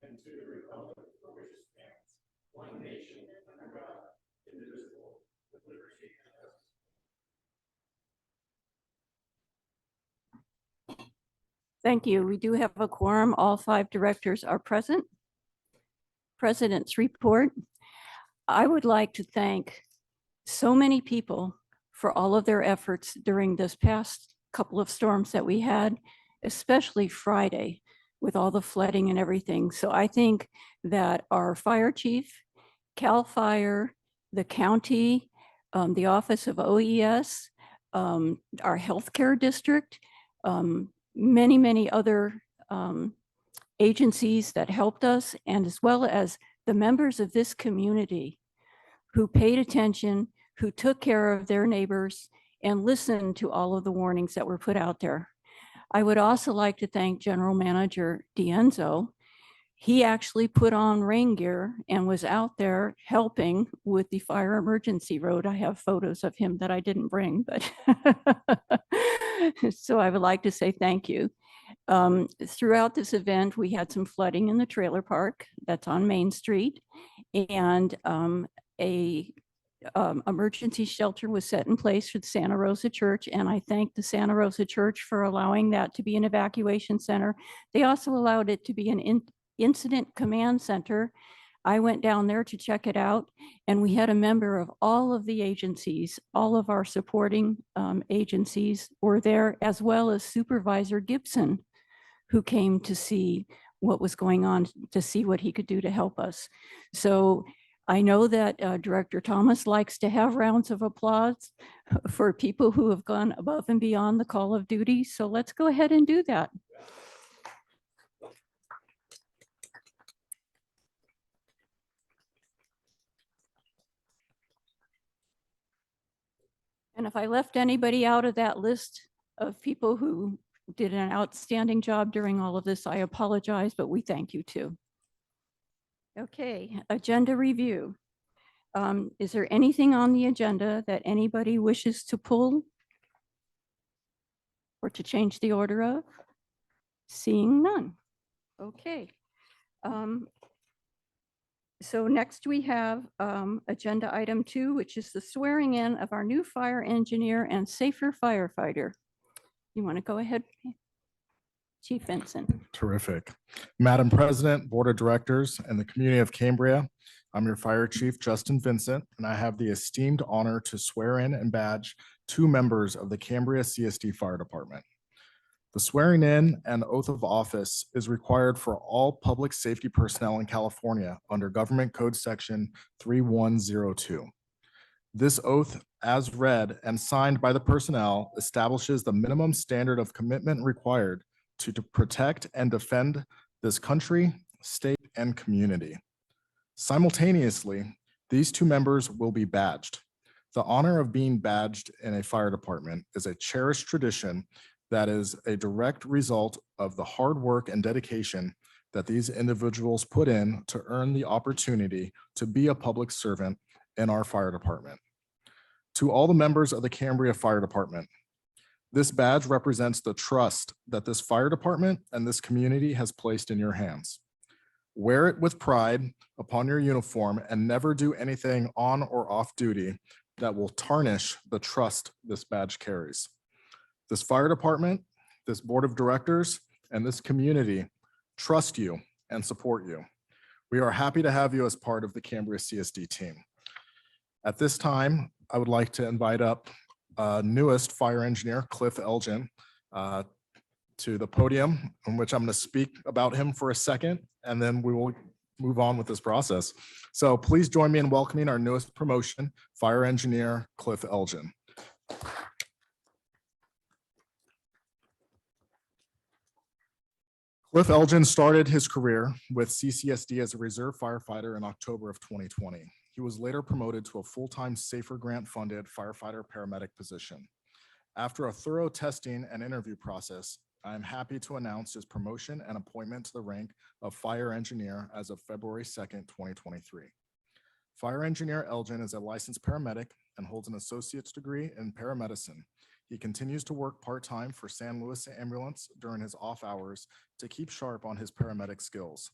and to the republic for which it stands, one nation under God, indivisible, with liberty and justice. Thank you. We do have a quorum. All 5 directors are present. President's report. I would like to thank so many people for all of their efforts during this past couple of storms that we had, especially Friday with all the flooding and everything. So I think that our fire chief, CAL FIRE, the county, the Office of OES, our healthcare district, many, many other agencies that helped us, and as well as the members of this community who paid attention, who took care of their neighbors and listened to all of the warnings that were put out there. I would also like to thank General Manager D'Enzo. He actually put on rain gear and was out there helping with the fire emergency road. I have photos of him that I didn't bring, but so I would like to say thank you. Throughout this event, we had some flooding in the trailer park that's on Main Street, and a emergency shelter was set in place for the Santa Rosa Church, and I thank the Santa Rosa Church for allowing that to be an evacuation center. They also allowed it to be an incident command center. I went down there to check it out, and we had a member of all of the agencies, all of our supporting agencies were there, as well as Supervisor Gibson, who came to see what was going on, to see what he could do to help us. So I know that Director Thomas likes to have rounds of applause for people who have gone above and beyond the call of duty. So let's go ahead and do that. And if I left anybody out of that list of people who did an outstanding job during all of this, I apologize, but we thank you too. Okay, agenda review. Is there anything on the agenda that anybody wishes to pull or to change the order of? Seeing none. Okay. So next we have agenda item 2, which is the swearing in of our new fire engineer and safer firefighter. You want to go ahead, Chief Vincent? Terrific. Madam President, Board of Directors, and the community of Cambria, I'm your Fire Chief, Justin Vincent, and I have the esteemed honor to swear in and badge 2 members of the Cambria CSD Fire Department. The swearing in and oath of office is required for all public safety personnel in California under Government Code Section 3102. This oath, as read and signed by the personnel, establishes the minimum standard of commitment required to protect and defend this country, state, and community. Simultaneously, these 2 members will be badged. The honor of being badged in a fire department is a cherished tradition that is a direct result of the hard work and dedication that these individuals put in to earn the opportunity to be a public servant in our fire department. To all the members of the Cambria Fire Department, this badge represents the trust that this fire department and this community has placed in your hands. Wear it with pride upon your uniform and never do anything on or off duty that will tarnish the trust this badge carries. This fire department, this board of directors, and this community trust you and support you. We are happy to have you as part of the Cambria CSD team. At this time, I would like to invite up newest fire engineer, Cliff Elgin, to the podium, in which I'm going to speak about him for a second, and then we will move on with this process. So please join me in welcoming our newest promotion, fire engineer, Cliff Elgin. Cliff Elgin started his career with CCSD as a reserve firefighter in October of 2020. He was later promoted to a full-time SAFER grant-funded firefighter paramedic position. After a thorough testing and interview process, I am happy to announce his promotion and appointment to the rank of fire engineer as of February 2nd, 2023. Fire engineer Elgin is a licensed paramedic and holds an associate's degree in paramedicine. He continues to work part-time for San Luis Ambulance during his off hours to keep sharp on his paramedic skills.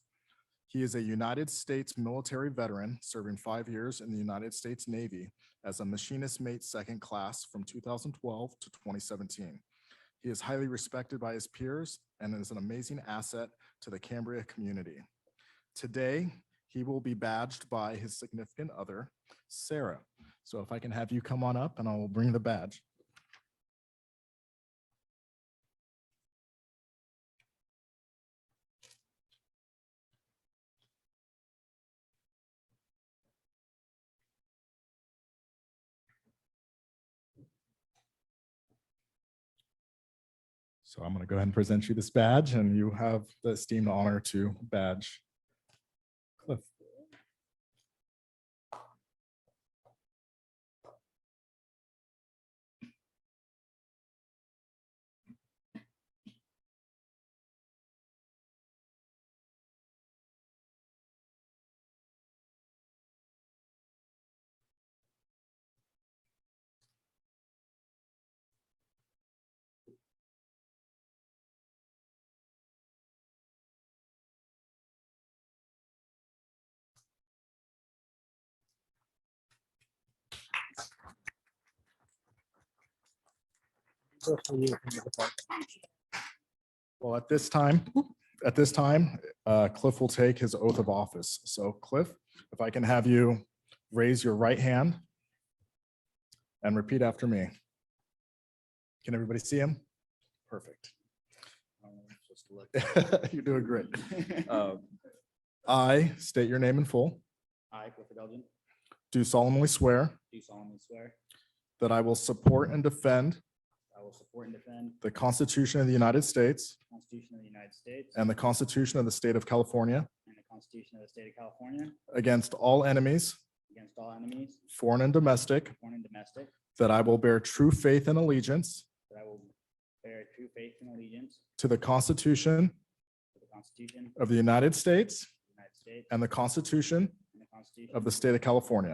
He is a United States military veteran, serving 5 years in the United States Navy as a machinist mate second class from 2012 to 2017. He is highly respected by his peers and is an amazing asset to the Cambria community. Today, he will be badged by his significant other, Sarah. So if I can have you come on up and I will bring the badge. So I'm going to go ahead and present you this badge, and you have the esteemed honor to badge Cliff. Well, at this time, Cliff will take his oath of office. So Cliff, if I can have you raise your right hand and repeat after me. Can everybody see him? Perfect. You're doing great. I state your name in full. I, Clifford Elgin, Do solemnly swear do solemnly swear that I will support and defend I will support and defend the Constitution of the United States the Constitution of the United States and the Constitution of the State of California and the Constitution of the State of California against all enemies, against all enemies, foreign and domestic, foreign and domestic, that I will bear true faith and allegiance that I will bear true faith and allegiance to the Constitution to the Constitution of the United States of the United States and the Constitution and the Constitution of the State of California,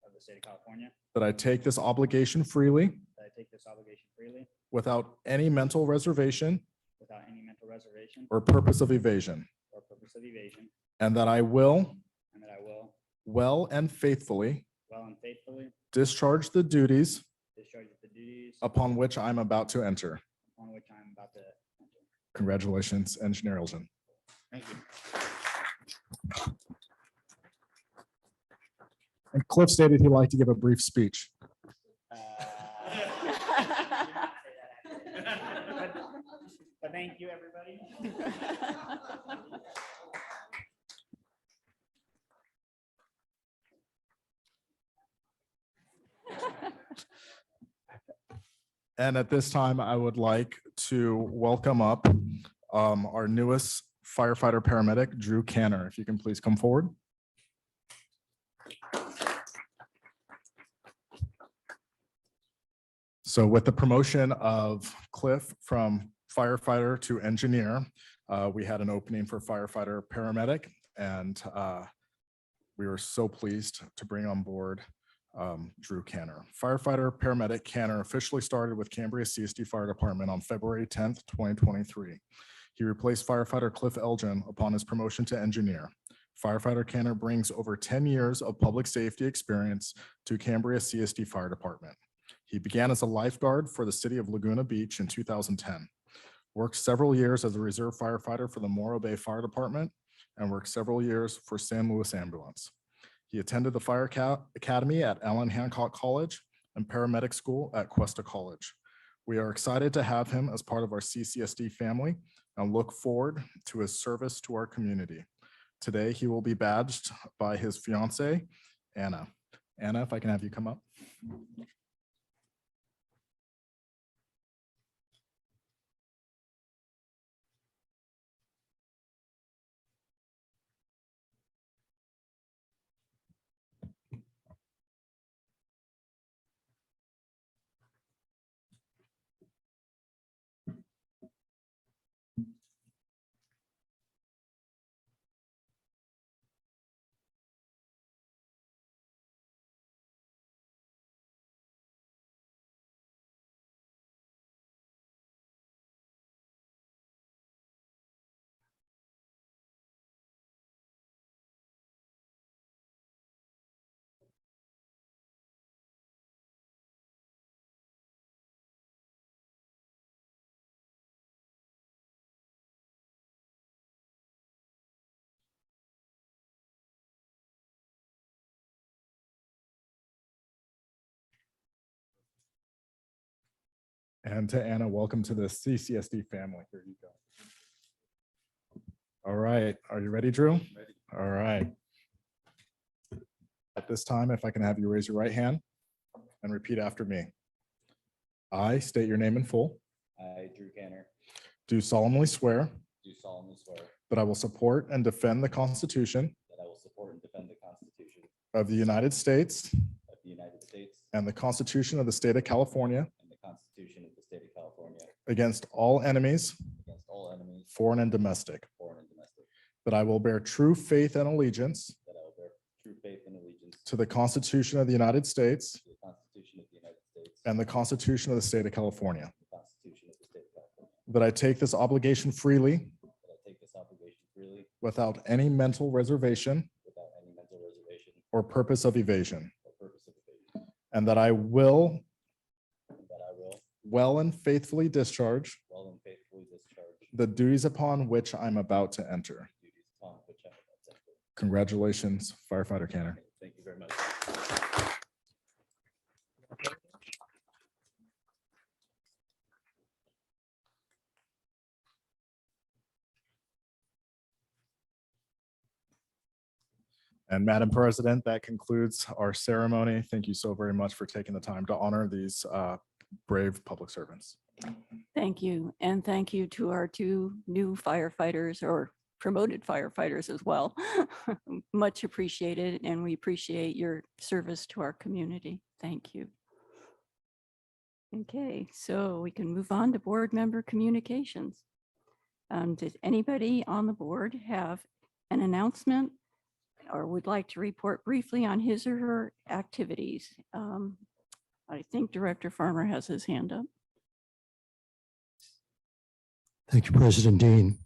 of the State of California, that I take this obligation freely that I take this obligation freely without any mental reservation without any mental reservation or purpose of evasion, or purpose of evasion, and that I will and that I will well and faithfully well and faithfully discharge the duties discharge the duties upon which I'm about to enter. upon which I am about to enter. Congratulations, Engineer Elgin. Thank you. And Cliff stated he'd like to give a brief speech. But thank you, everybody. And at this time, I would like to welcome up our newest firefighter paramedic, Drew Canner. If you can please come forward. So with the promotion of Cliff from firefighter to engineer, we had an opening for firefighter paramedic, and we were so pleased to bring on board Drew Canner. Firefighter paramedic Canner officially started with Cambria CSD Fire Department on February 10th, 2023. He replaced firefighter Cliff Elgin upon his promotion to engineer. Firefighter Canner brings over 10 years of public safety experience to Cambria CSD Fire Department. He began as a lifeguard for the city of Laguna Beach in 2010, worked several years as a reserve firefighter for the Morro Bay Fire Department, and worked several years for San Luis Ambulance. He attended the Fire Academy at Allen Hancock College and paramedic school at Cuesta College. We are excited to have him as part of our CCSD family and look forward to his service to our community. Today, he will be badged by his fiancee, Anna. Anna, if I can have you come up. And to Anna, welcome to the CCSD family. Here you go. All right, are you ready, Drew? Ready. All right. At this time, if I can have you raise your right hand and repeat after me. I state your name in full. I, Drew Canner, Do solemnly swear do solemnly swear that I will support and defend the Constitution that I will support and defend the Constitution of the United States of the United States and the Constitution of the State of California and the Constitution of the State of California against all enemies, against all enemies, foreign and domestic, foreign and domestic, that I will bear true faith and allegiance that I will bear true faith and allegiance to the Constitution of the United States to the Constitution of the United States and the Constitution of the State of California, the Constitution of the State of California, that I take this obligation freely that I take this obligation freely without any mental reservation without any mental reservation or purpose of evasion, or purpose of evasion, and that I will and that I will well and faithfully discharge well and faithfully discharge the duties upon which I'm about to enter. the duties upon which I am about to enter. Congratulations, firefighter Canner. Thank you very much. And Madam President, that concludes our ceremony. Thank you so very much for taking the time to honor these brave public servants. Thank you. And thank you to our two new firefighters or promoted firefighters as well. Much appreciated, and we appreciate your service to our community. Thank you. Okay, so we can move on to board member communications. Does anybody on the board have an announcement or would like to report briefly on his or her activities? I think Director Farmer has his hand up. Thank you, President Dean.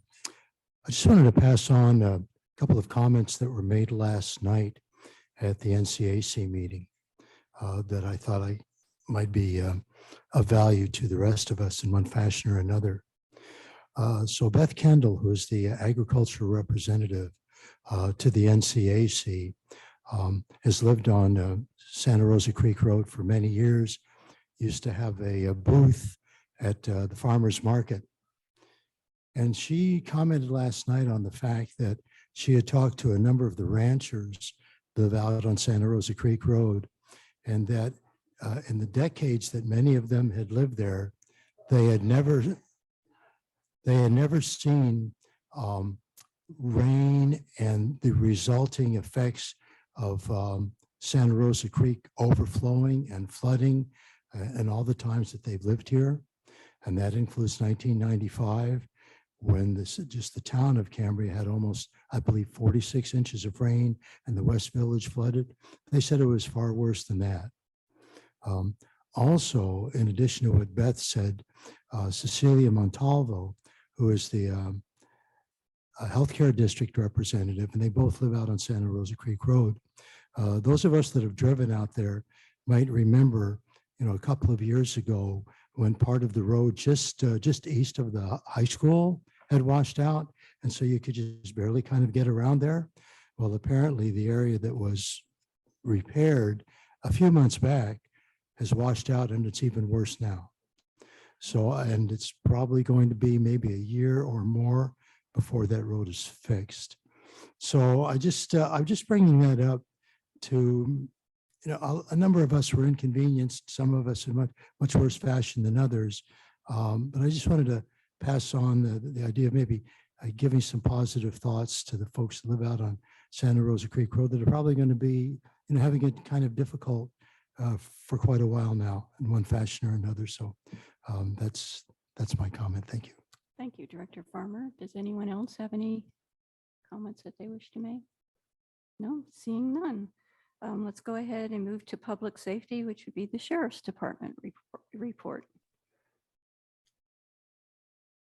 I just wanted to pass on a couple of comments that were made last night at the NCAC meeting that I thought I might be of value to the rest of us in one fashion or another. So Beth Kendall, who is the agricultural representative to the NCAC, has lived on Santa Rosa Creek Road for many years, used to have a booth at the farmer's market. And she commented last night on the fact that she had talked to a number of the ranchers that live out on Santa Rosa Creek Road, and that in the decades that many of them had lived there, they had never seen rain and the resulting effects of Santa Rosa Creek overflowing and flooding and all the times that they've lived here. And that includes 1995, when just the town of Cambria had almost, I believe, 46 inches of rain and the West Village flooded. They said it was far worse than that. Also, in addition to what Beth said, Cecilia Montalvo, who is the healthcare district representative, and they both live out on Santa Rosa Creek Road. Those of us that have driven out there might remember, a couple of years ago when part of the road just east of the high school had washed out, and so you could just barely kind of get around there. Well, apparently the area that was repaired a few months back has washed out, and it's even worse now. So, and it's probably going to be maybe a year or more before that road is fixed. So I'm just bringing that up to, a number of us were inconvenienced, some of us in much worse fashion than others. But I just wanted to pass on the idea of maybe giving some positive thoughts to the folks that live out on Santa Rosa Creek Road that are probably going to be, having it kind of difficult for quite a while now in one fashion or another. So that's my comment. Thank you. Thank you, Director Farmer. Does anyone else have any comments that they wish to make? No, seeing none. Let's go ahead and move to public safety, which would be the Sheriff's Department report.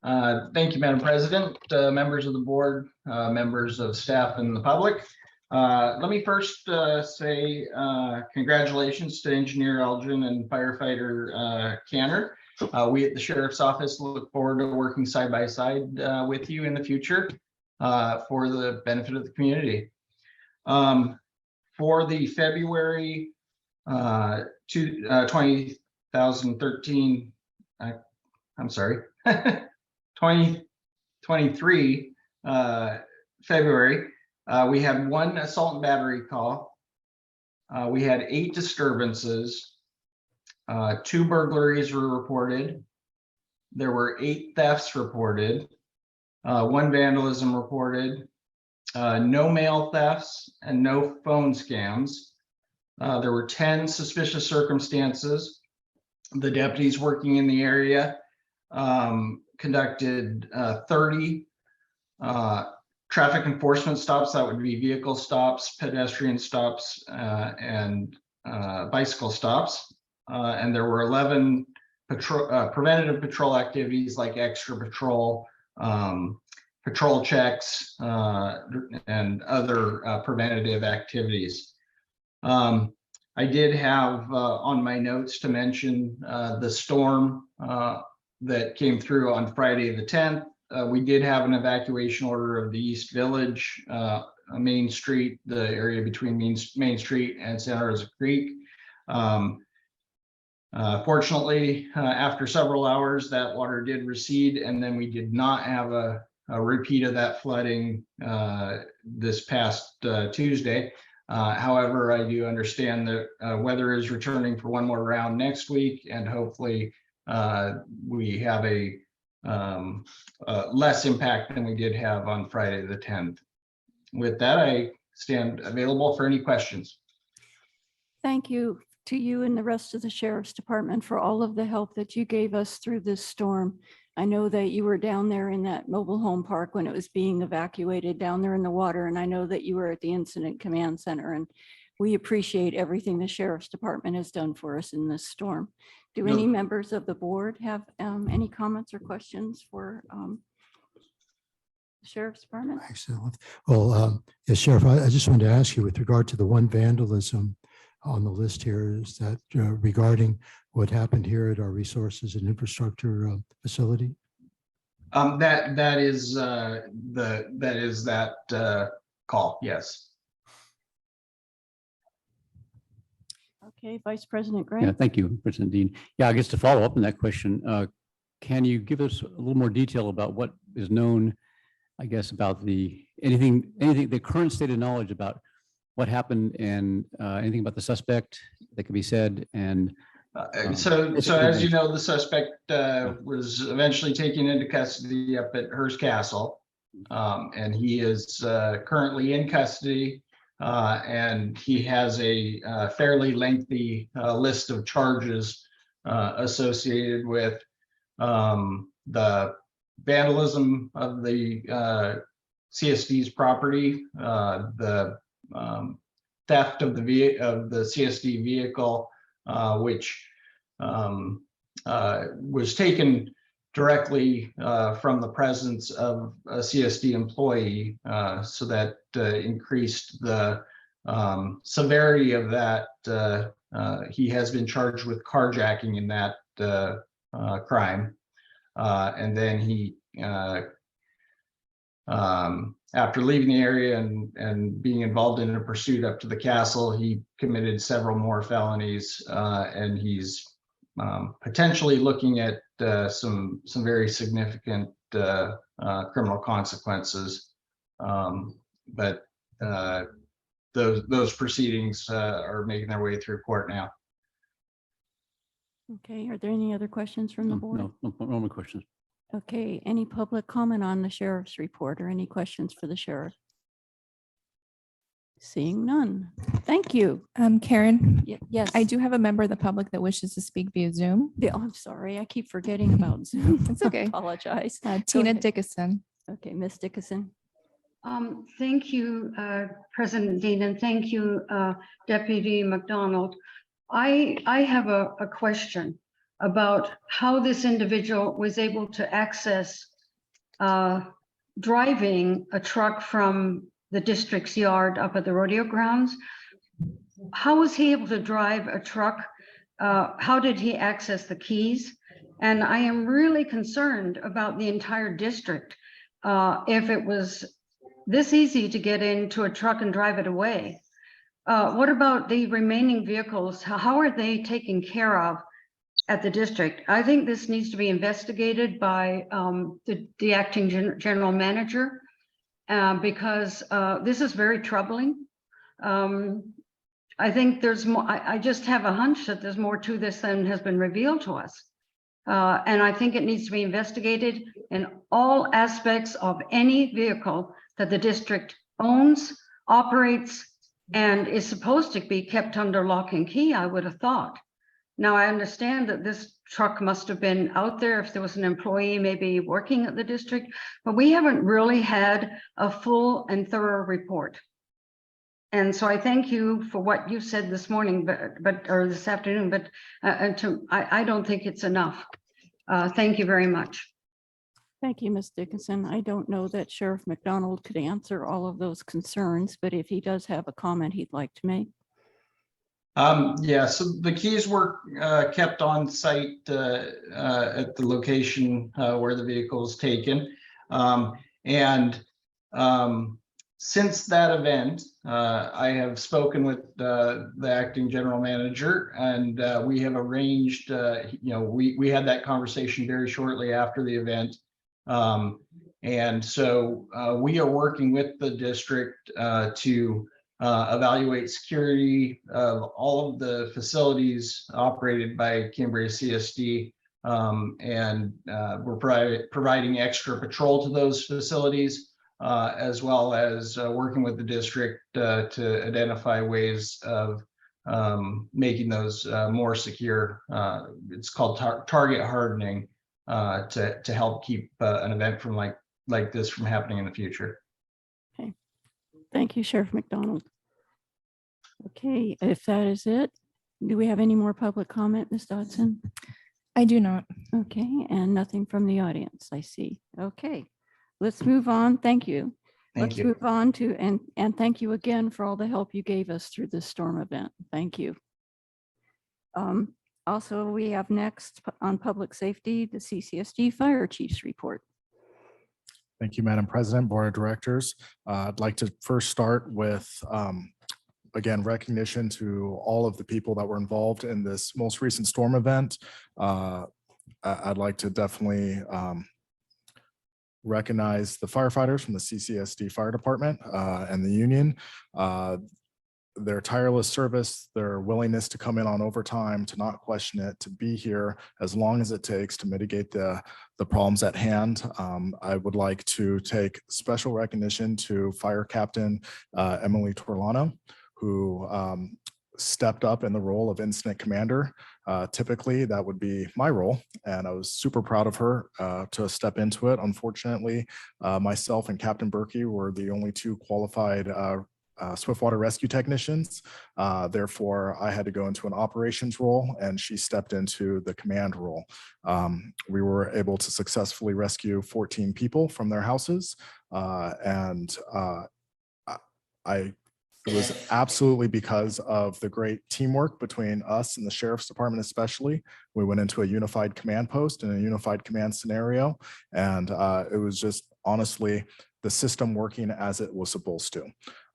Thank you, Madam President, members of the board, members of staff and the public. Let me first say congratulations to Engineer Elgin and Firefighter Canner. We at the Sheriff's Office look forward to working side by side with you in the future for the benefit of the community. For the February 2013 I'm sorry, 2023, February, we had 1 assault and battery call. We had 8 disturbances. 2 burglaries were reported. There were 8 thefts reported. 1 vandalism reported. No mail thefts and no phone scams. There were 10 suspicious circumstances. The deputies working in the area conducted 30 traffic enforcement stops. That would be vehicle stops, pedestrian stops, and bicycle stops. And there were 11 preventative patrol activities like extra patrol, patrol checks, and other preventative activities. I did have on my notes to mention the storm that came through on Friday the 10th. We did have an evacuation order of the East Village, Main Street, the area between Main Street and Santa Rosa Creek. Fortunately, after several hours, that water did recede, and then we did not have a repeat of that flooding this past Tuesday. However, I do understand that weather is returning for one more round next week, and hopefully we have a less impact than we did have on Friday the 10th. With that, I stand available for any questions. Thank you to you and the rest of the Sheriff's Department for all of the help that you gave us through this storm. I know that you were down there in that mobile home park when it was being evacuated down there in the water. And I know that you were at the Incident Command Center, and we appreciate everything the Sheriff's Department has done for us in this storm. Do any members of the board have any comments or questions for the Sheriff's Department? Excellent. Well, yes, Sheriff, I just wanted to ask you with regard to the 1 vandalism on the list here, is that regarding what happened here at our resources and infrastructure facility? That is that call. Yes. Okay, Vice President Yeah, Gray. thank you, President Dean. Yeah, I guess to follow up on that question, can you give us a little more detail about what is known, I guess, about anything, the current state of knowledge about what happened, and anything about the suspect that could be said? And So as you know, the suspect was eventually taken into custody up at Hearst Castle, and he is currently in custody, and he has a fairly lengthy list of charges associated with the vandalism of the CSD's property, the theft of the CSD vehicle, which was taken directly from the presence of a CSD employee, so that increased the severity of that. He has been charged with carjacking in that crime, and then he after leaving the area and being involved in a pursuit up to the castle, he committed several more felonies, and he's potentially looking at some very significant criminal consequences. But those proceedings are making their way through court now. Okay, are there any other questions from the board? No more questions. Okay, any public comment on the sheriff's report or any questions for the sheriff? Seeing none. Thank you. Karen, Yes. I do have a member of the public that wishes to speak via Zoom. Yeah, I'm sorry. I keep forgetting about Zoom. It's okay. Apologize. Tina ahead. Dickinson. Okay, Ms. Dickinson. Thank you, President Dean, and thank you, Deputy McDonald. I have a question about how this individual was able to access driving a truck from the district's yard up at the rodeo grounds. How was he able to drive a truck? How did he access the keys? And I am really concerned about the entire district. If it was this easy to get into a truck and drive it away, what about the remaining vehicles? How are they taken care of at the district. I think this needs to be investigated by the acting general manager because this is very troubling. I think there's more, I just have a hunch that there's more to this than has been revealed to us. And I think it needs to be investigated in all aspects of any vehicle that the district owns, operates, and is supposed to be kept under lock and key, I would have thought. Now, I understand that this truck must have been out there if there was an employee maybe working at the district, but we haven't really had a full and thorough report. And so I thank you for what you said this morning, or this afternoon, but I don't think it's enough. Thank you very much. Thank you, Ms. Dickinson. I don't know that Sheriff McDonald could answer all of those concerns, but if he does have a comment he'd like to make. Yeah, so the keys were kept on site at the location where the vehicle was taken. Since that event, I have spoken with the acting general manager, and we have arranged, we had that conversation very shortly after the event. And so we are working with the district to evaluate security of all of the facilities operated by Cambria CSD. We're providing extra patrol to those facilities. As well as working with the district to identify ways of making those more secure. It's called target hardening to help keep an event from like this from happening in the future. Okay. Thank you, Sheriff McDonald. Okay, if that is it, do we have any more public comment, Ms. Dodson? I do not. Okay, and nothing from the audience, I see. Okay. Let's move on. Thank you. Thank Let's you. move on to, and thank you again for all the help you gave us through this storm event. Thank you. Also, we have next on public safety, the CCSD Fire Chief's report. Thank you, Madam President, Board of Directors. I'd like to first start with, again, recognition to all of the people that were involved in this most recent storm event. I'd like to definitely recognize the firefighters from the CCSD Fire Department and the union. Their tireless service, their willingness to come in on overtime, to not question it, to be here as long as it takes to mitigate the problems at hand. I would like to take special recognition to Fire Captain Emily Torlano, who stepped up in the role of incident commander. Typically, that would be my role, and I was super proud of her to step into it. Unfortunately, myself and Captain Berkey were the only two qualified swiftwater rescue technicians. Therefore, I had to go into an operations role, and she stepped into the command role. We were able to successfully rescue 14 people from their houses, it was absolutely because of the great teamwork between us and the Sheriff's Department especially. We went into a unified command post in a unified command scenario, and it was just honestly the system working as it was supposed to.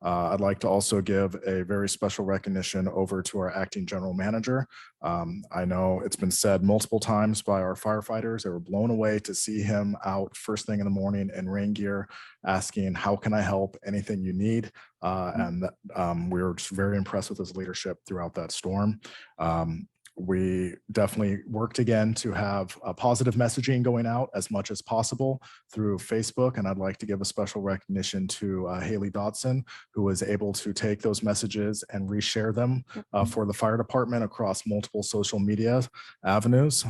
I'd like to also give a very special recognition over to our acting general manager. I know it's been said multiple times by our firefighters. They were blown away to see him out first thing in the morning in rain gear, asking, how can I help? Anything you need? We were just very impressed with his leadership throughout that storm. We definitely worked again to have a positive messaging going out as much as possible through Facebook. And I'd like to give a special recognition to Haley Dodson, who was able to take those messages and reshare them for the fire department across multiple social media avenues.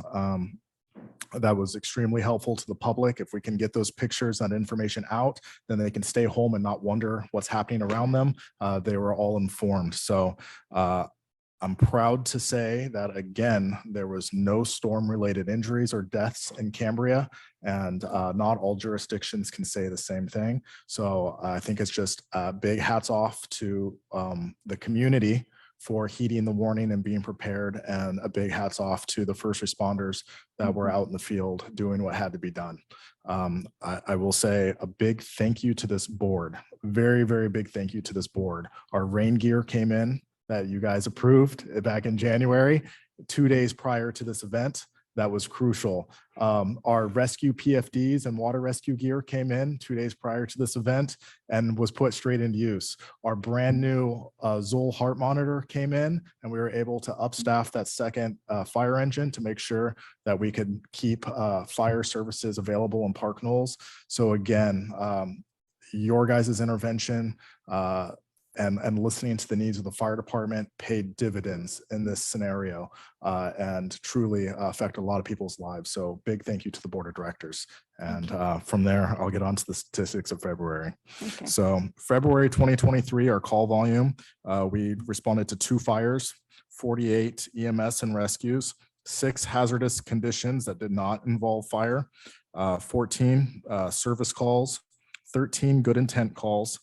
That was extremely helpful to the public. If we can get those pictures and information out, then they can stay home and not wonder what's happening around them. They were all informed. So I'm proud to say that, again, there was no storm-related injuries or deaths in Cambria, and not all jurisdictions can say the same thing. So I think it's just big hats off to the community for heeding the warning and being prepared, and a big hats off to the first responders that were out in the field doing what had to be done. I will say a big thank you to this board, very, very big thank you to this board. Our rain gear came in that you guys approved back in January, 2 days prior to this event. That was crucial. Our rescue PFDs and water rescue gear came in 2 days prior to this event and was put straight into use. Our brand new Zoll heart monitor came in, and we were able to upstaff that second fire engine to make sure that we could keep fire services available in Park Knowles. So again, your guys' intervention and listening to the needs of the fire department paid dividends in this scenario and truly affect a lot of people's lives. So big thank you to the board of directors. And from there, I'll get on to the statistics of February. Okay. So February 2023, our call volume, we responded to 2 fires, 48 EMS and rescues, 6 hazardous conditions that did not involve fire, 14 service calls, 13 good intent calls,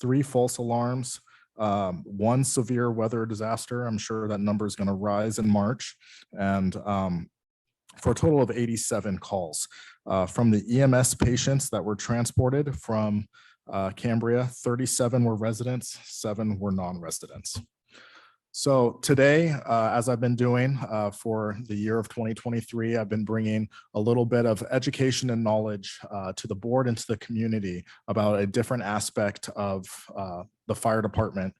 3 false alarms, 1 severe weather disaster. I'm sure that number is going to rise in March. And for a total of 87 calls. From the EMS patients that were transported from Cambria, 37 were residents, 7 were non-residents. So today, as I've been doing for the year of 2023, I've been bringing a little bit of education and knowledge to the board and to the community about a different aspect of the fire department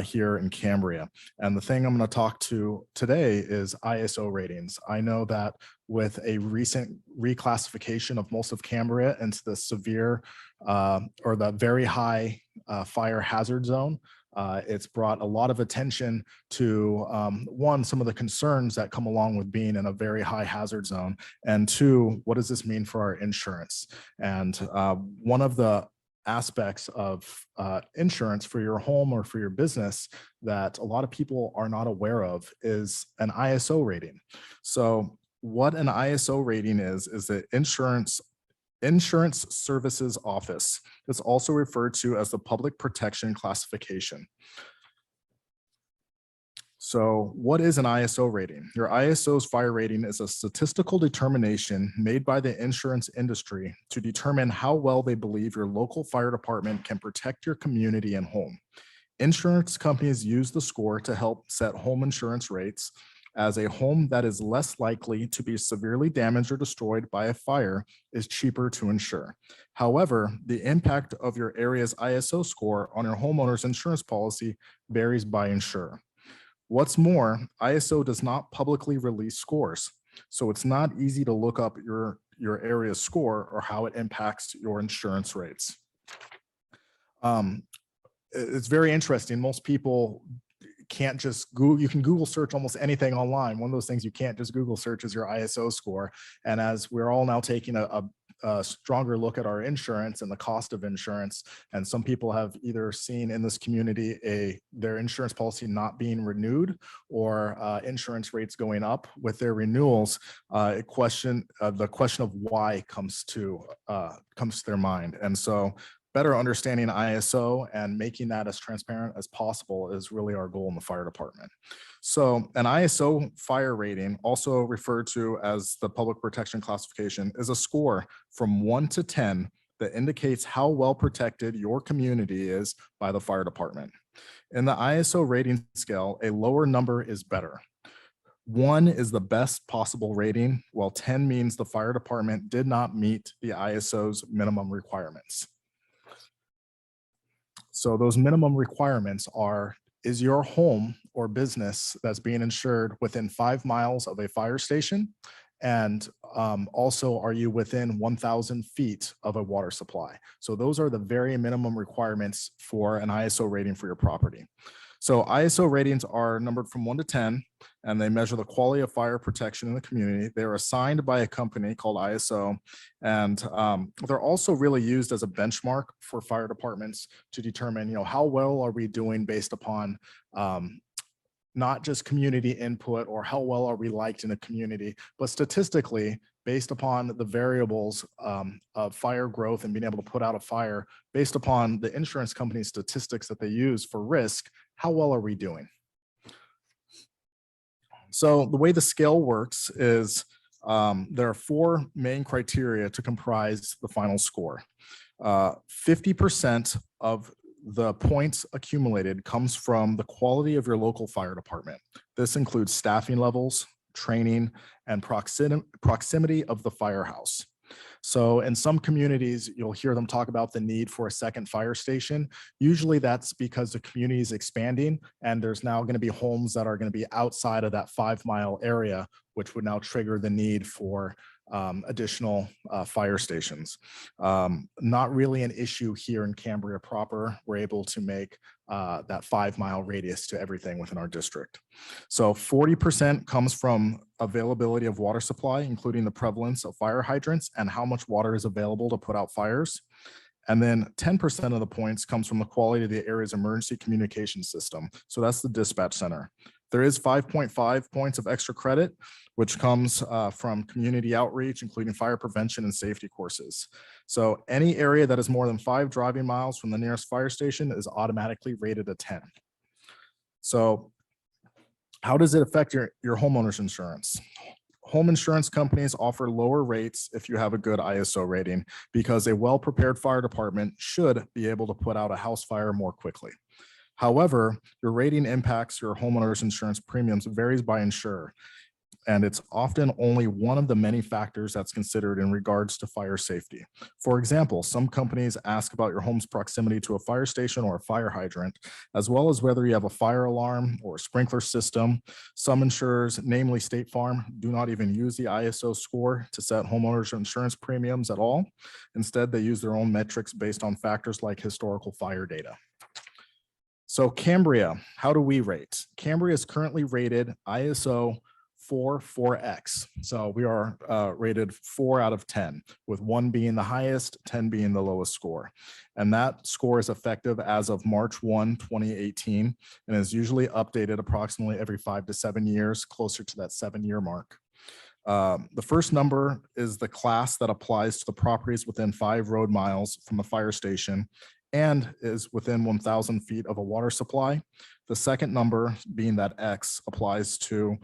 here in Cambria. And the thing I'm going to talk to today is ISO ratings. I know that with a recent reclassification of most of Cambria into the severe or the very high fire hazard zone, it's brought a lot of attention to, 1, some of the concerns that come along with being in a very high hazard zone, and 2, what does this mean for our insurance? And one of the aspects of insurance for your home or for your business that a lot of people are not aware of is an ISO rating. So what an ISO rating is the Insurance Services Office. It's also referred to as the Public Protection Classification. So what is an ISO rating? Your ISO's fire rating is a statistical determination made by the insurance industry to determine how well they believe your local fire department can protect your community and home. Insurance companies use the score to help set home insurance rates, as a home that is less likely to be severely damaged or destroyed by a fire is cheaper to insure. However, the impact of your area's ISO score on your homeowner's insurance policy varies by insurer. What's more, ISO does not publicly release scores, so it's not easy to look up your area's score or how it impacts your insurance rates. It's very interesting. Most people can't just Google, you can Google search almost anything online. One of those things you can't just Google search is your ISO score. And as we're all now taking a stronger look at our insurance and the cost of insurance, and some people have either seen in this community their insurance policy not being renewed or insurance rates going up with their renewals, the question of why comes to their mind. And so better understanding ISO and making that as transparent as possible is really our goal in the fire department. So an ISO fire rating, also referred to as the Public Protection Classification, is a score from 1 to 10 that indicates how well protected your community is by the fire department. In the ISO rating scale, a lower number is better. 1 is the best possible rating, while 10 means the fire department did not meet the ISO's minimum requirements. So those minimum requirements are, is your home or business that's being insured within 5 miles of a fire station? And also, are you within 1,000 feet of a water supply? So those are the very minimum requirements for an ISO rating for your property. So ISO ratings are numbered from 1 to 10, and they measure the quality of fire protection in the community. They're assigned by a company called ISO, and they're also really used as a benchmark for fire departments to determine, how well are we doing based upon not just community input or how well are we liked in the community, but statistically based upon the variables of fire growth and being able to put out a fire based upon the insurance company's statistics that they use for risk. How well are we doing? So the way the scale works is there are 4 main criteria to comprise the final score. 50% of the points accumulated comes from the quality of your local fire department. This includes staffing levels, training, and proximity of the firehouse. So in some communities, you'll hear them talk about the need for a second fire station. Usually that's because the community is expanding and there's now going to be homes that are going to be outside of that 5-mile area, which would now trigger the need for additional fire stations. Not really an issue here in Cambria proper. We're able to make that 5-mile radius to everything within our district. So 40% comes from availability of water supply, including the prevalence of fire hydrants and how much water is available to put out fires. And then 10% of the points comes from the quality of the area's emergency communication system. So that's the dispatch center. There is 5.5 points of extra credit, which comes from community outreach, including fire prevention and safety courses. So any area that is more than 5 driving miles from the nearest fire station is automatically rated a 10. So how does it affect your homeowner's insurance? Home insurance companies offer lower rates if you have a good ISO rating because a well-prepared fire department should be able to put out a house fire more quickly. However, your rating impacts your homeowner's insurance premiums varies by insurer, and it's often only one of the many factors that's considered in regards to fire safety. For example, some companies ask about your home's proximity to a fire station or a fire hydrant, as well as whether you have a fire alarm or a sprinkler system. Some insurers, namely State Farm, do not even use the ISO score to set homeowners insurance premiums at all. Instead, they use their own metrics based on factors like historical fire data. So Cambria, how do we rate? Cambria is currently rated ISO 4x. So we are rated 4 out of 10, with 1 being the highest, 10 being the lowest score. And that score is effective as of March 1, 2018, and is usually updated approximately every 5 to 7 years, closer to that 7-year mark. The first number is the class that applies to the properties within 5 road miles from the fire station and is within 1,000 feet of a water supply. The second number, being that X, applies to,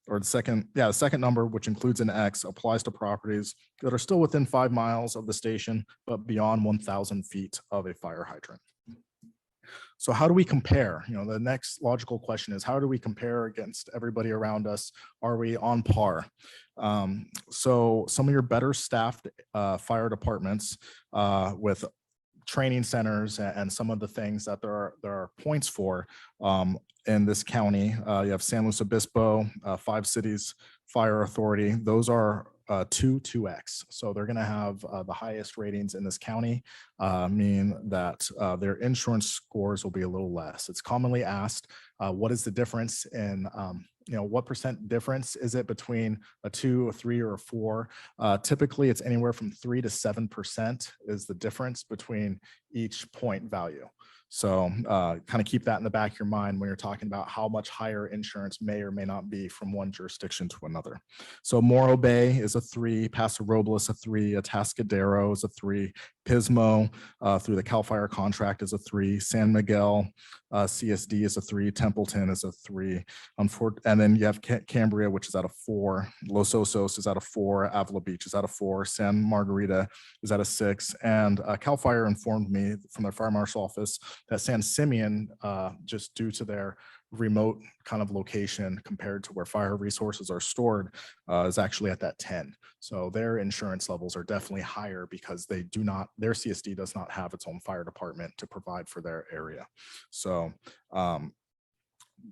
or the second number, which includes an X, applies to properties that are still within 5 miles of the station, but beyond 1,000 feet of a fire hydrant. So how do we compare? The next logical question is, how do we compare against everybody around us? Are we on par? So some of your better staffed fire departments with training centers and some of the things that there are points for in this county. You have San Luis Obispo, 5 Cities Fire Authority. Those are 2x. So they're going to have the highest ratings in this county, meaning that their insurance scores will be a little less. It's commonly asked, what is the difference in what percent difference is it between a 2, a 3, or a 4? Typically, it's anywhere from 3 to 7% is the difference between each point value. So kind of keep that in the back of your mind when you're talking about how much higher insurance may or may not be from one jurisdiction to another. So Morro Bay is a 3, Paso Robles a 3, Atascadero is a 3, Pismo through the CAL FIRE contract is a 3, San Miguel CSD is a 3, Templeton is a 3, and then you have Cambria, which is at a 4, Los Osos is at a 4, Avila Beach is at a 4, San Margarita is at a 6, and CAL FIRE informed me from their fire marshal office that San Simeon, just due to their remote kind of location compared to where fire resources are stored, is actually at that 10. So their insurance levels are definitely higher because their CSD does not have its own fire department to provide for their area. So,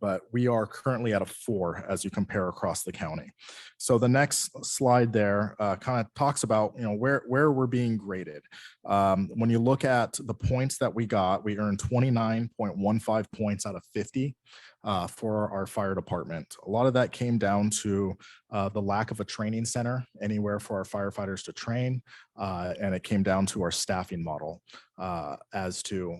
but we are currently at a 4 as you compare across the county. So the next slide there kind of talks about where we're being graded. When you look at the points that we got, we earned 29.15 points out of 50 for our fire department. A lot of that came down to the lack of a training center anywhere for our firefighters to train, and it came down to our staffing model as to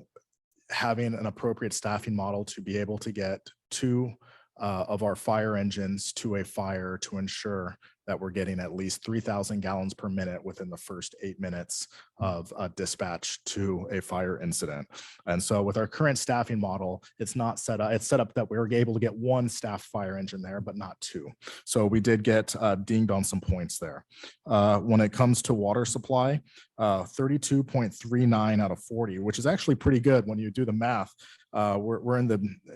having an appropriate staffing model to be able to get 2 of our fire engines to a fire to ensure that we're getting at least 3,000 gallons per minute within the first 8 minutes of dispatch to a fire incident. And so with our current staffing model, it's set up that we were able to get one staff fire engine there, but not two. So we did get dinged on some points there. When it comes to water supply, 32.39 out of 40, which is actually pretty good when you do the math. We're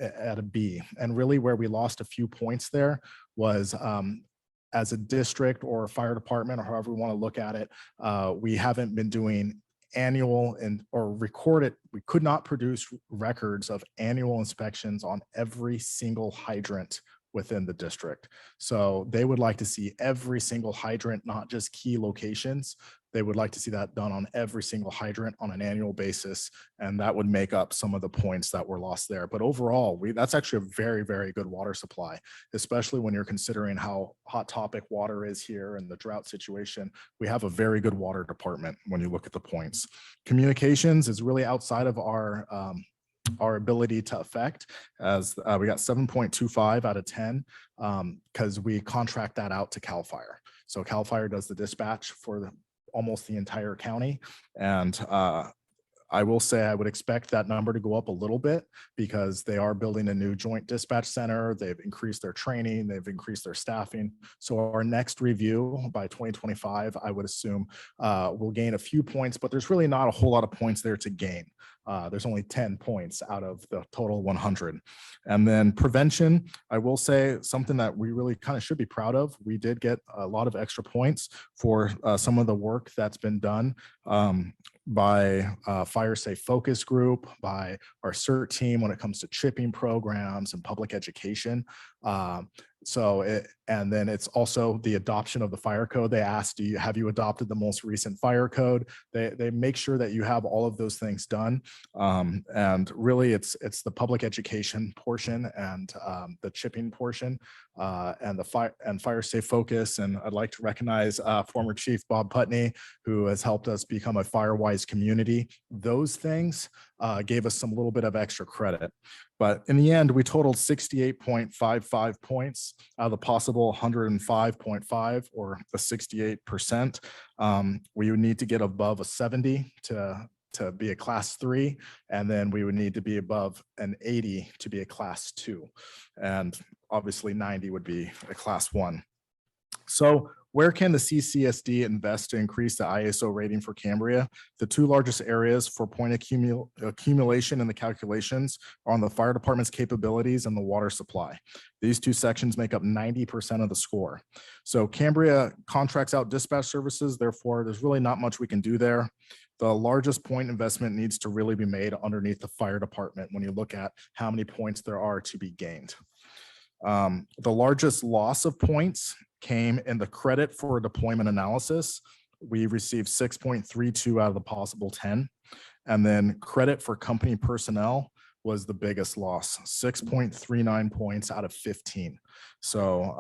at a B, and really where we lost a few points there was as a district or a fire department, or however we want to look at it, we haven't been doing annual or recorded. We could not produce records of annual inspections on every single hydrant within the district. So they would like to see every single hydrant, not just key locations. They would like to see that done on every single hydrant on an annual basis. And that would make up some of the points that were lost there. But overall, that's actually a very, very good water supply, especially when you're considering how hot topic water is here and the drought situation. We have a very good water department when you look at the points. Communications is really outside of our ability to affect, as we got 7.25 out of 10 because we contract that out to CAL FIRE. So CAL FIRE does the dispatch for almost the entire county. And I will say I would expect that number to go up a little bit because they are building a new joint dispatch center. They've increased their training, they've increased their staffing. So our next review by 2025, I would assume we'll gain a few points, but there's really not a whole lot of points there to gain. There's only 10 points out of the total 100. And then prevention, I will say something that we really kind of should be proud of. We did get a lot of extra points for some of the work that's been done by Fire Safe Focus Group, by our CERT team when it comes to chipping programs and public education. And then it's also the adoption of the fire code. They asked, have you adopted the most recent fire code? They make sure that you have all of those things done. And really it's the public education portion and the chipping portion and the fire safe focus. And I'd like to recognize former Chief Bob Putney, who has helped us become a FireWise community. Those things gave us some little bit of extra credit. But in the end, we totaled 68.55 points out of the possible 105.5, or the 68%. We would need to get above a 70 to be a class 3, and then we would need to be above an 80 to be a class 2. And obviously 90 would be a class 1. So where can the CCSD invest to increase the ISO rating for Cambria? The two largest areas for point accumulation in the calculations are on the fire department's capabilities and the water supply. These two sections make up 90% of the score. So Cambria contracts out dispatch services, therefore there's really not much we can do there. The largest point investment needs to really be made underneath the fire department when you look at how many points there are to be gained. The largest loss of points came in the credit for deployment analysis. We received 6.32 out of the possible 10. And then credit for company personnel was the biggest loss, 6.39 points out of 15. So,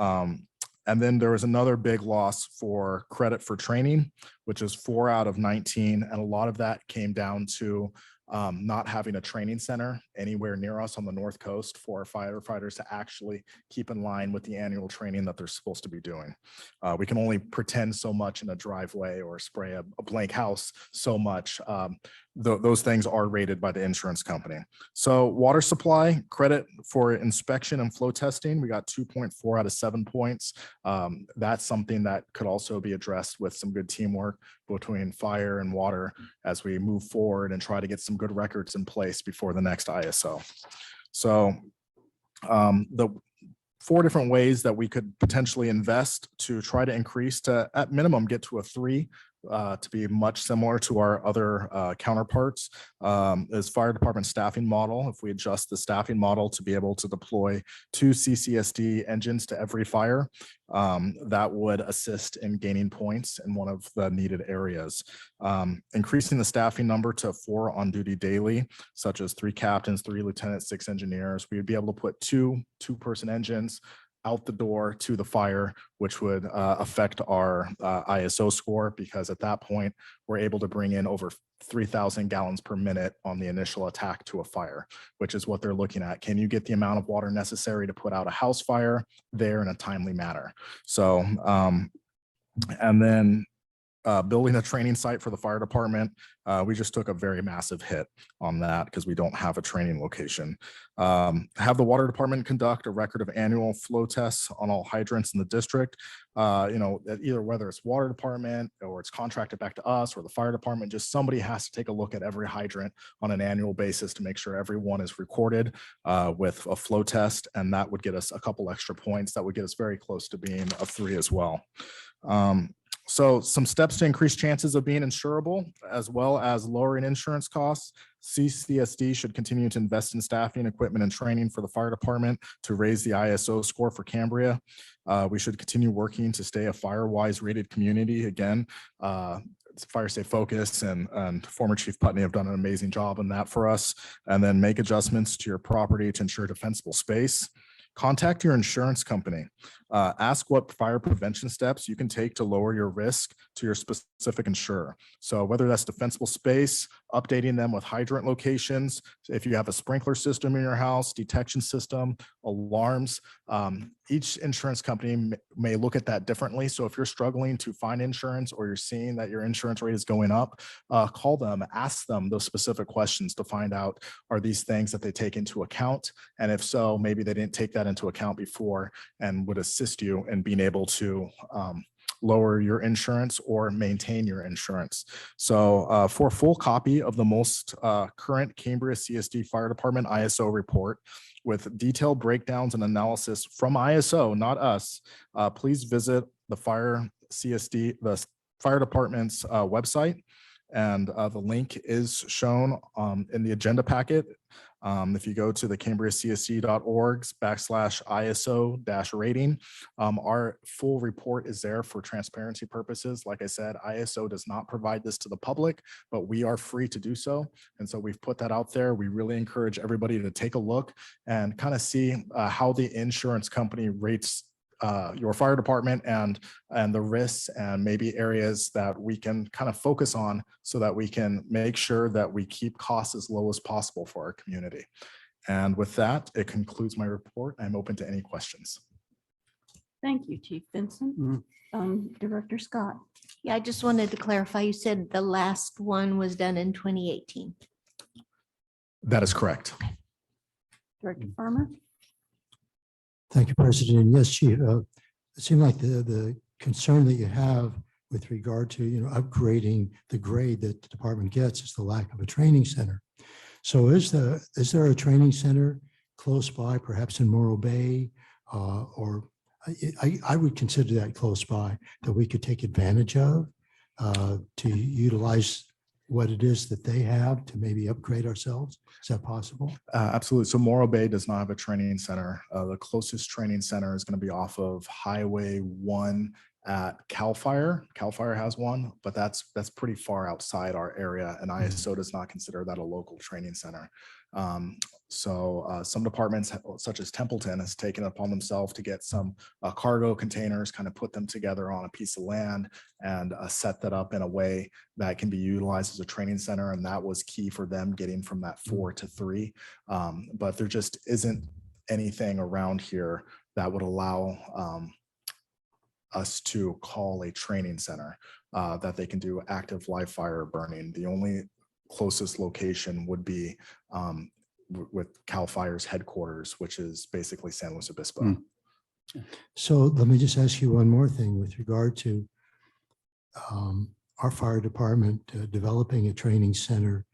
and then there was another big loss for credit for training, which is 4 out of 19. And a lot of that came down to not having a training center anywhere near us on the North Coast for our firefighters to actually keep in line with the annual training that they're supposed to be doing. We can only pretend so much in a driveway or spray a blank house so much. Those things are rated by the insurance company. So water supply, credit for inspection and flow testing, we got 2.4 out of 7 points. That's something that could also be addressed with some good teamwork between fire and water as we move forward and try to get some good records in place before the next ISO. So the 4 different ways that we could potentially invest to try to increase to, at minimum, get to a 3 to be much similar to our other counterparts is fire department staffing model. If we adjust the staffing model to be able to deploy 2 CCSD engines to every fire, that would assist in gaining points in one of the needed areas. Increasing the staffing number to 4 on duty daily, such as 3 captains, 3 lieutenants, 6 engineers, we would be able to put 2 two-person engines out the door to the fire, which would affect our ISO score, because at that point, we're able to bring in over 3,000 gallons per minute on the initial attack to a fire, which is what they're looking at. Can you get the amount of water necessary to put out a house fire there in a timely manner? So And then building a training site for the fire department. We just took a very massive hit on that because we don't have a training location. Have the water department conduct a record of annual flow tests on all hydrants in the district. Either whether it's water department or it's contracted back to us or the fire department, just somebody has to take a look at every hydrant on an annual basis to make sure everyone is recorded with a flow test. And that would get us a couple extra points. That would get us very close to being a 3 as well. So some steps to increase chances of being insurable, as well as lowering insurance costs. CSD should continue to invest in staffing, equipment, and training for the fire department to raise the ISO score for Cambria. We should continue working to stay a FireWise rated community. Again, Fire Safe Focus and former Chief Putney have done an amazing job on that for us. And then make adjustments to your property to ensure defensible space. Contact your insurance company. Ask what fire prevention steps you can take to lower your risk to your specific insurer. So whether that's defensible space, updating them with hydrant locations, if you have a sprinkler system in your house, detection system, alarms, each insurance company may look at that differently. So if you're struggling to find insurance or you're seeing that your insurance rate is going up, call them, ask them those specific questions to find out, are these things that they take into account? And if so, maybe they didn't take that into account before and would assist you in being able to lower your insurance or maintain your insurance. So for a full copy of the most current Cambria CSD Fire Department ISO report with detailed breakdowns and analysis from ISO, not us, please visit the Fire Department's website. And the link is shown in the agenda packet. If you go to the cambriacsd.org/ISO-rating, our full report is there for transparency purposes. Like I said, ISO does not provide this to the public, but we are free to do so. And so we've put that out there. We really encourage everybody to take a look and kind of see how the insurance company rates your fire department and the risks and maybe areas that we can kind of focus on so that we can make sure that we keep costs as low as possible for our community. And with that, it concludes my report. I'm open to any questions. Thank you, Chief Vincent. Director Scott. Yeah, I just wanted to clarify, you said the last one was done in 2018. That is correct. Director Farmer. Thank you, President. Yes, Chief, it seemed like the concern that you have with regard to, upgrading the grade that the department gets is the lack of a training center. So is there a training center close by, perhaps in Morro Bay, or I would consider that close by that we could take advantage of to utilize what it is that they have to maybe upgrade ourselves? Is that possible? Absolutely. So Morro Bay does not have a training center. The closest training center is going to be off of Highway 1 at Cal Fire. Cal Fire has one, but that's pretty far outside our area, and ISO does not consider that a local training center. So some departments, such as Templeton, has taken it upon themselves to get some cargo containers, kind of put them together on a piece of land and set that up in a way that can be utilized as a training center. And that was key for them getting from that 4 to 3. But there just isn't anything around here that would allow us to call a training center that they can do active live fire burning. The only closest location would be with Cal Fire's headquarters, which is basically San Luis Obispo. So let me just ask you one more thing with regard to our fire department developing a training center.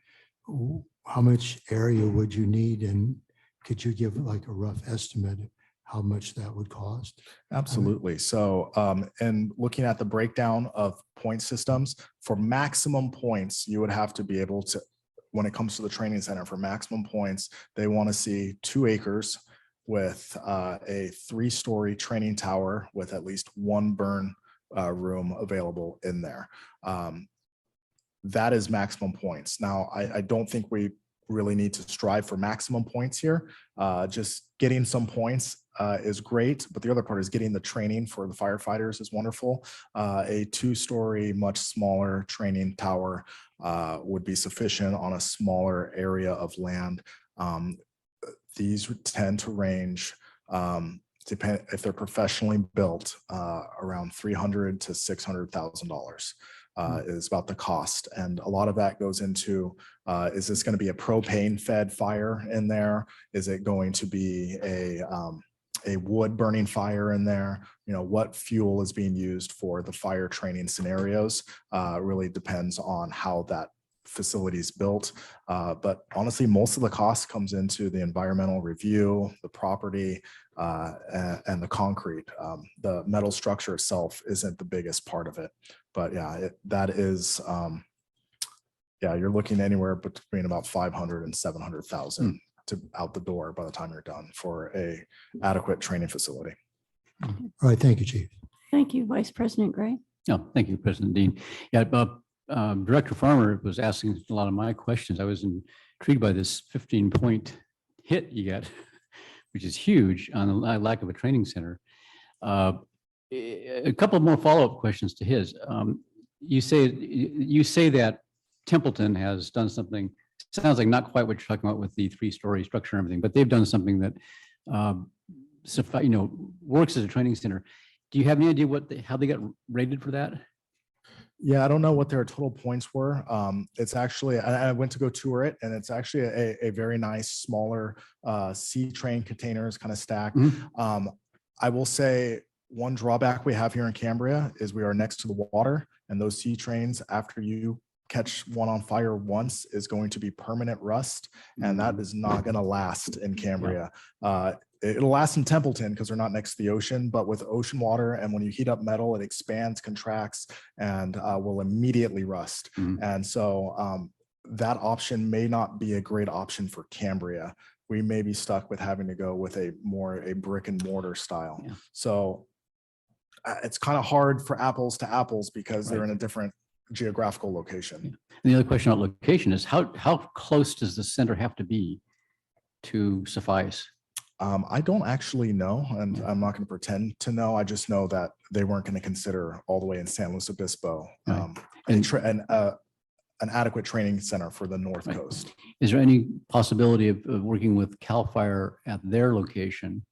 How much area would you need, and could you give like a rough estimate of how much that would cost? Absolutely. So and looking at the breakdown of point systems, for maximum points, you would have to be able to, when it comes to the training center, for maximum points, they want to see 2 acres with a 3-story training tower with at least 1 burn room available in there. That is maximum points. Now, I don't think we really need to strive for maximum points here. Just getting some points is great, but the other part is getting the training for the firefighters is wonderful. A 2-story, much smaller training tower would be sufficient on a smaller area of land. These would tend to range depend if they're professionally built, around $300,000 to $600,000 is about the cost. And a lot of that goes into, is this going to be a propane fed fire in there? Is it going to be a wood burning fire in there? You know, what fuel is being used for the fire training scenarios? Really depends on how that facility is built. But honestly, most of the cost comes into the environmental review, the property, and the concrete. The metal structure itself isn't the biggest part of it. But yeah, that is, yeah, you're looking anywhere between about 500 and 700,000 to out the door by the time you're done for a adequate training facility. All right, thank you, Chief. Thank you, Vice President Gray. No, thank you, President Dean. Yeah, Director Farmer was asking a lot of my questions. I was intrigued by this 15-point hit you got, which is huge on the lack of a training center. A couple more follow-up questions to his. You say that Templeton has done something, sounds like not quite what you're talking about with the 3-story structure and everything, but they've done something that works as a training center. Do you have any idea how they got rated for that? Yeah, I don't know what their total points were. It's actually, I went to go tour it, and it's actually a very nice, smaller C-train containers kind of stack. I will say one drawback we have here in Cambria is we are next to the water, and those C-trains, after you catch one on fire once, is going to be permanent rust, and that is not going to last in Cambria. It'll last in Templeton because they're not next to the ocean, but with ocean water, and when you heat up metal, it expands, contracts, and will immediately rust. And so that option may not be a great option for Cambria. We may be stuck with having to go with a brick and mortar style. So it's kind of hard for apples to apples because they're in a different geographical location. And the other question about location is how close does the center have to be to suffice? I don't actually know, and I'm not going to pretend to know. I just know that they weren't going to consider all the way in San Luis Obispo an adequate training center for the North Coast. Is there any possibility of working with CAL FIRE at their location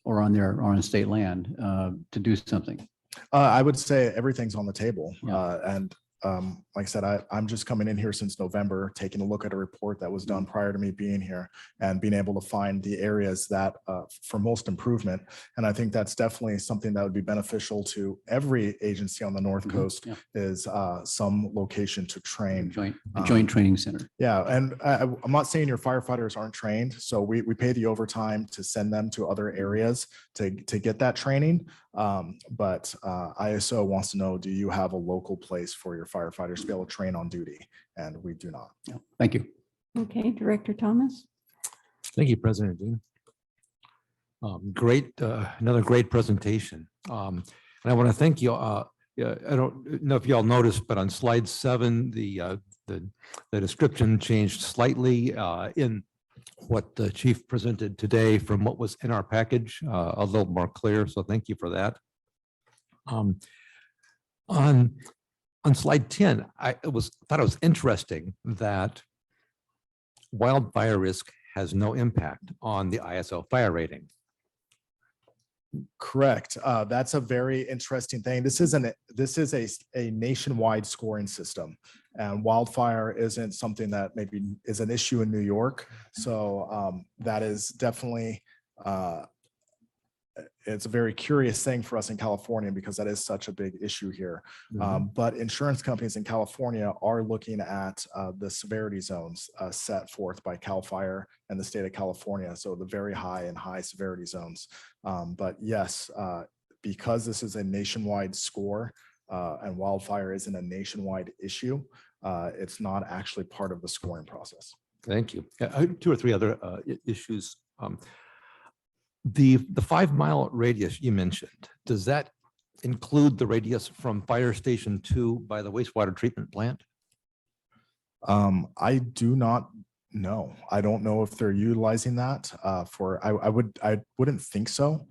or on state land to do something? I would say everything's on the table. And like I said, I'm just coming in here since November, taking a look at a report that was done prior to me being here and being able to find the areas that for most improvement. And I think that's definitely something that would be beneficial to every agency on the North Coast is some location to train. A joint training center. Yeah. And I'm not saying your firefighters aren't trained. So we pay the overtime to send them to other areas to get that training. But ISO wants to know, do you have a local place for your firefighters to be able to train on duty? And we do not. Thank you. Okay, Director Thomas. Thank you, President Dean. Another great presentation. And I want to thank you. I don't know if y'all noticed, but on slide 7, the description changed slightly in what the chief presented today from what was in our package, a little more clear. So thank you for that. On slide 10, thought it was interesting that wildfire risk has no impact on the ISO fire rating. Correct. That's a very interesting thing. This is a nationwide scoring system, and wildfire isn't something that maybe is an issue in New York. So that is definitely it's a very curious thing for us in California because that is such a big issue here. But insurance companies in California are looking at the severity zones set forth by CAL FIRE and the state of California. So the very high and high severity zones. But yes, because this is a nationwide score and wildfire isn't a nationwide issue, it's not actually part of the scoring process. Thank you. 2 or 3 other issues. The 5-mile radius you mentioned, does that include the radius from Fire Station 2 by the wastewater treatment plant? I do not know. I don't know if they're utilizing that I wouldn't think so.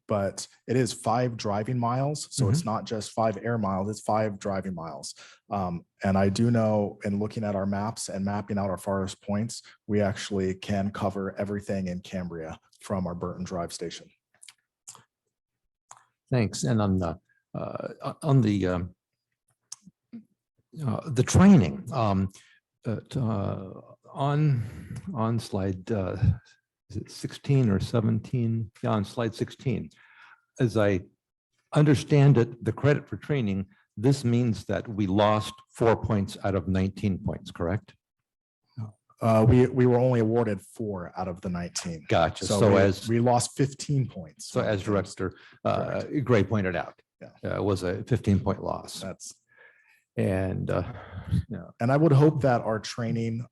But it is 5 driving miles. So it's not just 5 air miles, it's 5 driving miles. And I do know in looking at our maps and mapping out our farthest points, we actually can cover everything in Cambria from our Burton Drive station. Thanks. And on the training, on slide is it 16 or 17? Yeah, on slide 16. As I understand it, the credit for training, this means that we lost 4 points out of 19 points, correct? We were only awarded 4 out of the 19. Gotcha. So So we, as we lost 15 points. so as Director Gray pointed out, it was a 15-point loss. That's And and I would hope that our training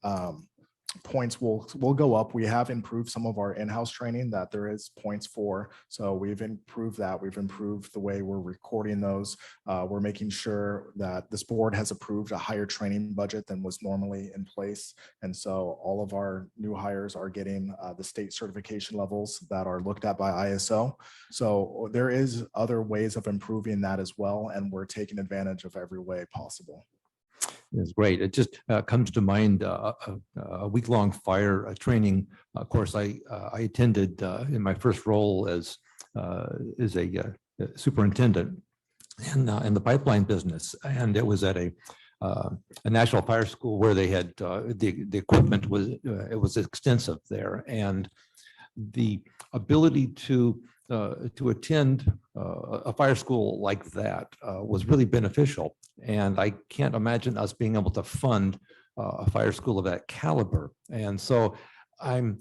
points will go up. We have improved some of our in-house training that there is points for. So we've improved that. We've improved the way we're recording those. We're making sure that this board has approved a higher training budget than was normally in place. And so all of our new hires are getting the state certification levels that are looked at by ISO. So there is other ways of improving that as well. And we're taking advantage of every way possible. It's great. It just comes to mind a week-long fire training course I attended in my first role as a superintendent in the pipeline business, and it was at a national fire school where they had the equipment was it was extensive there, and the ability to attend a fire school like that was really beneficial. And I can't imagine us being able to fund a fire school of that caliber. And so I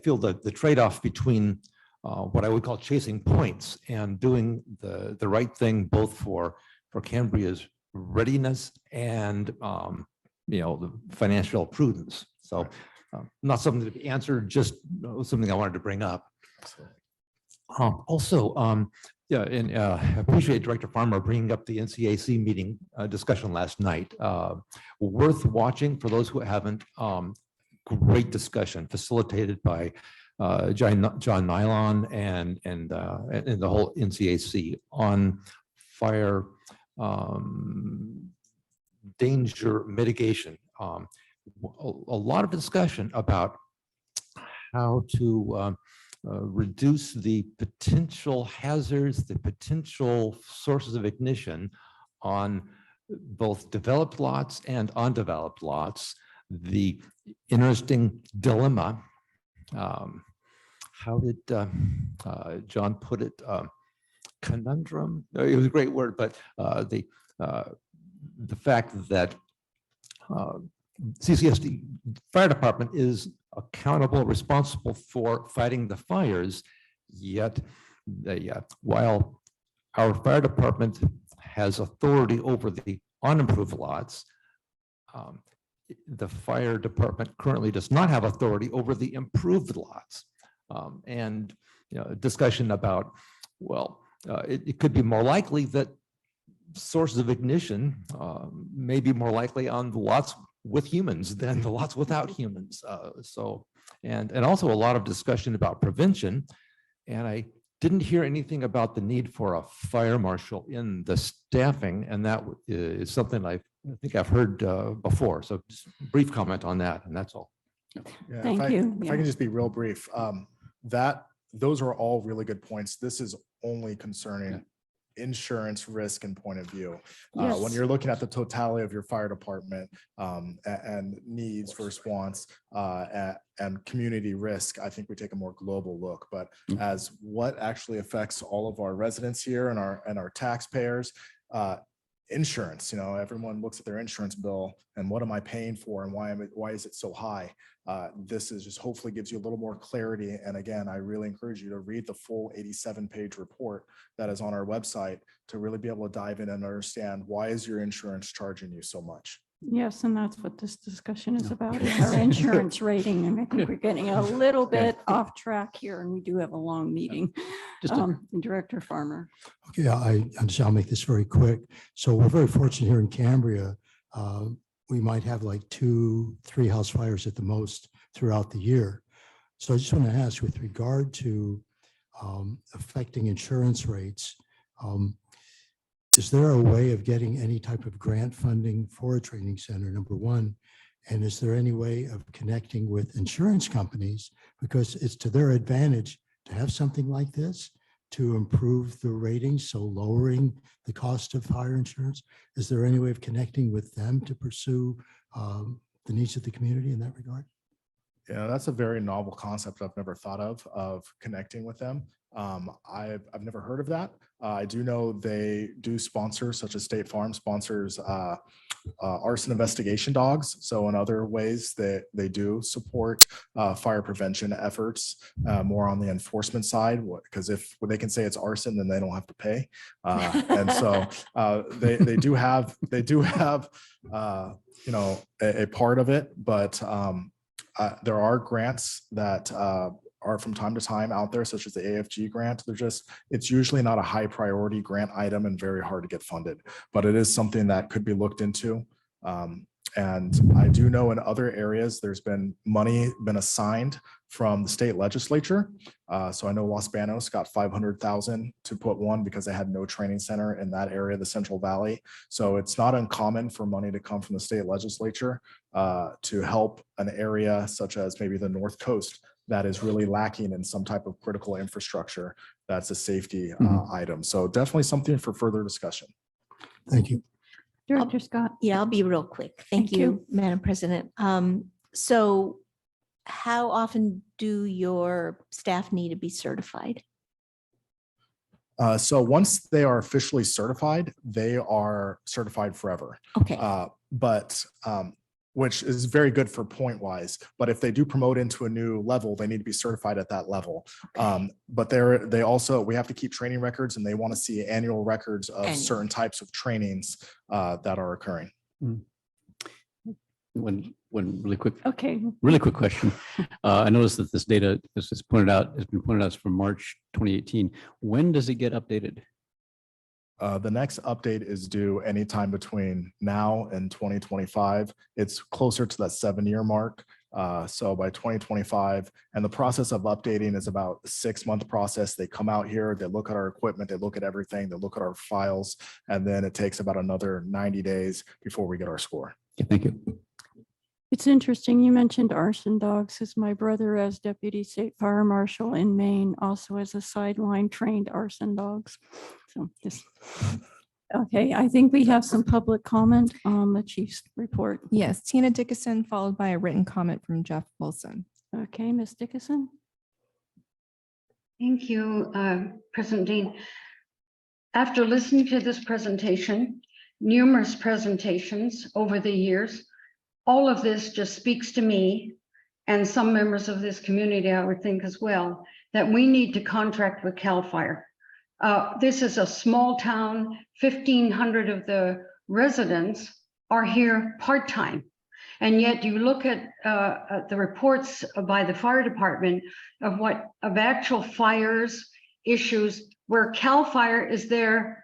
feel that the trade-off between what I would call chasing points and doing the right thing, both for Cambria's readiness and the financial prudence. So not something to be answered, just something I wanted to bring up. Also, yeah, and I appreciate Director Farmer bringing up the NCAC meeting discussion last night. Worth watching for those who haven't. Great discussion facilitated by John Nylon and the whole NCAC on fire danger mitigation. A lot of discussion about how to reduce the potential hazards, the potential sources of ignition on both developed lots and undeveloped lots. The interesting dilemma, how did John put it? Conundrum? It was a great word, but the fact that CCSD fire department is accountable, responsible for fighting the fires, yet while our fire department has authority over the unimproved lots, the fire department currently does not have authority over the improved lots. And discussion about, well, it could be more likely that sources of ignition may be more likely on the lots with humans than the lots without humans. And also a lot of discussion about prevention. And I didn't hear anything about the need for a fire marshal in the staffing. And that is something I think I've heard before. So just a brief comment on that, and that's all. Yeah, Thank you. If I can just be real brief, those are all really good points. This is only concerning insurance risk and point of view. When Yes. you're looking at the totality of your fire department and needs for response and community risk, I think we take a more global look. But as what actually affects all of our residents here and our taxpayers, insurance, everyone looks at their insurance bill and what am I paying for and why is it so high? This is just hopefully gives you a little more clarity. And again, I really encourage you to read the full 87-page report that is on our website to really be able to dive in and understand why is your insurance charging you so much. Yes, and that's what this discussion is about, is our insurance rating. And I think we're getting a little bit off track here, and we do have a long meeting. Director Farmer. Okay, I'll make this very quick. So we're very fortunate here in Cambria. We might have like 2-3 house fires at the most throughout the year. So I just want to ask, with regard to affecting insurance rates, is there a way of getting any type of grant funding for a training center, number one? And is there any way of connecting with insurance companies? Because it's to their advantage to have something like this, to improve the ratings, so lowering the cost of fire insurance? Is there any way of connecting with them to pursue the needs of the community in that regard? Yeah, that's a very novel concept I've never thought of connecting with them. I've never heard of that. I do know they do sponsor, such as State Farm sponsors arson investigation dogs. So in other ways that they do support fire prevention efforts more on the enforcement side, because if they can say it's arson, then they don't have to pay. And so they do have you know, a part of it, but there are grants that are from time to time out there, such as the AFG grant. It's usually not a high priority grant item and very hard to get funded, but it is something that could be looked into. And I do know in other areas, there's been money assigned from the state legislature. So I know Los Banos got 500,000 to put one because they had no training center in that area of the Central Valley. So it's not uncommon for money to come from the state legislature to help an area such as maybe the North Coast that is really lacking in some type of critical infrastructure that's a safety item. So definitely something for further discussion. Thank you. Director Scott. Yeah, I'll be real quick. Thank Thank you, Madam President. So how often do your staff need to be certified? So once they are officially certified, they are certified forever. Okay. But which is very good for point wise. But if they do promote into a new level, they need to be certified at that level. Okay. But we have to keep training records, and they want to see annual records of certain types of trainings that are occurring. One really quick Okay. question. I noticed that this data, this is pointed out, has been pointed out from March 2018. When does it get updated? The next update is due anytime between now and 2025. It's closer to that 7-year mark. So by 2025, and the process of updating is about a 6-month process. They come out here, they look at our equipment, they look at everything, they look at our files, and then it takes about another 90 days before we get our score. Okay, thank you. It's interesting you mentioned arson dogs, because my brother, as Deputy State Fire Marshal in Maine, also has a sideline trained arson dogs. So just, okay, I think we have some public comment on the chief's report. Yes, Tina Dickinson, followed by a written comment from Jeff Wilson. Okay, Ms. Dickinson. Thank you, President Dean. After listening to this presentation, numerous presentations over the years, all of this just speaks to me and some members of this community, I would think as well, that we need to contract with CAL FIRE. This is a small town. 1,500 of the residents are here part-time. And yet you look at the reports by the fire department of actual fires, issues where CAL FIRE is there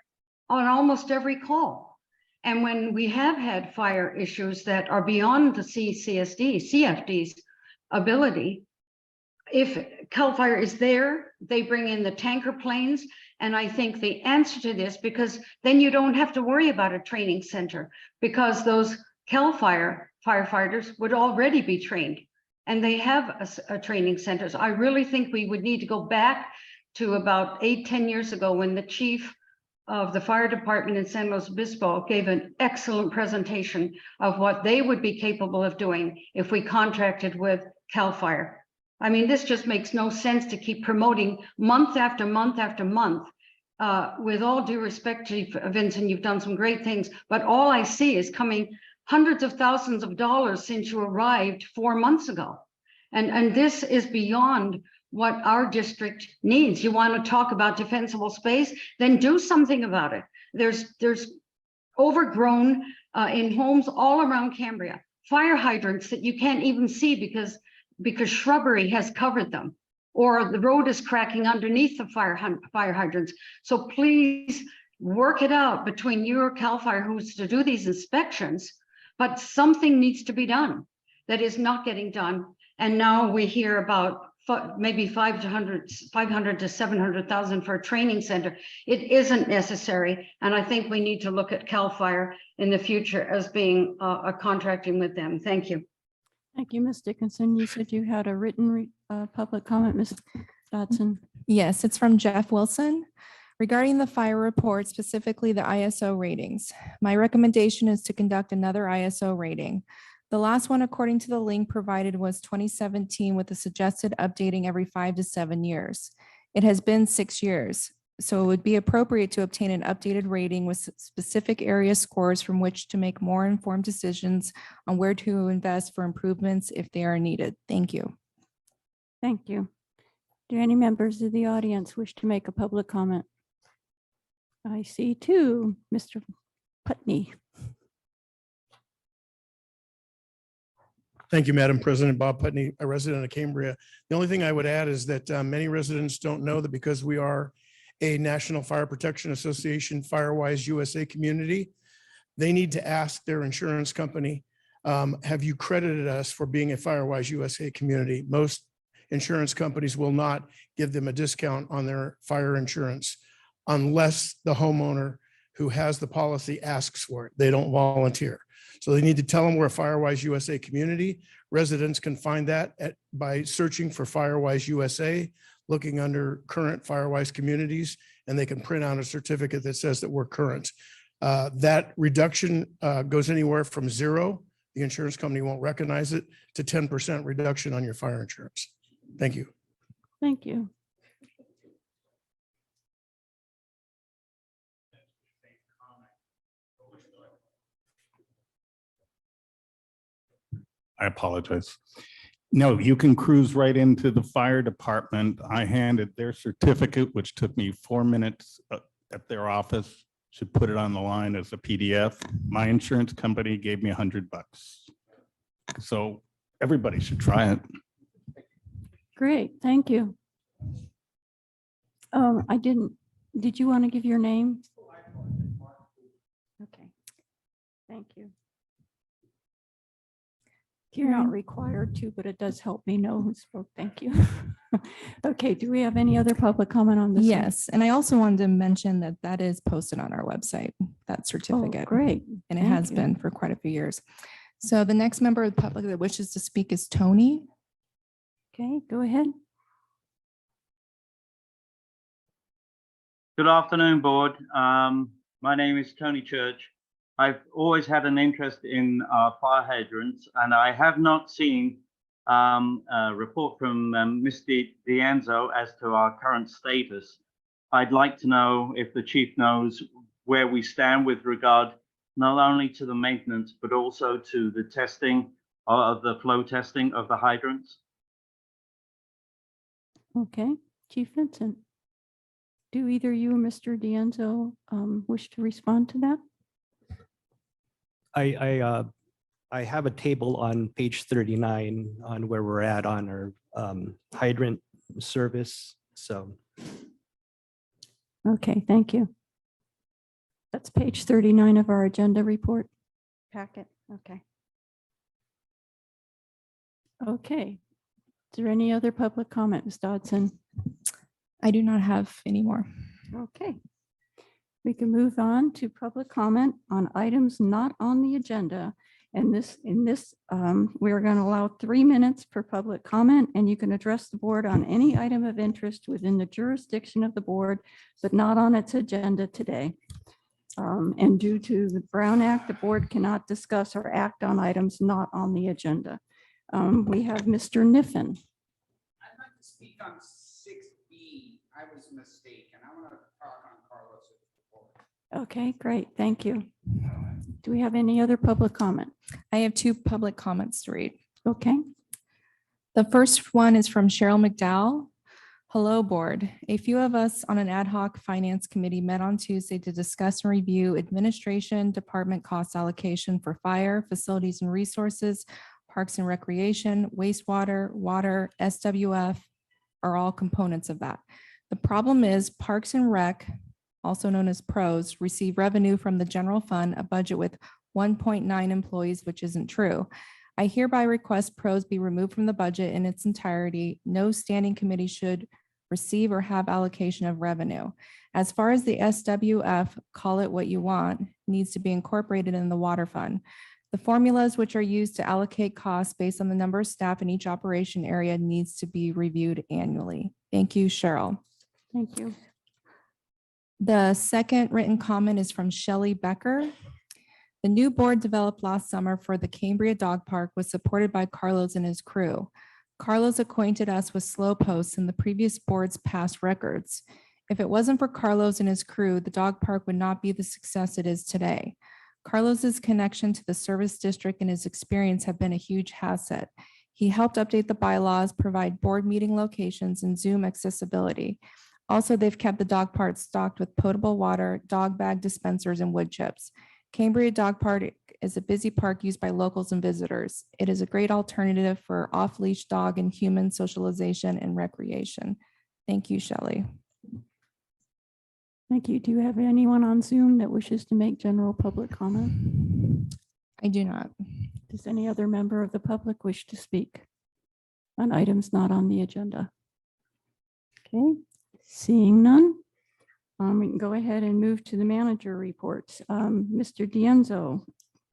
on almost every call. And when we have had fire issues that are beyond the CFD's ability, if CAL FIRE is there, they bring in the tanker planes. And I think the answer to this, because then you don't have to worry about a training center, because those CAL FIRE firefighters would already be trained, and they have a training centers. I really think we would need to go back to about 8-10 years ago, when the chief of the fire department in San Luis Obispo gave an excellent presentation of what they would be capable of doing if we contracted with CAL FIRE. I mean, this just makes no sense to keep promoting month after month after month. With all due respect to you, Vincent, you've done some great things, but all I see is coming hundreds of thousands of dollars since you arrived 4 months ago. And this is beyond what our district needs. You want to talk about defensible space, then do something about it. There's overgrown in homes all around Cambria, fire hydrants that you can't even see because shrubbery has covered them, or the road is cracking underneath the fire hydrants. So please work it out between you or CAL FIRE, who's to do these inspections, but something needs to be done that is not getting done. And now we hear about maybe 500 to 700,000 for a training center. It isn't necessary. And I think we need to look at CAL FIRE in the future as being a contracting with them. Thank you. Thank you, Ms. Dickinson. You said you had a written public comment, Ms. Dodson. Yes, it's from Jeff Wilson. Regarding the fire report, specifically the ISO ratings, my recommendation is to conduct another ISO rating. The last one, according to the link provided, was 2017 with a suggested updating every 5 to 7 years. It has been 6 years, so it would be appropriate to obtain an updated rating with specific area scores from which to make more informed decisions on where to invest for improvements if they are needed. Thank you. Thank you. Do any members of the audience wish to make a public comment? I see two, Mr. Putney. Thank you, Madam President. Bob Putney, a resident of Cambria. The only thing I would add is that many residents don't know that because we are a National Fire Protection Association Firewise USA community, they need to ask their insurance company, have you credited us for being a Firewise USA community? Most insurance companies will not give them a discount on their fire insurance unless the homeowner who has the policy asks for it. They don't volunteer. So they need to tell them we're a Firewise USA community. Residents can find that by searching for Firewise USA, looking under current Firewise communities, and they can print out a certificate that says that we're current. That reduction goes anywhere from 0, the insurance company won't recognize it, to 10% reduction on your fire insurance. Thank you. Thank you. I apologize. No, you can cruise right into the fire department. I handed their certificate, which took me 4 minutes at their office. Should put it on the line as a PDF. My insurance company gave me $100. So everybody should try it. Great, thank you. Did you want to give your name? Okay, thank you. You're not required to, but it does help me know who spoke. Thank you. Okay, do we have any other public comment on this? Yes, and I also wanted to mention that that is posted on our website, that certificate. Great. And it Thank has you. been for quite a few years. So the next member of the public that wishes to speak is Tony. Okay, go ahead. Good afternoon, board. My name is Tony Church. I've always had an interest in fire hydrants, and I have not seen a report from Mr. D'Anzo as to our current status. I'd like to know if the chief knows where we stand with regard not only to the maintenance, but also to the testing of the flow testing of the hydrants. Okay, Chief Vincent. Do either you or Mr. D'Anzo wish to respond to that? I have a table on page 39 on where we're at on our hydrant service. So. Okay, thank you. That's page 39 of our agenda report packet. Okay. Okay. Is there any other public comment, Ms. Dodson? I do not have any more. Okay. We can move on to public comment on items not on the agenda. And we are going to allow 3 minutes per public comment, and you can address the board on any item of interest within the jurisdiction of the board, but not on its agenda today. And due to the Brown Act, the board cannot discuss or act on items not on the agenda. We have Mr. Niffen. I'd like to speak on 6B. I was mistaken. I want to talk on Carlos. Okay, great. Thank you. Do we have any other public comment? I have 2 public comments to read. Okay. The first one is from Cheryl McDowell. Hello, board. A few of us on an ad hoc finance committee met on Tuesday to discuss and review administration department cost allocation for fire, facilities and resources, parks and recreation, wastewater, water, SWF are all components of that. The problem is Parks and Rec, also known as PROS, receive revenue from the general fund, a budget with 1.9 employees, which isn't true. I hereby request PROS be removed from the budget in its entirety. No standing committee should receive or have allocation of revenue. As far as the SWF, call it what you want, needs to be incorporated in the water fund. The formulas which are used to allocate costs based on the number of staff in each operation area needs to be reviewed annually. Thank you, Cheryl. Thank you. The second written comment is from Shelley Becker. The new board developed last summer for the Cambria Dog Park was supported by Carlos and his crew. Carlos acquainted us with slow posts in the previous board's past records. If it wasn't for Carlos and his crew, the dog park would not be the success it is today. Carlos's connection to the service district and his experience have been a huge asset. He helped update the bylaws, provide board meeting locations, and Zoom accessibility. Also, they've kept the dog park stocked with potable water, dog bag dispensers, and wood chips. Cambria Dog Park is a busy park used by locals and visitors. It is a great alternative for off-leash dog and human socialization and recreation. Thank you, Shelley. Thank you. Do you have anyone on Zoom that wishes to make general public comment? I do not. Does any other member of the public wish to speak on items not on the agenda? Okay, seeing none, we can go ahead and move to the manager reports. Mr. Dienzo,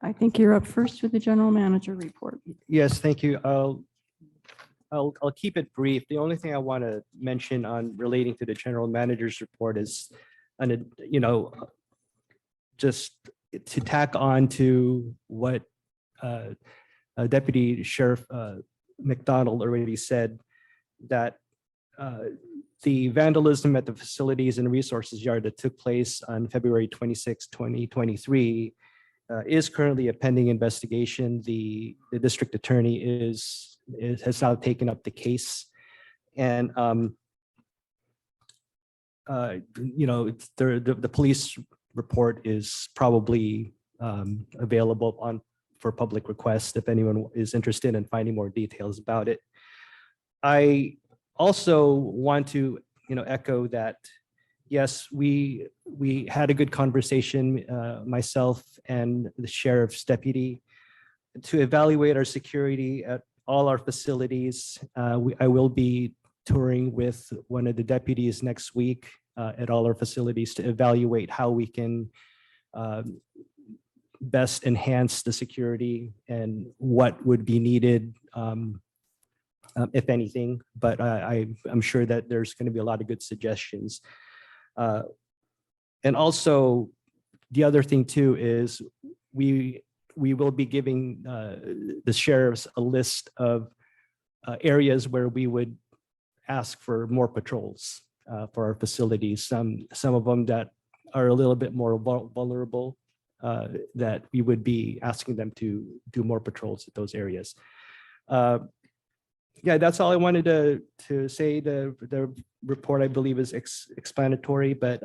I think you're up first with the general manager report. Yes, thank you. I'll keep it brief. The only thing I want to mention on relating to the general manager's report is, just to tack on to what Deputy Sheriff McDonald already said, that the vandalism at the facilities and resources yard that took place on February 26, 2023 is currently a pending investigation. The district attorney has now taken up the case, and the police report is probably available for public request if anyone is interested in finding more details about it. I also want to echo that, yes, we had a good conversation, myself and the sheriff's deputy, to evaluate our security at all our facilities. I will be touring with one of the deputies next week at all our facilities to evaluate how we can best enhance the security and what would be needed, if anything. But I'm sure that there's going to be a lot of good suggestions. And also, the other thing too is we will be giving the sheriffs a list of areas where we would ask for more patrols for our facilities. Some of them that are a little bit more vulnerable, that we would be asking them to do more patrols at those areas. Yeah, that's all I wanted to say. The report, I believe, is explanatory, but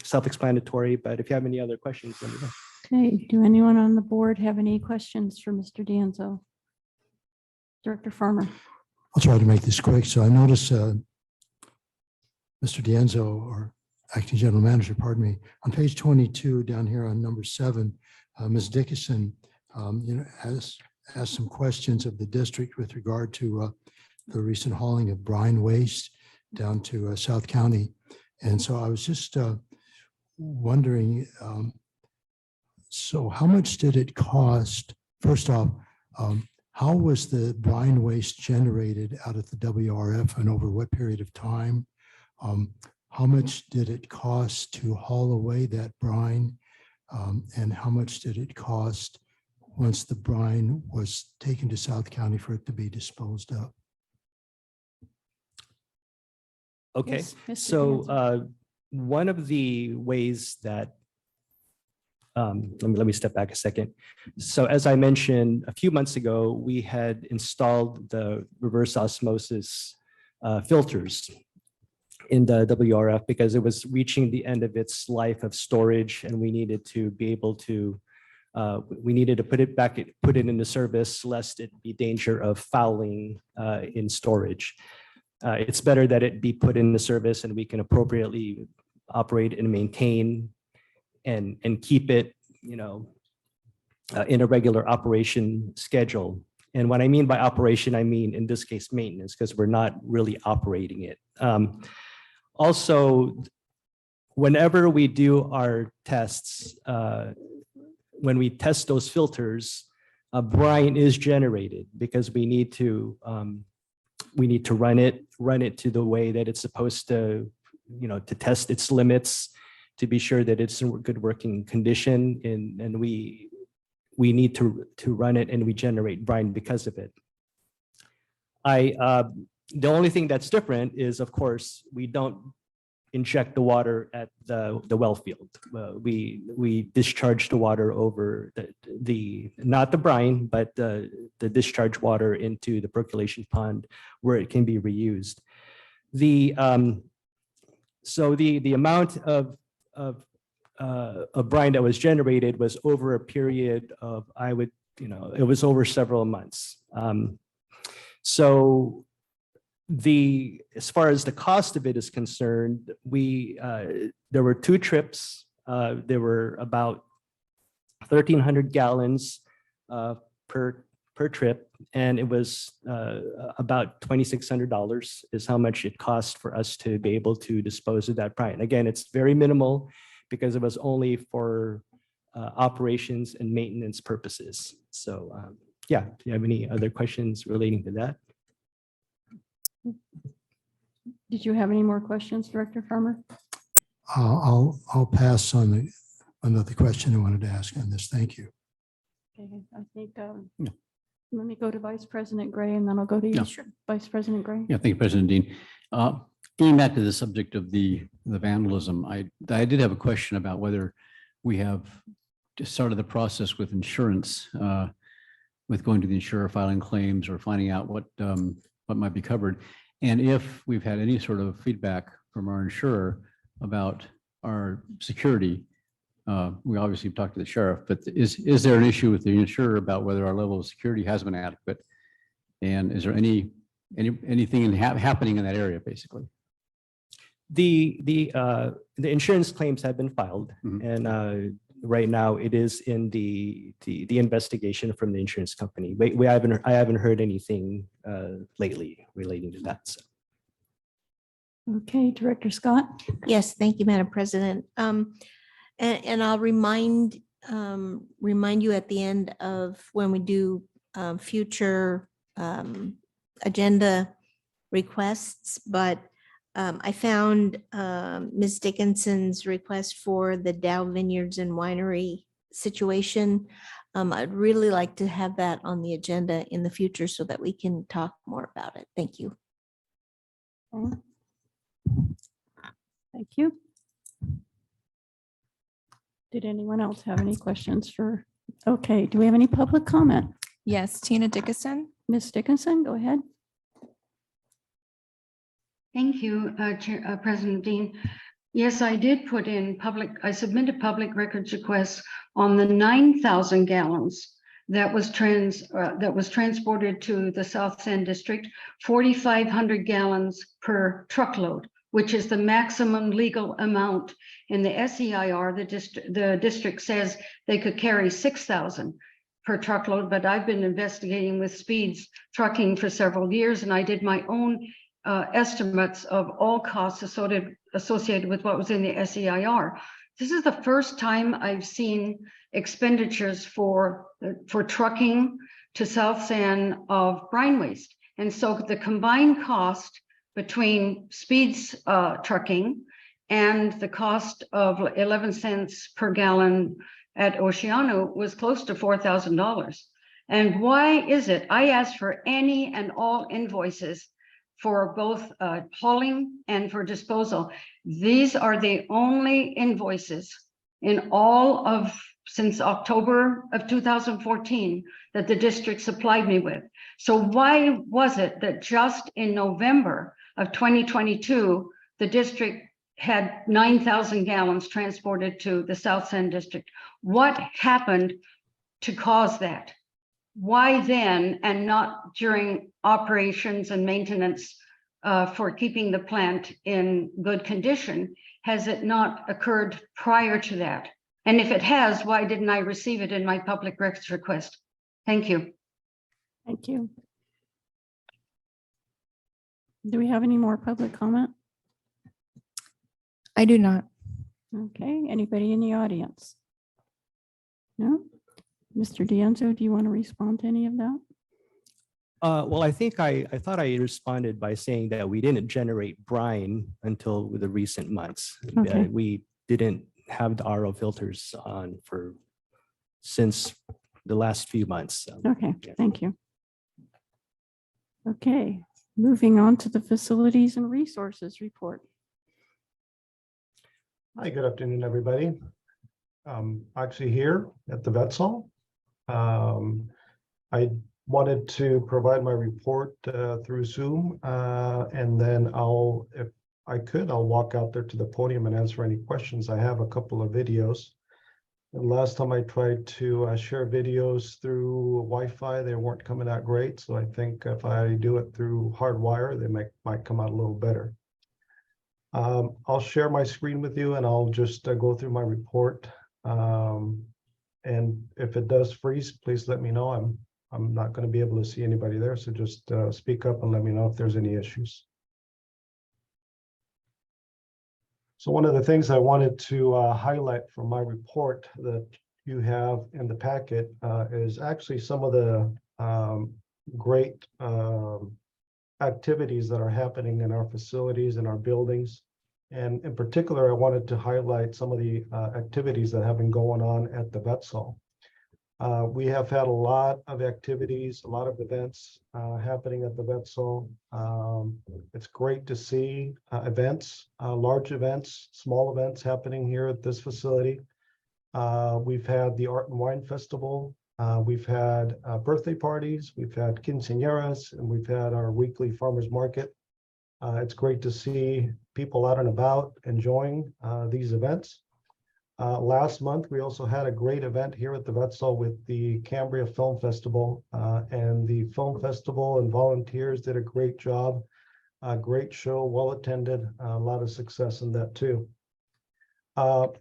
self-explanatory. But if you have any other questions, let me know. Okay, do anyone on the board have any questions for Mr. Dienzo? Director Farmer. I'll try to make this quick. So I noticed Mr. Dienzo, or acting general manager, pardon me, on page 22 down here on number 7, Ms. Dickinson, has asked some questions of the district with regard to the recent hauling of brine waste down to South County. And so I was just wondering, so how much did it cost? First off, how was the brine waste generated out of the WRF and over what period of time? How much did it cost to haul away that brine? And how much did it cost once the brine was taken to South County for it to be disposed of? Okay, Yes, Mr. so one of the ways that, let me step back a second. So as I mentioned, a few months ago, we had installed the reverse osmosis filters in the WRF because it was reaching the end of its life of storage, and we needed to be able to put it into service lest it be danger of fouling in storage. It's better that it be put into service and we can appropriately operate and maintain and keep it, in a regular operation schedule. And what I mean by operation, I mean in this case maintenance, because we're not really operating it. Also, whenever we do our tests, when we test those filters, brine is generated because we need to run it to the way that it's supposed to to test its limits, to be sure that it's in good working condition, and we need to run it and we generate brine because of it. The only thing that's different is, of course, we don't inject the water at the well field. We discharge the water over not the brine, but the discharge water into the percolation pond where it can be reused. So the amount of brine that was generated was over a period of, it was over several months. So as far as the cost of it is concerned, there were 2 trips. There were about 1,300 gallons per trip, and it was about $2,600 is how much it cost for us to be able to dispose of that brine. Again, it's very minimal because it was only for operations and maintenance purposes. So yeah, do you have any other questions relating to that? Did you have any more questions, Director Farmer? I'll pass on another question I wanted to ask on this. Thank you. Okay, I think, let me go to Vice President Gray and then I'll go to you, Yeah. Vice President Gray. Yeah, thank you, President Dean. Going back to the subject of the vandalism, I did have a question about whether we have just started the process with insurance, with going to the insurer, filing claims, or finding out what might be covered. And if we've had any sort of feedback from our insurer about our security. We obviously talked to the sheriff, but is there an issue with the insurer about whether our level of security has been adequate? And is there anything happening in that area, basically? The insurance claims have been filed, and right now it is in the investigation from the insurance company. I haven't heard anything lately relating to that. So. Okay, Director Scott. Yes, thank you, Madam President. And I'll remind you at the end of when we do future agenda requests, but I found Ms. Dickinson's request for the Dow Vineyards and Winery situation. I'd really like to have that on the agenda in the future so that we can talk more about it. Thank you. Thank you. Did anyone else have any questions for? Okay, do we have any public comment? Yes, Tina Dickinson. Ms. Dickinson, go ahead. Thank you, President Dean. Yes, I did put in I submitted public records requests on the 9,000 gallons that was transported to the South End District, 4,500 gallons per truckload, which is the maximum legal amount in the SEIR. The district says they could carry 6,000 per truckload, but I've been investigating with Speeds Trucking for several years, and I did my own estimates of all costs associated with what was in the SEIR. This is the first time I've seen expenditures for trucking to South San of brine waste. And so the combined cost between Speeds Trucking and the cost of 11 cents per gallon at Oceano was close to $4,000. And why is it? I asked for any and all invoices for both hauling and for disposal. These are the only invoices in all of since October of 2014 that the district supplied me with. So why was it that just in November of 2022, the district had 9,000 gallons transported to the South End District? What happened to cause that? Why then, and not during operations and maintenance for keeping the plant in good condition, has it not occurred prior to that? And if it has, why didn't I receive it in my public records request? Thank you. Thank you. Do we have any more public comment? I do not. Okay, anybody in the audience? No? Mr. D'Anzo, do you want to respond to any of that? Well, I think I thought I responded by saying that we didn't generate brine until the recent months. Okay. We didn't have the RO filters on since the last few months. Okay, yeah. thank you. Okay, moving on to the facilities and resources report. Hi, good afternoon, everybody. Actually here at the Vets Hall. I wanted to provide my report through Zoom, and then if I could, I'll walk out there to the podium and answer any questions. I have a couple of videos. And last time I tried to share videos through Wi-Fi, they weren't coming out great. So I think if I do it through hardwire, they might come out a little better. I'll share my screen with you and I'll just go through my report. And if it does freeze, please let me know. I'm not going to be able to see anybody there. So just speak up and let me know if there's any issues. So one of the things I wanted to highlight from my report that you have in the packet is actually some of the great activities that are happening in our facilities and our buildings. And in particular, I wanted to highlight some of the activities that have been going on at the Vets Hall. We have had a lot of activities, a lot of events happening at the Vets Hall. It's great to see events, large events, small events happening here at this facility. We've had the Art and Wine Festival. We've had birthday parties, we've had quinceañeras, and we've had our weekly farmers market. It's great to see people out and about enjoying these events. Last month, we also had a great event here at the Vets Hall with the Cambria Film Festival, and the film festival and volunteers did a great job. A great show, well attended, a lot of success in that too.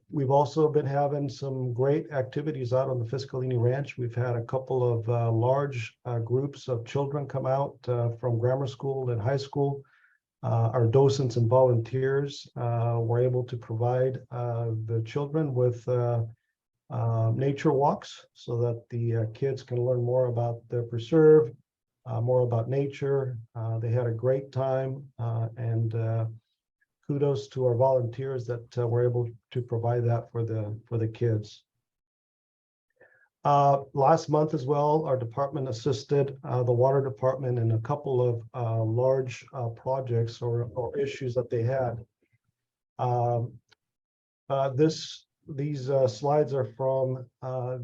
We've also been having some great activities out on the Fiscalini Ranch. We've had a couple of large groups of children come out from grammar school and high school. Our docents and volunteers were able to provide the children with nature walks so that the kids can learn more about the preserve, more about nature. They had a great time, and kudos to our volunteers that were able to provide that for the kids. Last month as well, our department assisted the water department in a couple of large projects or issues that they had. These slides are from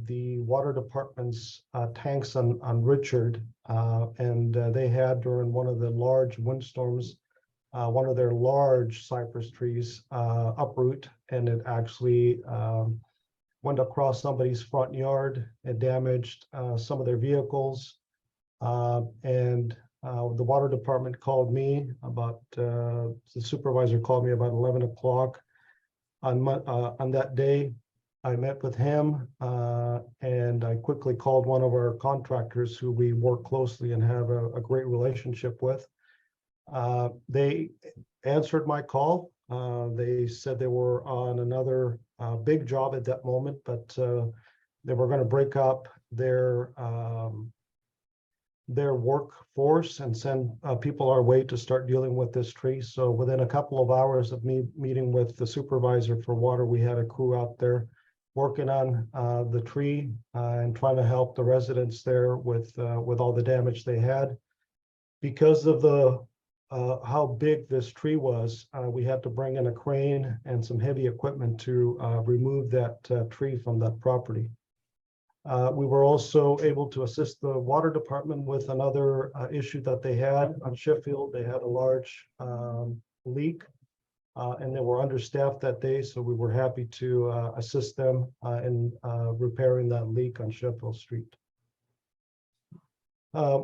the water department's tanks on Richard, and they had during one of the large windstorms, one of their large cypress trees uproot, and it actually went across somebody's front yard. It damaged some of their vehicles, and the water department called me about, the supervisor called me about 11 o'clock on that day. I met with him, and I quickly called one of our contractors who we work closely and have a great relationship with. They answered my call. They said they were on another big job at that moment, but they were going to break up their workforce and send people our way to start dealing with this tree. So within a couple of hours of me meeting with the supervisor for water, we had a crew out there working on the tree and trying to help the residents there with all the damage they had. Because of how big this tree was, we had to bring in a crane and some heavy equipment to remove that tree from that property. We were also able to assist the water department with another issue that they had on Sheffield. They had a large leak, and they were understaffed that day, so we were happy to assist them in repairing that leak on Sheffield Street.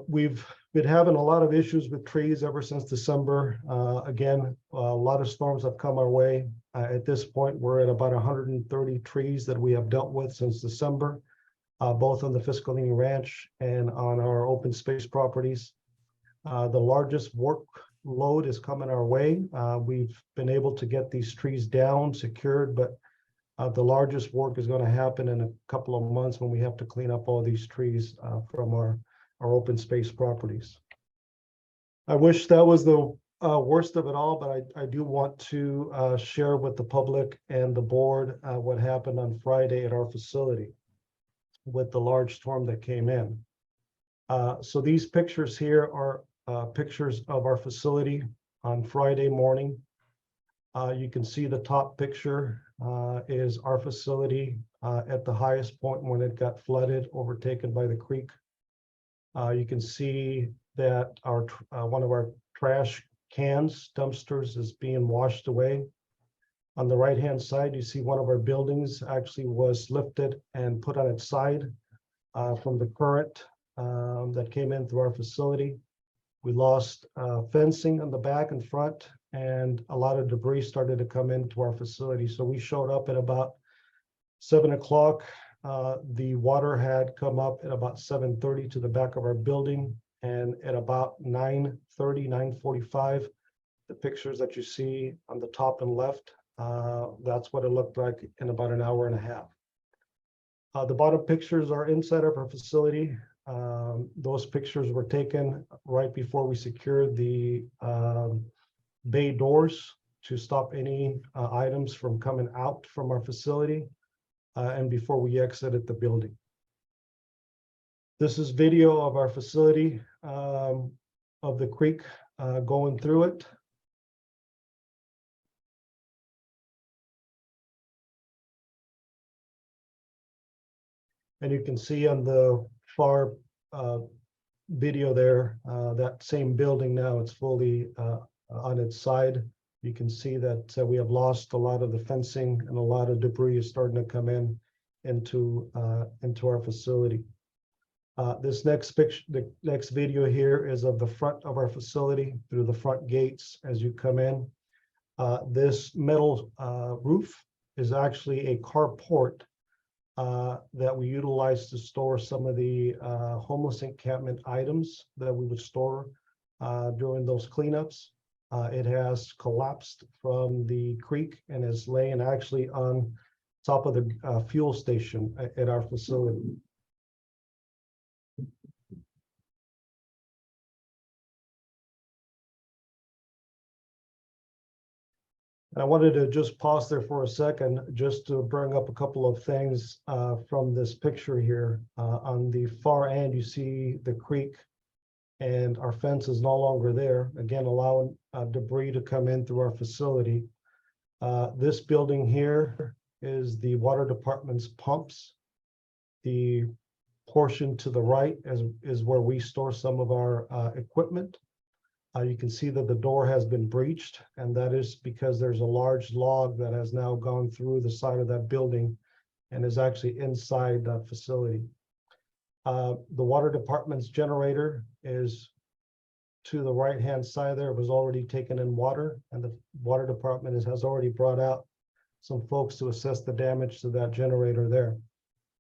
We've been having a lot of issues with trees ever since December. Again, a lot of storms have come our way. At this point, we're at about 130 trees that we have dealt with since December, both on the Fiscalini Ranch and on our open space properties. The largest workload is coming our way. We've been able to get these trees down, secured, but the largest work is going to happen in a couple of months when we have to clean up all these trees from our our open space properties. I wish that was the worst of it all, but I do want to share with the public and the board what happened on Friday at our facility with the large storm that came in. So these pictures here are pictures of our facility on Friday morning. You can see the top picture is our facility at the highest point when it got flooded, overtaken by the creek. You can see that our one of our trash cans, dumpsters, is being washed away. On the right-hand side, you see one of our buildings actually was lifted and put on its side from the current that came in through our facility. We lost fencing on the back and front, and a lot of debris started to come into our facility. So we showed up at about 7 o'clock. The water had come up at about 7:30 to the back of our building, and at about 9:30, 9:45, the pictures that you see on the top and left, that's what it looked like in about an hour and a half. The bottom pictures are inside of our facility. Those pictures were taken right before we secured the bay doors to stop any items from coming out from our facility and before we exited the building. This is video of our facility of the creek going through it. And you can see on the far video there, that same building now, it's fully on its side. You can see that we have lost a lot of the fencing, and a lot of debris is starting to come into our facility. This next picture, the next video here is of the front of our facility through the front gates as you come in. This metal roof is actually a carport that we utilize to store some of the homeless encampment items that we would store during those cleanups. It has collapsed from the creek and is laying actually on top of the fuel station at our facility. I wanted to just pause there for a second just to bring up a couple of things from this picture here. On the far end, you see the creek, and our fence is no longer there, again, allowing debris to come in through our facility. This building here is the water department's pumps. The portion to the right is where we store some of our equipment. You can see that the door has been breached, and that is because there's a large log that has now gone through the side of that building and is actually inside that facility. The water department's generator is to the right-hand side there. It was already taken in water, and the water department has already brought out some folks to assess the damage to that generator there.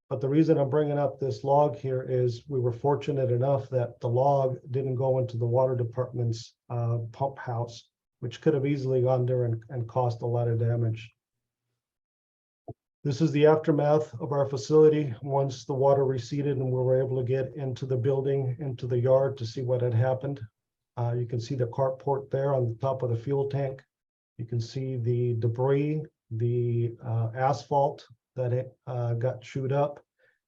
But the reason I'm bringing up this log here is we were fortunate enough that the log didn't go into the water department's pump house, which could have easily gone there and caused a lot of damage. This is the aftermath of our facility once the water receded and we were able to get into the building, into the yard to see what had happened. You can see the carport there on the top of the fuel tank. You can see the debris, the asphalt that it got chewed up.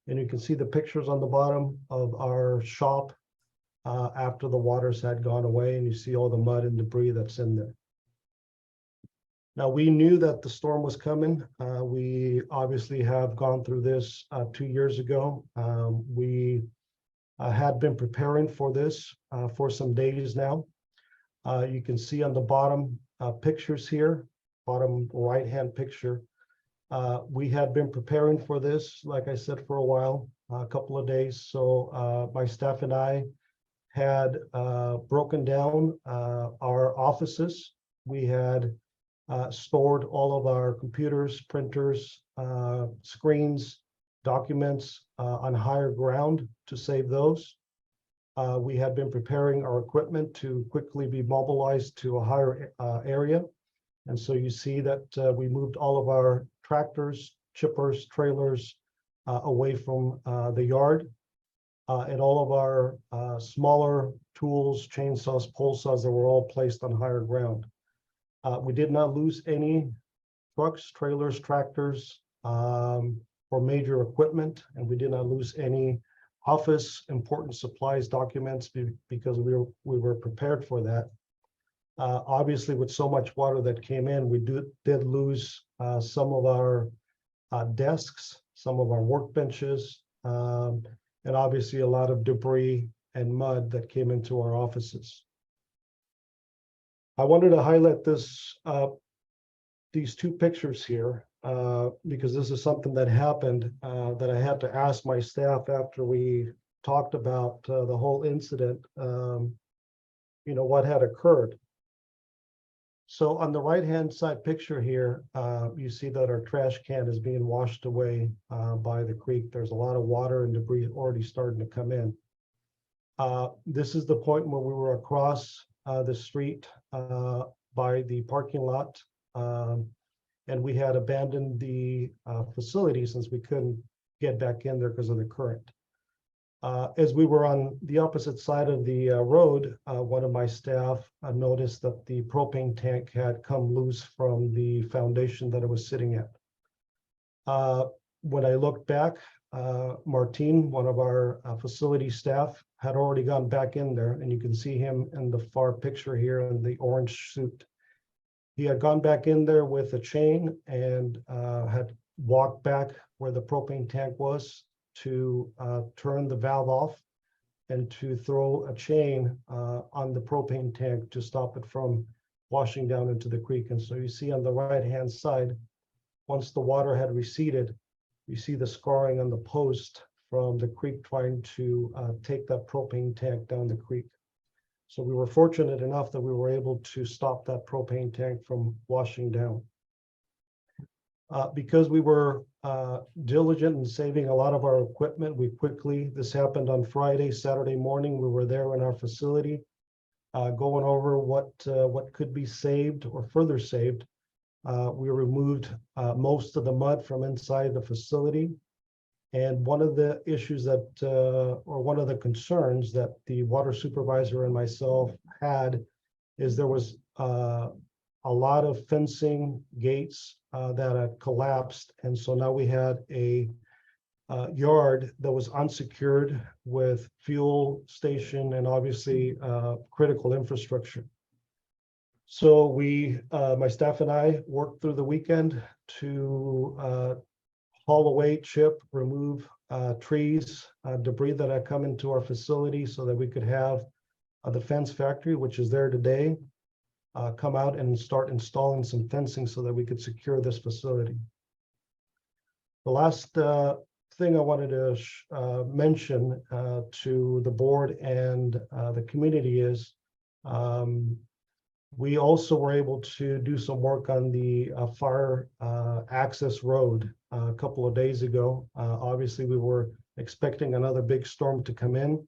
And you can see the pictures on the bottom of our shop after the waters had gone away, and you see all the mud and debris that's in there. Now, we knew that the storm was coming. We obviously have gone through this 2 years ago. We had been preparing for this for some days now. You can see on the bottom pictures here, bottom right-hand picture, we had been preparing for this, like I said, for a while, a couple of days. So my staff and I had broken down our offices. We had stored all of our computers, printers, screens, documents on higher ground to save those. We had been preparing our equipment to quickly be mobilized to a higher area. And so you see that we moved all of our tractors, chippers, trailers away from the yard. and all of our smaller tools, chainsaws, pole saws that were all placed on higher ground. We did not lose any trucks, trailers, tractors, or major equipment, and we did not lose any office important supplies, documents, because we were prepared for that. Obviously, with so much water that came in, we did lose some of our desks, some of our workbenches, and obviously a lot of debris and mud that came into our offices. I wanted to highlight these two pictures here because this is something that happened that I had to ask my staff after we talked about the whole incident, what had occurred. So on the right-hand side picture here, you see that our trash can is being washed away by the creek. There's a lot of water and debris already starting to come in. This is the point where we were across the street by the parking lot, and we had abandoned the facility since we couldn't get back in there because of the current. As we were on the opposite side of the road, one of my staff noticed that the propane tank had come loose from the foundation that it was sitting at. When I looked back, Martin, one of our facility staff, had already gone back in there, and you can see him in the far picture here in the orange suit. He had gone back in there with a chain and had walked back where the propane tank was to turn the valve off and to throw a chain on the propane tank to stop it from washing down into the creek. And so you see on the right-hand side, once the water had receded, you see the scarring on the post from the creek trying to take that propane tank down the creek. So we were fortunate enough that we were able to stop that propane tank from washing down. Because we were diligent in saving a lot of our equipment, this happened on Friday, Saturday morning, we were there in our facility, going over what could be saved or further saved. We removed most of the mud from inside the facility. And one of the issues or one of the concerns that the water supervisor and myself had is there was a lot of fencing gates that had collapsed. And so now we had a yard that was unsecured with fuel station and obviously critical infrastructure. So my staff and I worked through the weekend to haul away, chip, remove trees, debris that had come into our facility so that we could have the fence factory, which is there today, come out and start installing some fencing so that we could secure this facility. The last thing I wanted to mention to the board and the community is we also were able to do some work on the fire access road a couple of days ago. Obviously, we were expecting another big storm to come in.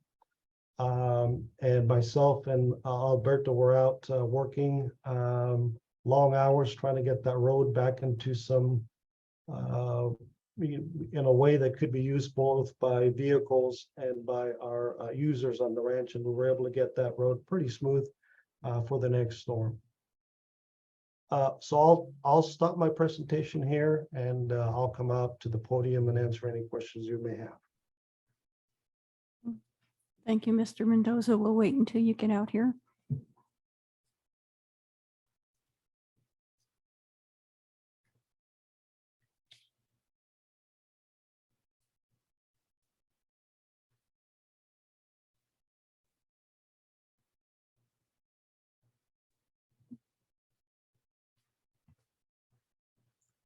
And myself and Alberto were out working long hours trying to get that road back into some, in a way that could be used both by vehicles and by our users on the ranch. And we were able to get that road pretty smooth for the next storm. So I'll stop my presentation here and I'll come up to the podium and answer any questions you may have. Thank you, Mr. Mendoza. We'll wait until you get out here.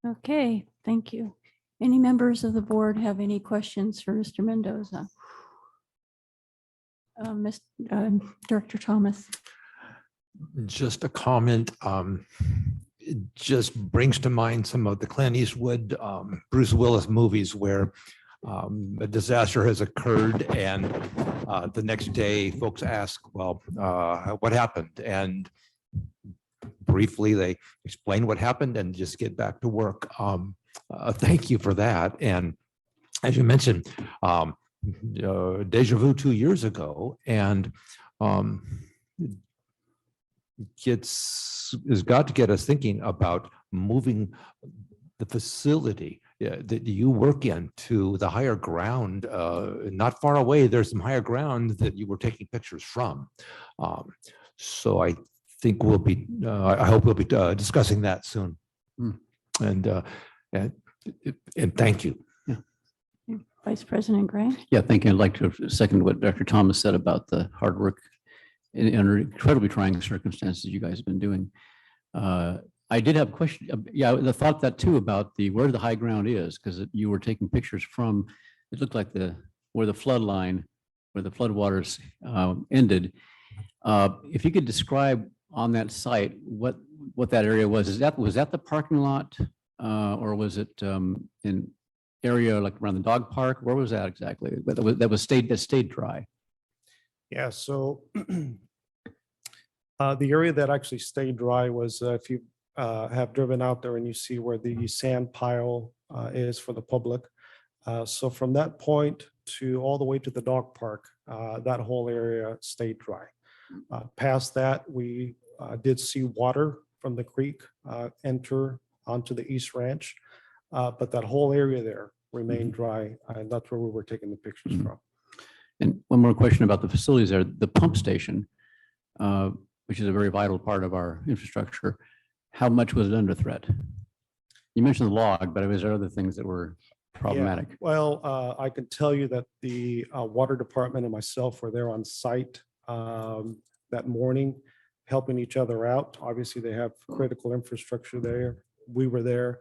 Okay, thank you. Any members of the board have any questions for Mr. Mendoza? Director Thomas. Just a comment. It just brings to mind some of the Clint Eastwood, Bruce Willis movies where a disaster has occurred and the next day folks ask, well, what happened? And briefly, they explain what happened and just get back to work. Thank you for that. And as you mentioned, deja vu 2 years ago, and has got to get us thinking about moving the facility that you work in to the higher ground. Not far away, there's some higher ground that you were taking pictures from. So I think I hope we'll be discussing that soon. And thank you. Vice President Gray. Yeah, thank you. I'd like to second what Dr. Thomas said about the hard work under incredibly trying circumstances you guys have been doing. I did have a question. Yeah, the thought that too about where the high ground is, because you were taking pictures from, it looked like where the flood line, where the floodwaters ended. If you could describe on that site what that area was. Was that the parking lot, or was it in area like around the dog park? Where was that exactly? That stayed dry. Yeah, so the area that actually stayed dry was if you have driven out there and you see where the sand pile is for the public. So from that point to all the way to the dog park, that whole area stayed dry. Past that, we did see water from the creek enter onto the East Ranch, but that whole area there remained dry, and that's where we were taking the pictures from. And one more question about the facilities there, the pump station, which is a very vital part of our infrastructure. How much was it under threat? You mentioned the log, but was there other things that were problematic? Yeah, well, I can tell you that the water department and myself were there on site that morning, helping each other out. Obviously, they have critical infrastructure there. We were there.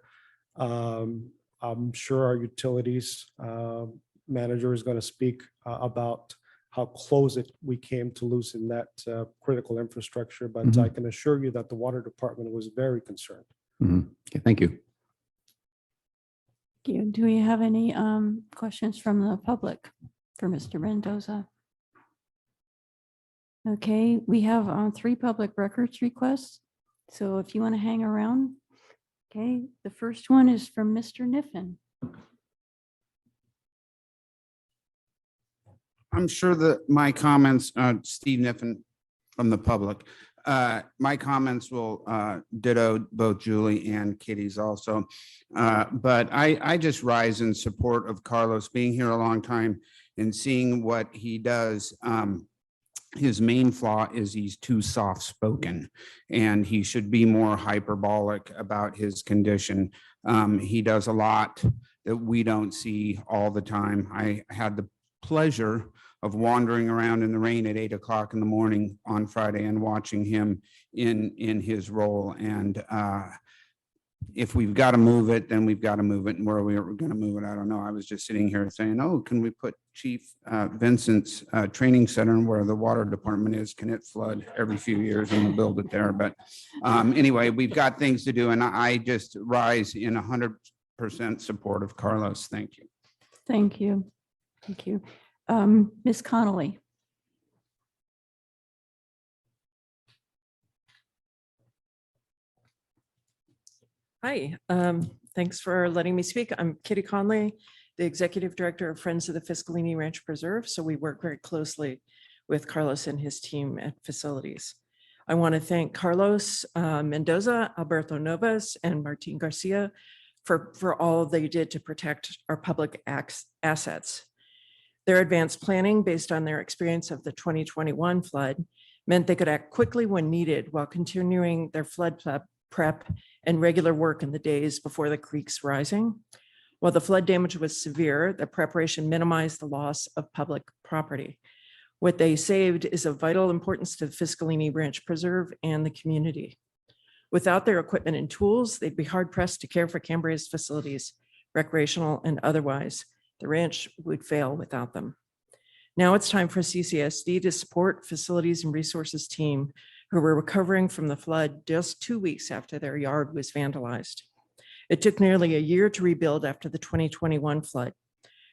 I'm sure our utilities manager is going to speak about how close we came to losing that critical infrastructure, but I can assure you that the water department was very concerned. Okay, thank you. Thank you. Do we have any questions from the public for Mr. Mendoza? Okay, we have 3 public records requests. So if you want to hang around. Okay, the first one is from Mr. Niffen. I'm sure that my comments, Steve Niffen from the public, my comments will ditto both Julie and Kitty's also. But I just rise in support of Carlos being here a long time and seeing what he does. His main flaw is he's too soft-spoken, and he should be more hyperbolic about his condition. He does a lot that we don't see all the time. I had the pleasure of wandering around in the rain at 8 o'clock in the morning on Friday and watching him in his role. And if we've got to move it, then we've got to move it. And where we're going to move it, I don't know. I was just sitting here saying, oh, can we put Chief Vincent's training center where the water department is? Can it flood every few years and we'll build it there? But anyway, we've got things to do. And I just rise in 100% support of Carlos. Thank you. Thank you. Thank you. Ms. Connolly. Hi, thanks for letting me speak. I'm Kitty Conley, the Executive Director of Friends of the Fiscalini Ranch Preserve. So we work very closely with Carlos and his team at facilities. I want to thank Carlos Mendoza, Alberto Novas, and Martin Garcia for all they did to protect our public assets. Their advanced planning based on their experience of the 2021 flood meant they could act quickly when needed while continuing their flood prep and regular work in the days before the creek's rising. While the flood damage was severe, the preparation minimized the loss of public property. What they saved is of vital importance to the Fiscalini Ranch Preserve and the community. Without their equipment and tools, they'd be hard pressed to care for Cambria's facilities, recreational and otherwise. The ranch would fail without them. Now it's time for CCSD to support facilities and resources team who were recovering from the flood just 2 weeks after their yard was vandalized. It took nearly a year to rebuild after the 2021 flood.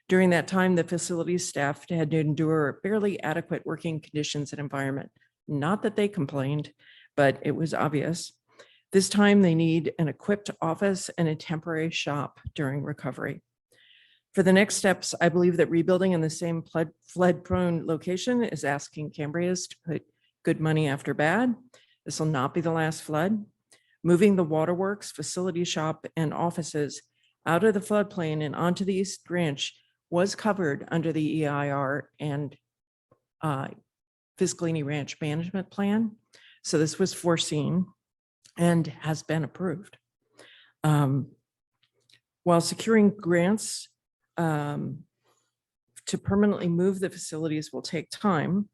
During that time, the facilities staff had to endure barely adequate working conditions and environment. Not that they complained, but it was obvious. This time they need an equipped office and a temporary shop during recovery. For the next steps, I believe that rebuilding in the same flood-prone location is asking Cambria's to put good money after bad. This will not be the last flood. Moving the waterworks, facility shop, and offices out of the floodplain and onto the East Branch was covered under the EIR and Fiscalini Ranch Management Plan. So this was foreseen and has been approved. While securing grants to permanently move the facilities will take time,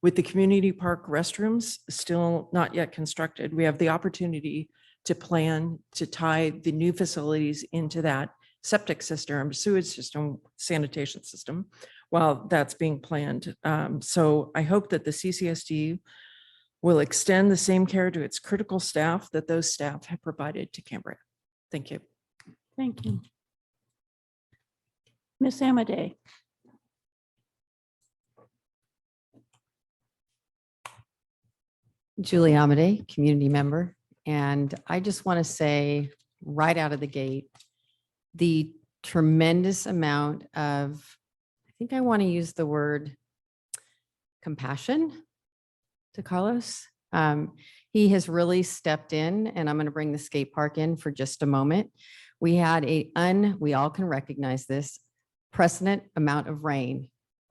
with the community park restrooms still not yet constructed, we have the opportunity to plan to tie the new facilities into that septic system, sewage system, sanitation system, while that's being planned. So I hope that the CCSD will extend the same care to its critical staff that those staff have provided to Cambria. Thank you. Thank you. Ms. Amadei. Julie Amadei, community member. And I just want to say right out of the gate, the tremendous amount of, I think I want to use the word compassion to Carlos. He has really stepped in, and I'm going to bring the skate park in for just a moment. We had we all can recognize this, precedent amount of rain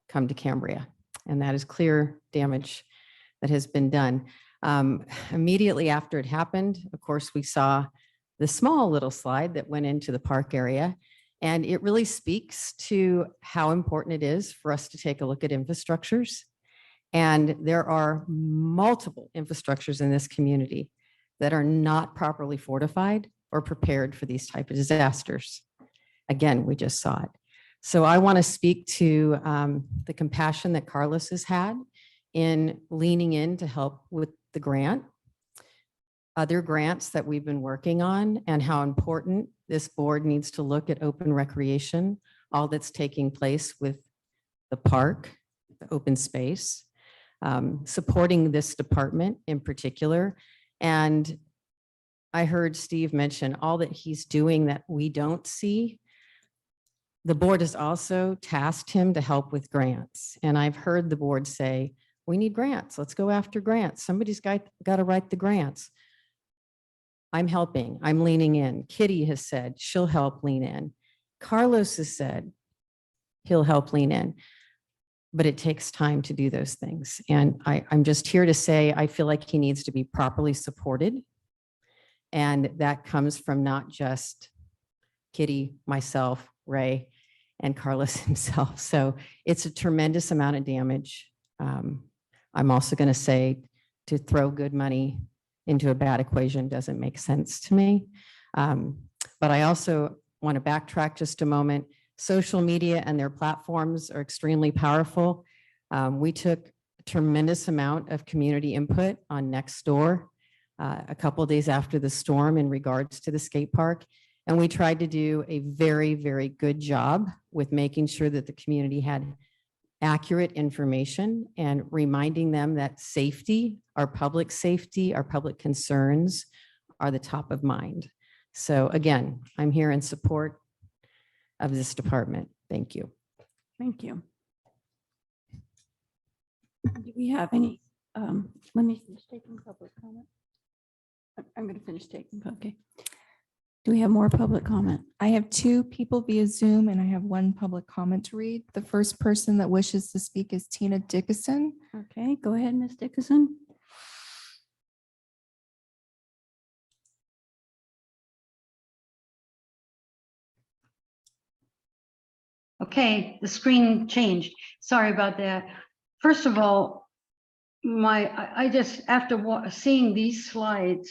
come to Cambria, and that is clear damage that has been done. Immediately after it happened, of course, we saw the small little slide that went into the park area, and it really speaks to how important it is for us to take a look at infrastructures. And there are multiple infrastructures in this community that are not properly fortified or prepared for these type of disasters. Again, we just saw it. So I want to speak to the compassion that Carlos has had in leaning in to help with the grant, other grants that we've been working on, and how important this board needs to look at open recreation, all that's taking place with the park, the open space, supporting this department in particular. And I heard Steve mention all that he's doing that we don't see. The board has also tasked him to help with grants. And I've heard the board say, we need grants. Let's go after grants. Somebody's got to write the grants. I'm helping. I'm leaning in. Kitty has said she'll help lean in. Carlos has said he'll help lean in. But it takes time to do those things. And I'm just here to say, I feel like he needs to be properly supported. And that comes from not just Kitty, myself, Ray, and Carlos himself. So it's a tremendous amount of damage. I'm also going to say to throw good money into a bad equation doesn't make sense to me. But I also want to backtrack just a moment. Social media and their platforms are extremely powerful. We took a tremendous amount of community input on Nextdoor a couple of days after the storm in regards to the skate park. And we tried to do a very, very good job with making sure that the community had accurate information and reminding them that safety, our public concerns are the top of mind. So again, I'm here in support of this department. Thank you. Thank you. Do we have any, let me finish taking public comment. I'm going to finish taking, okay. Do we have more public comment? I have 2 people via Zoom and I have 1 public comment to read. The first person that wishes to speak is Tina Dickinson. Okay, go ahead, Ms. Dickinson. Okay, the screen changed. Sorry about that. First of all, I just, after seeing these slides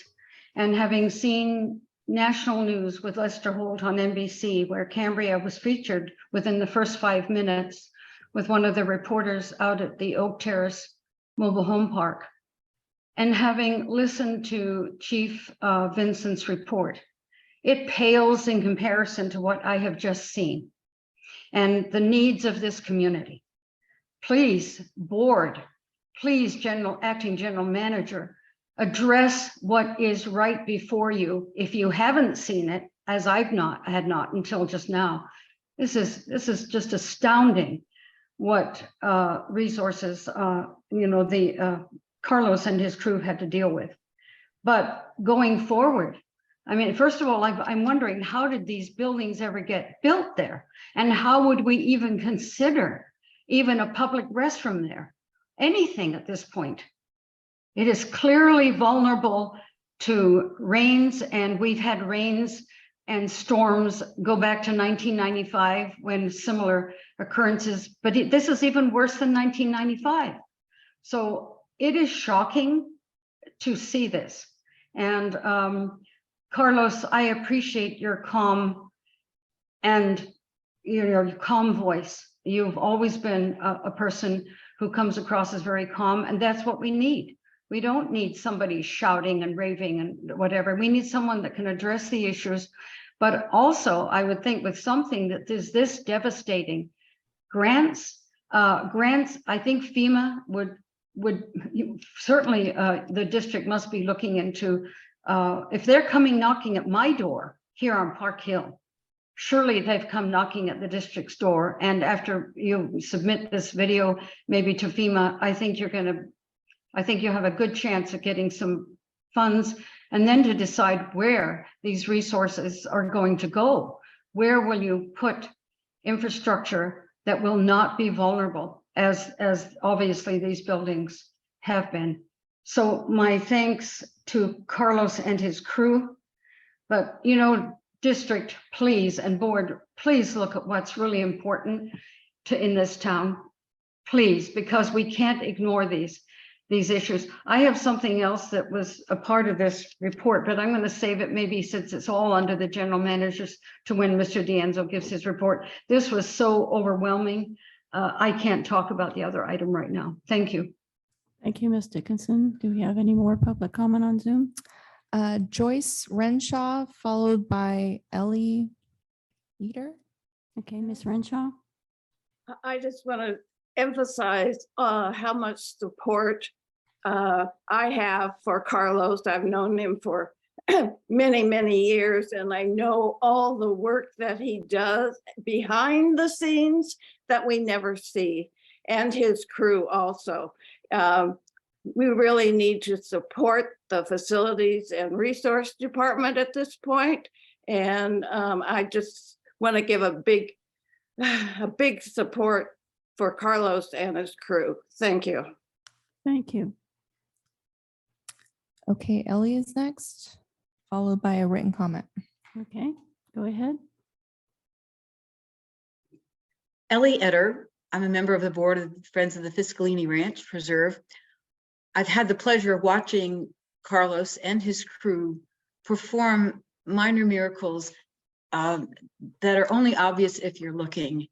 and having seen national news with Lester Holt on NBC, where Cambria was featured within the first 5 minutes with one of the reporters out at the Oak Terrace Mobile Home Park, and having listened to Chief Vincent's report, it pales in comparison to what I have just seen and the needs of this community. Please, board, please, acting general manager, address what is right before you. If you haven't seen it, as I had not until just now, This is just astounding what resources, the Carlos and his crew had to deal with. But going forward, I mean, first of all, I'm wondering, how did these buildings ever get built there? And how would we even consider even a public restroom there? Anything at this point. It is clearly vulnerable to rains, and we've had rains and storms go back to 1995 when similar occurrences, but this is even worse than 1995. So it is shocking to see this. And Carlos, I appreciate your calm and your calm voice. You've always been a person who comes across as very calm, and that's what we need. We don't need somebody shouting and raving and whatever. We need someone that can address the issues. But also, I would think with something that is this devastating, grants, I think FEMA would certainly, the district must be looking into, if they're coming knocking at my door here on Park Hill, surely they've come knocking at the district's door. And after you submit this video, maybe to FEMA, I think you have a good chance of getting some funds, and then to decide where these resources are going to go. Where will you put infrastructure that will not be vulnerable, as obviously these buildings have been? So my thanks to Carlos and his crew. But district, please, and board, please look at what's really important in this town, please, because we can't ignore these issues. I have something else that was a part of this report, but I'm going to save it maybe since it's all under the general managers to when Mr. D'Anzo gives his report. This was so overwhelming. I can't talk about the other item right now. Thank you. Thank you, Ms. Dickinson. Do we have any more public comment on Zoom? Joyce Renshaw, followed by Ellie Eater. Okay, Ms. Renshaw. I just want to emphasize how much support I have for Carlos. I've known him for many, many years, and I know all the work that he does behind the scenes that we never see, and his crew also. We really need to support the facilities and resource department at this point. And I just want to give a big support for Carlos and his crew. Thank you. Thank you. Okay, Ellie is next, followed by a written comment. Okay, go ahead. Ellie Etter. I'm a member of the board of Friends of the Fiscalini Ranch Preserve. I've had the pleasure of watching Carlos and his crew perform minor miracles that are only obvious if you're looking.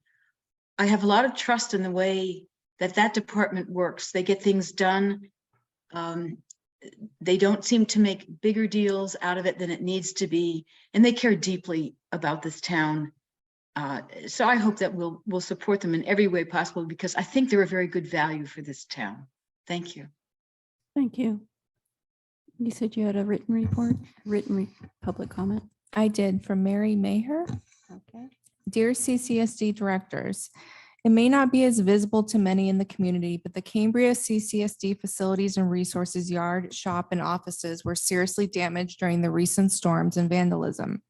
I have a lot of trust in the way that department works. They get things done. They don't seem to make bigger deals out of it than it needs to be, and they care deeply about this town. So I hope that we'll support them in every way possible, because I think they're a very good value for this town. Thank you. Thank you. You said you had a written report, public comment. I did, from Mary Maher. Okay. Dear CCSD directors, it may not be as visible to many in the community, but the Cambria CCSD facilities and resources yard, shop, and offices were seriously damaged during the recent storms and vandalism.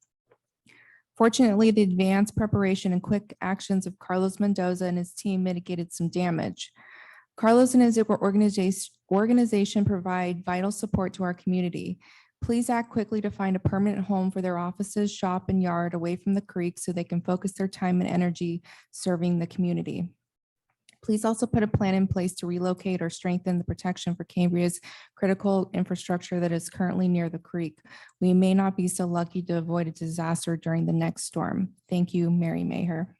Fortunately, the advanced preparation and quick actions of Carlos Mendoza and his team mitigated some damage. Carlos and his organization provide vital support to our community. Please act quickly to find a permanent home for their offices, shop, and yard away from the creek so they can focus their time and energy serving the community. Please also put a plan in place to relocate or strengthen the protection for Cambria's critical infrastructure that is currently near the creek. We may not be so lucky to avoid a disaster during the next storm. Thank you, Mary Maher.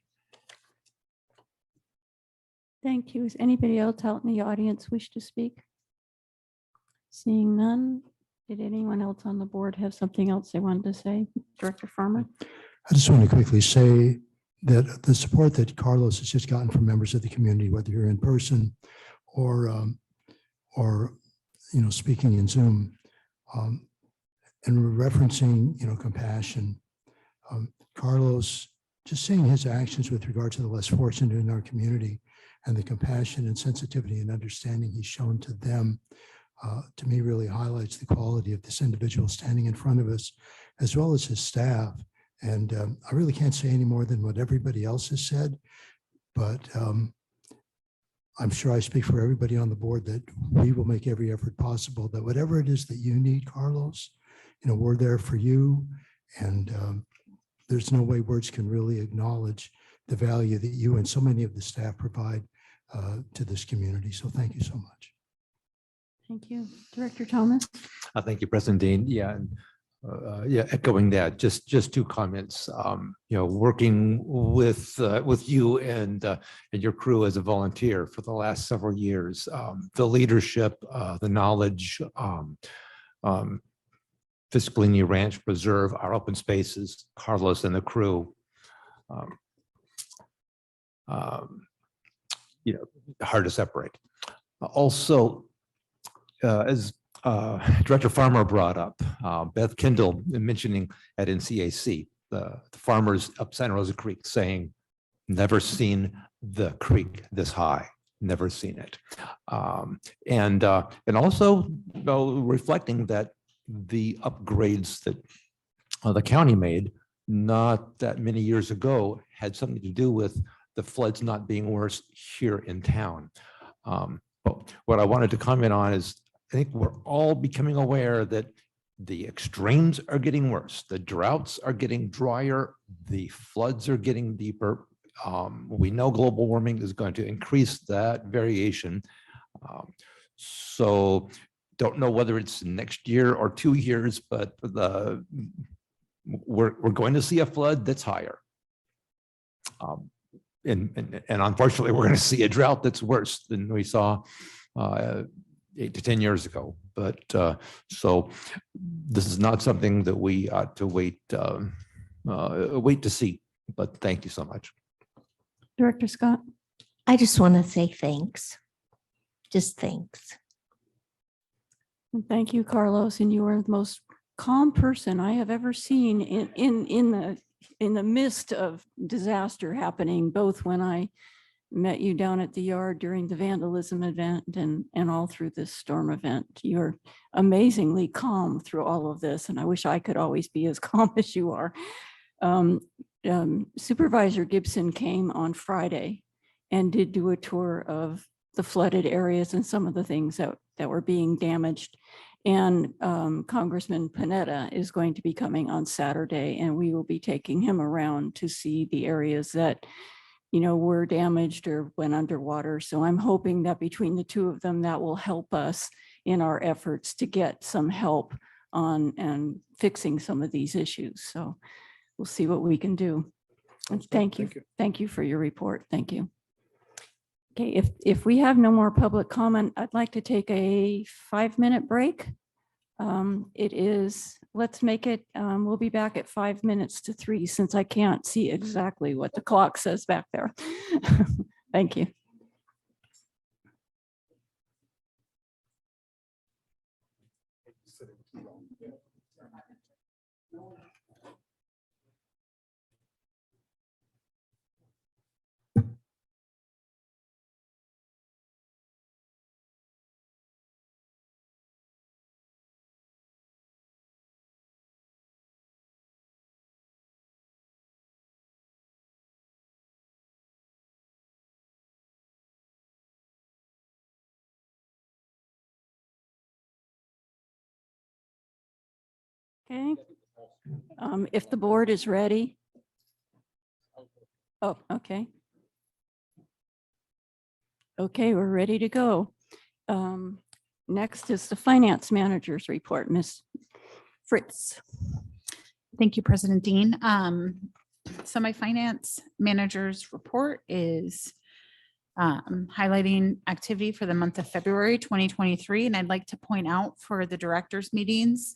Thank you. Is anybody else out in the audience wish to speak? Seeing none, did anyone else on the board have something else they wanted to say? Director Farmer? I just want to quickly say that the support that Carlos has just gotten from members of the community, whether you're in person or speaking in Zoom, and referencing compassion, Carlos just seeing his actions with regard to the less fortunate in our community and the compassion and sensitivity and understanding he's shown to them, to me really highlights the quality of this individual standing in front of us, as well as his staff. And I really can't say any more than what everybody else has said, but I'm sure I speak for everybody on the board that we will make every effort possible that whatever it is that you need, Carlos, we're there for you. And there's no way words can really acknowledge the value that you and so many of the staff provide to this community. So thank you so much. Thank you. Director Thomas? Thank you, President Dean. Yeah, and echoing that, just two comments. Working with you and your crew as a volunteer for the last several years, the leadership, the knowledge, Fiscalini Ranch Preserve, our open spaces, Carlos and the crew. Hard to separate. Also, as Director Farmer brought up, Beth Kendall mentioning at NCAC, the farmers up Santa Rosa Creek saying, never seen the creek this high, never seen it. And also reflecting that the upgrades that the county made not that many years ago had something to do with the floods not being worse here in town. But what I wanted to comment on is I think we're all becoming aware that the extremes are getting worse. The droughts are getting drier. The floods are getting deeper. We know global warming is going to increase that variation. So don't know whether it's next year or 2 years, but we're going to see a flood that's higher. And unfortunately, we're going to see a drought that's worse than we saw 8 to 10 years ago. But so this is not something that we ought to wait to see. But thank you so much. Director Scott? I just want to say thanks. Just thanks. Thank you, Carlos. And you are the most calm person I have ever seen in the midst of disaster happening, both when I met you down at the yard during the vandalism event and all through this storm event. You're amazingly calm through all of this, and I wish I could always be as calm as you are. Supervisor Gibson came on Friday and did do a tour of the flooded areas and some of the things that were being damaged. And Congressman Panetta is going to be coming on Saturday, and we will be taking him around to see the areas that were damaged or went underwater. So I'm hoping that between the two of them, that will help us in our efforts to get some help on and fixing some of these issues. So we'll see what we can do. And thank you. Thank you for your report. Thank you. Okay, if we have no more public comment, I'd like to take a 5-minute break. Let's make it, we'll be back at 5 minutes to 3 since I can't see exactly what the clock says back there. Thank you. Okay. If the board is ready. Oh, okay. Okay, we're ready to go. Next is the finance manager's report, Ms. Fritz. Thank you, President Dean. So my finance manager's report is highlighting activity for the month of February 2023. And I'd like to point out for the directors' meetings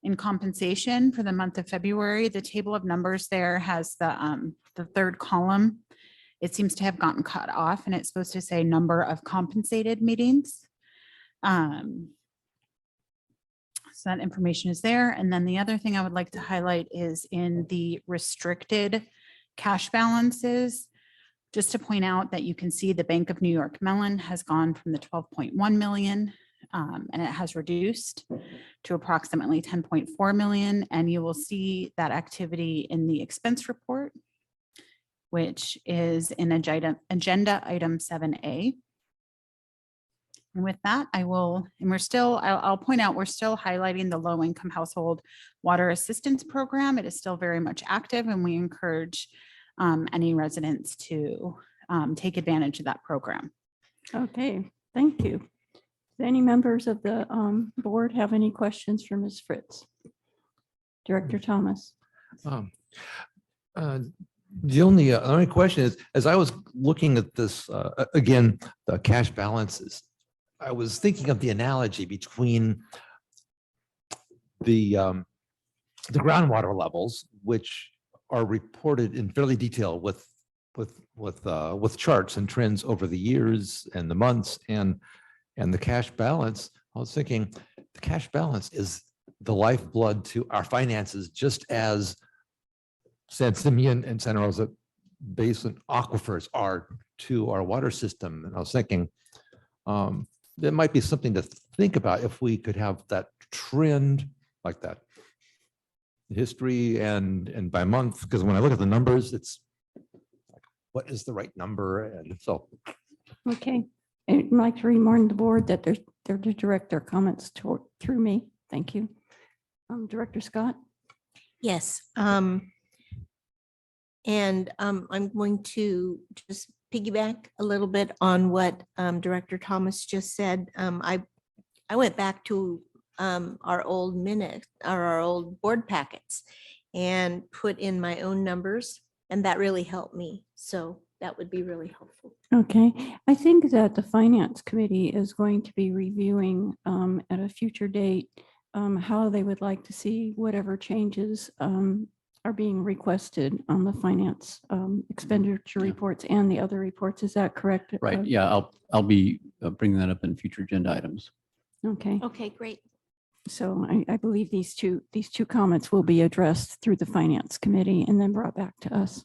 in compensation for the month of February, the table of numbers there has the third column. It seems to have gotten cut off, and it's supposed to say number of compensated meetings. So that information is there. And then the other thing I would like to highlight is in the restricted cash balances. Just to point out that you can see the Bank of New York Mellon has gone from the 12.1 million and it has reduced to approximately 10.4 million. And you will see that activity in the expense report, which is in agenda item 7A. And with that, I'll point out, we're still highlighting the low income household water assistance program. It is still very much active and we encourage any residents to take advantage of that program. Okay, thank you. Do any members of the board have any questions for Ms. Fritz? Director Thomas? The only question is, as I was looking at this, again, the cash balances, I was thinking of the analogy between the groundwater levels, which are reported in fairly detail with charts and trends over the years and the months, and the cash balance. I was thinking the cash balance is the lifeblood to our finances, just as San Simeon and Santa Rosa Basin aquifers are to our water system. And I was thinking there might be something to think about if we could have that trend like that, history and by month, because when I look at the numbers, it's like, what is the right number? And so. Okay, I'd like to remind the board that they're to direct their comments through me. Thank you. Director Scott? Yes. And I'm going to just piggyback a little bit on what Director Thomas just said. I went back to our old minutes or our old board packets and put in my own numbers, and that really helped me. So that would be really helpful. Okay, I think that the Finance Committee is going to be reviewing at a future date how they would like to see whatever changes are being requested on the finance expenditure reports and the other reports. Is that correct? Right. Yeah, I'll be bringing that up in future agenda items. Okay. Okay, great. So I believe these two comments will be addressed through the Finance Committee and then brought back to us.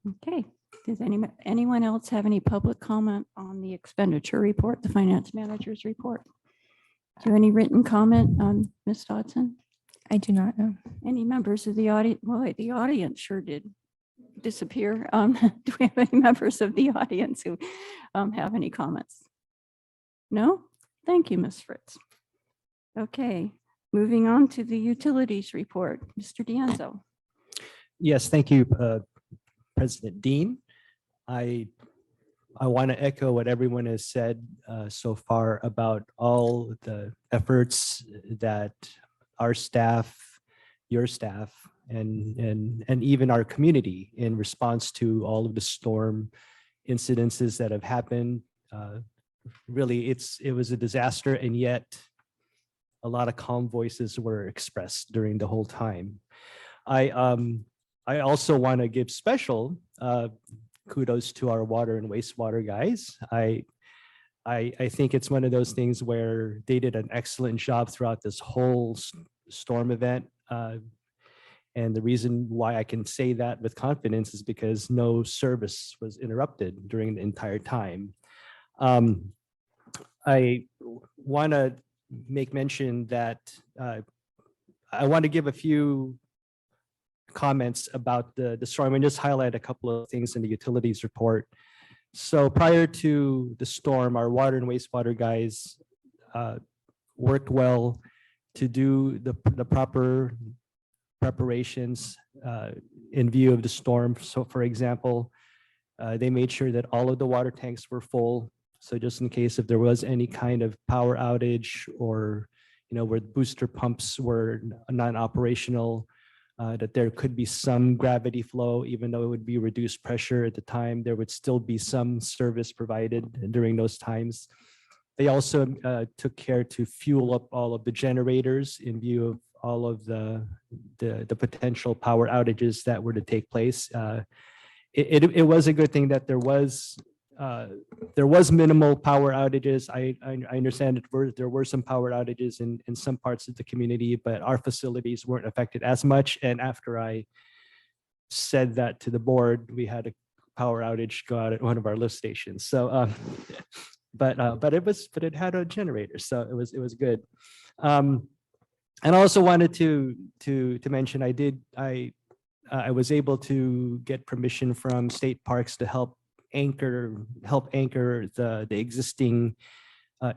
Okay. Does anyone else have any public comment on the expenditure report, the finance manager's report? Do you have any written comment, Ms. Dodson? I do not know. Any members of the audience? Well, the audience sure did disappear. Do we have any members of the audience who have any comments? No? Thank you, Ms. Fritz. Okay, moving on to the utilities report. Mr. D'Anzo. Yes, thank you, President Dean. I want to echo what everyone has said so far about all the efforts that our staff, your staff, and even our community in response to all of the storm incidences that have happened. Really, it was a disaster, and yet a lot of calm voices were expressed during the whole time. I also want to give special kudos to our water and wastewater guys. I think it's one of those things where they did an excellent job throughout this whole storm event. And the reason why I can say that with confidence is because no service was interrupted during the entire time. I want to make mention that I want to give a few comments about the storm and just highlight a couple of things in the utilities report. So prior to the storm, our water and wastewater guys worked well to do the proper preparations in view of the storm. So for example, they made sure that all of the water tanks were full. So just in case if there was any kind of power outage or, where booster pumps were non-operational, that there could be some gravity flow, even though it would be reduced pressure at the time, there would still be some service provided during those times. They also took care to fuel up all of the generators in view of all of the potential power outages that were to take place. It was a good thing that there was minimal power outages. I understand there were some power outages in some parts of the community, but our facilities weren't affected as much. And after I said that to the board, we had a power outage go out at one of our lift stations. So, but it had a generator, so it was good. And I also wanted to mention I was able to get permission from state parks to help anchor the existing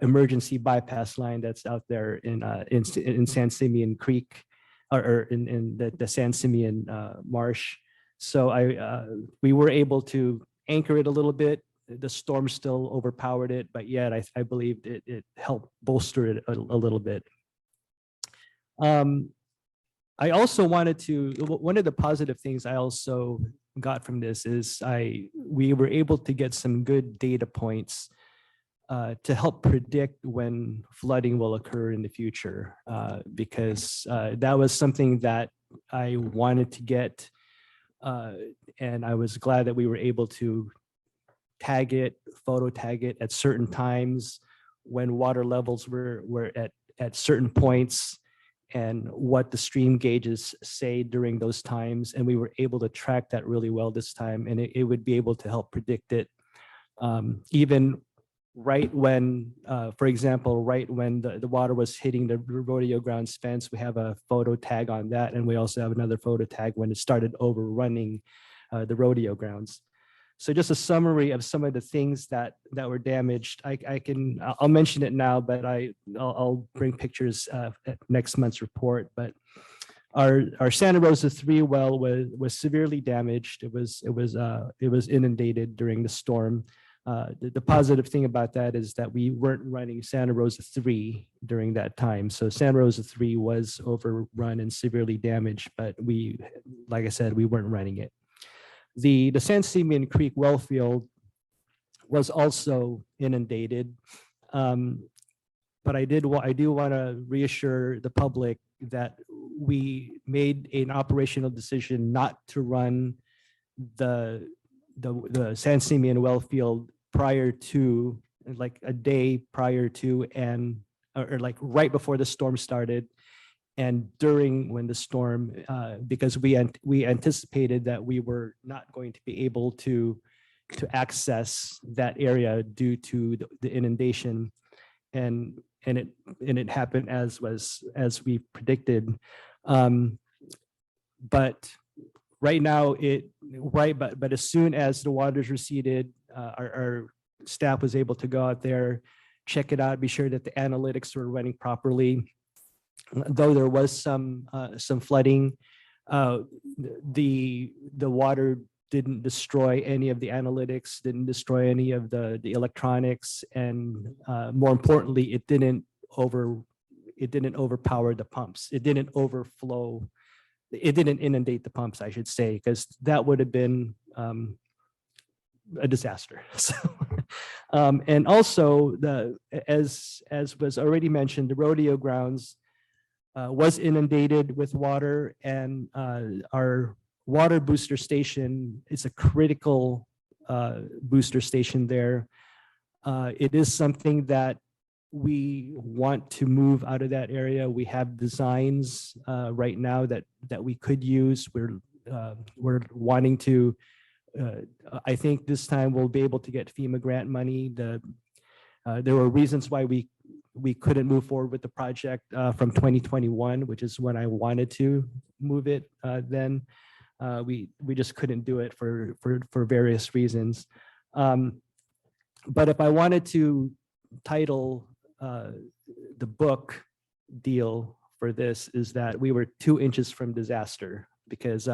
emergency bypass line that's out there in San Simeon Creek or in the San Simeon marsh. So we were able to anchor it a little bit. The storm still overpowered it, but yet I believe it helped bolster it a little bit. I also wanted to, one of the positive things I also got from this is we were able to get some good data points to help predict when flooding will occur in the future, because that was something that I wanted to get, and I was glad that we were able to photo tag it at certain times when water levels were at certain points, and what the stream gauges say during those times. And we were able to track that really well this time, and it would be able to help predict it. Even right when, for example, right when the water was hitting the rodeo grounds fence, we have a photo tag on that. And we also have another photo tag when it started overrunning the rodeo grounds. So just a summary of some of the things that were damaged. I'll mention it now, but I'll bring pictures at next month's report. But our Santa Rosa 3 well was severely damaged. It was inundated during the storm. The positive thing about that is that we weren't running Santa Rosa 3 during that time. So Santa Rosa 3 was overrun and severely damaged, but like I said, we weren't running it. The San Simeon Creek well field was also inundated, but I do want to reassure the public that we made an operational decision not to run the San Simeon well field prior to, like a day prior to, or like right before the storm started, and during when the storm, because we anticipated that we were not going to be able to access that area due to the inundation, and it happened as we predicted. But right now, but as soon as the waters receded, our staff was able to go out there, check it out, be sure that the analytics were running properly. Though there was some flooding, the water didn't destroy any of the analytics, didn't destroy any of the electronics, and more importantly, it didn't overpower the pumps. It didn't overflow. It didn't inundate the pumps, I should say, because that would have been a disaster. So, and also, as was already mentioned, the rodeo grounds was inundated with water, and our water booster station is a critical booster station there. It is something that we want to move out of that area. We have designs right now that we could use. We're wanting to, I think this time we'll be able to get FEMA grant money. There were reasons why we couldn't move forward with the project from 2021, which is when I wanted to move it. Then we just couldn't do it for various reasons. But if I wanted to title the book deal for this, is that we were 2 inches from disaster, because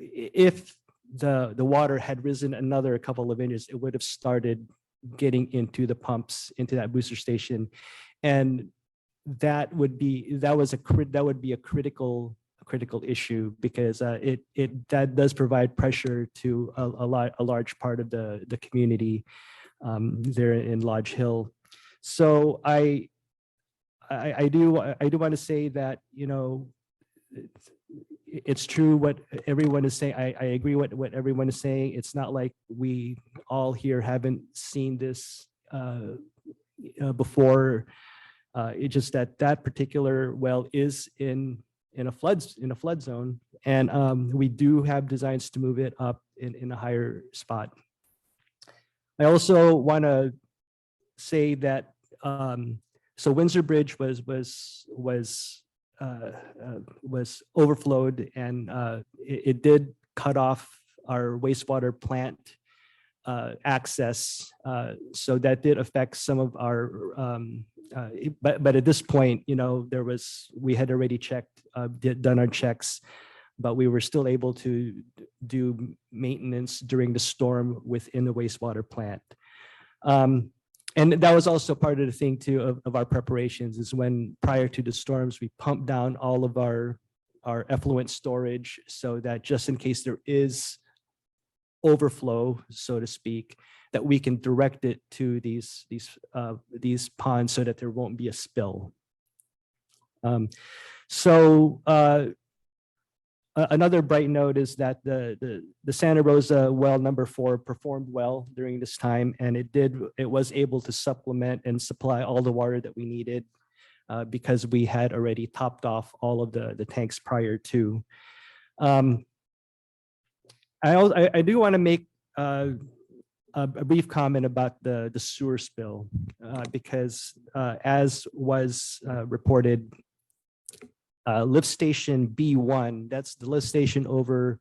if the water had risen another couple of inches, it would have started getting into the pumps, into that booster station, and that would be a critical issue, because that does provide pressure to a large part of the community there in Lodge Hill. So I do want to say that, it's true what everyone is saying. I agree what everyone is saying. It's not like we all here haven't seen this before. It's just that particular well is in in a flood zone. And we do have designs to move it up in a higher spot. I also want to say that so Windsor Bridge was overflowed, and it did cut off our wastewater plant access. So that did affect some of our, but at this point, we had already checked, done our checks, but we were still able to do maintenance during the storm within the wastewater plant. And that was also part of the thing too of our preparations, is when prior to the storms, we pumped down all of our effluent storage so that just in case there is overflow, so to speak, that we can direct it to these ponds so that there won't be a spill. Another bright note is that the Santa Rosa well number 4 performed well during this time, and it was able to supplement and supply all the water that we needed because we had already topped off all of the tanks prior to. I do want to make a brief comment about the sewer spill because as was reported, lift station B1, that's the lift station over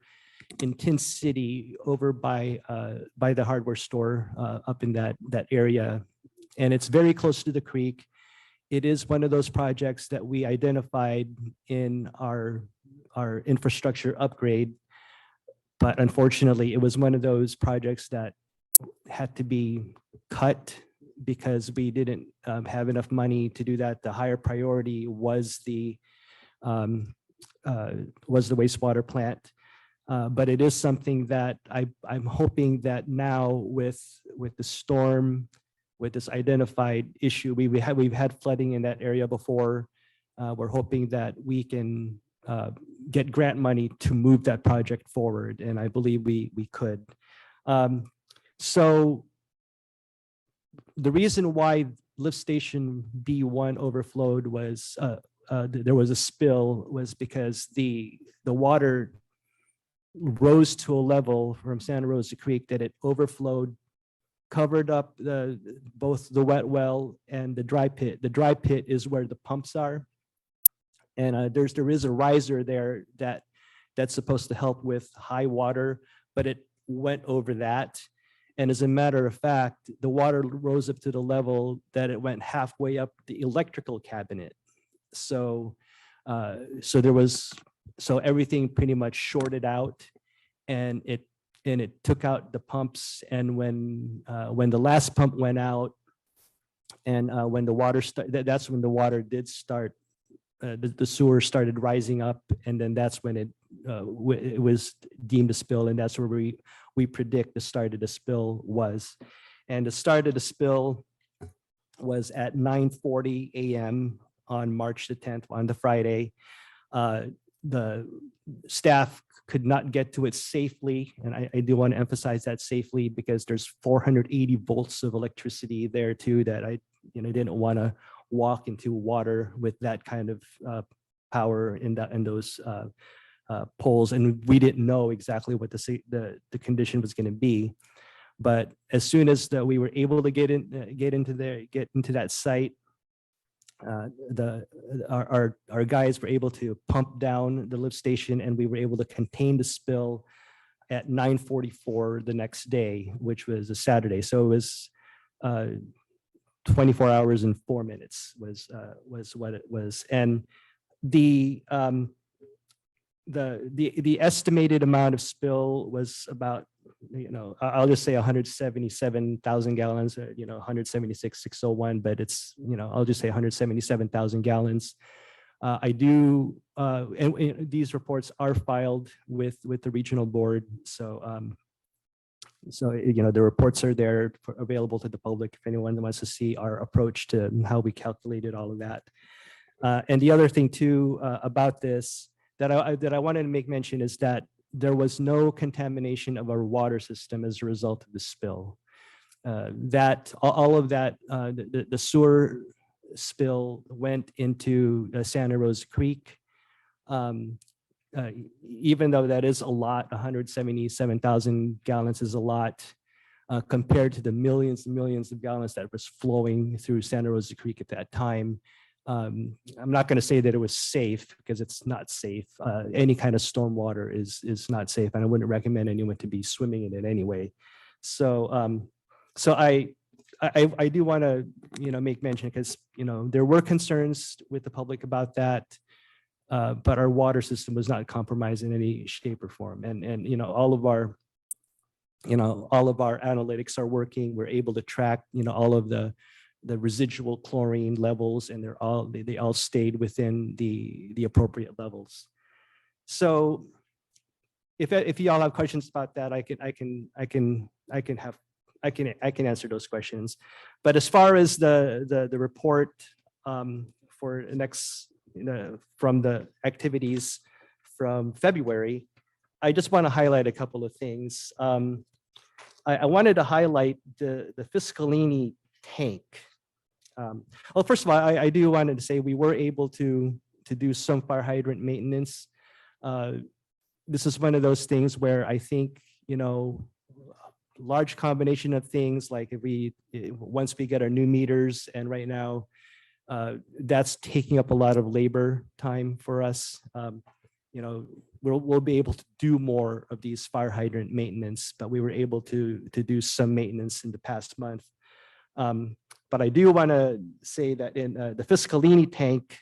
in Tin City, over by the hardware store up in that area. And it's very close to the creek. It is one of those projects that we identified in our infrastructure upgrade. But unfortunately, it was one of those projects that had to be cut because we didn't have enough money to do that. The higher priority was the wastewater plant. But it is something that I'm hoping that now with the storm, with this identified issue, we've had flooding in that area before. We're hoping that we can get grant money to move that project forward, and I believe we could. So the reason why lift station B1 overflowed was there was a spill was because the water rose to a level from Santa Rosa Creek that it overflowed, covered up both the wet well and the dry pit. The dry pit is where the pumps are. And there is a riser there that's supposed to help with high water, but it went over that. And as a matter of fact, the water rose up to the level that it went halfway up the electrical cabinet. So everything pretty much shorted out, and it took out the pumps. And when the last pump went out, and when the water that's when the water did start. The sewer started rising up, and then that's when it was deemed a spill, and that's where we predict the start of the spill was. And the start of the spill was at 9:40 a.m. on March the 10th, on the Friday. The staff could not get to it safely, and I do want to emphasize that safely because there's 480 volts of electricity there too that I didn't want to walk into water with that kind of power in those poles, and we didn't know exactly what the condition was going to be. But as soon as we were able to get into that site, our guys were able to pump down the lift station, and we were able to contain the spill at 9:44 the next day, which was a Saturday. So it was 24 hours and 4 minutes was what it was. And the estimated amount of spill was about, I'll just say 177,000 gallons, 176,601, but it's, I'll just say 177,000 gallons. And these reports are filed with the regional board. So, the reports are there available to the public if anyone wants to see our approach to how we calculated all of that. And the other thing too about this that I wanted to make mention is that there was no contamination of our water system as a result of the spill. All of that, the sewer spill went into Santa Rosa Creek. Even though that is a lot, 177,000 gallons is a lot compared to the millions and millions of gallons that was flowing through Santa Rosa Creek at that time. I'm not going to say that it was safe because it's not safe. Any kind of stormwater is not safe, and I wouldn't recommend anyone to be swimming in it anyway. So, I do want to, make mention because, there were concerns with the public about that, but our water system was not compromised in any shape or form. And all of our analytics are working. We're able to track, all of the residual chlorine levels, and they all stayed within the appropriate levels. So if y'all have questions about that, I can answer those questions. But as far as the report for next, from the activities from February, I just want to highlight a couple of things. I wanted to highlight the Fiscalini tank. Well, first of all, I do wanted to say we were able to do some fire hydrant maintenance. This is one of those things where I think, large combination of things, like once we get our new meters, and right now that's taking up a lot of labor time for us. We'll be able to do more of these fire hydrant maintenance, but we were able to do some maintenance in the past month. But I do want to say that in the Fiscalini tank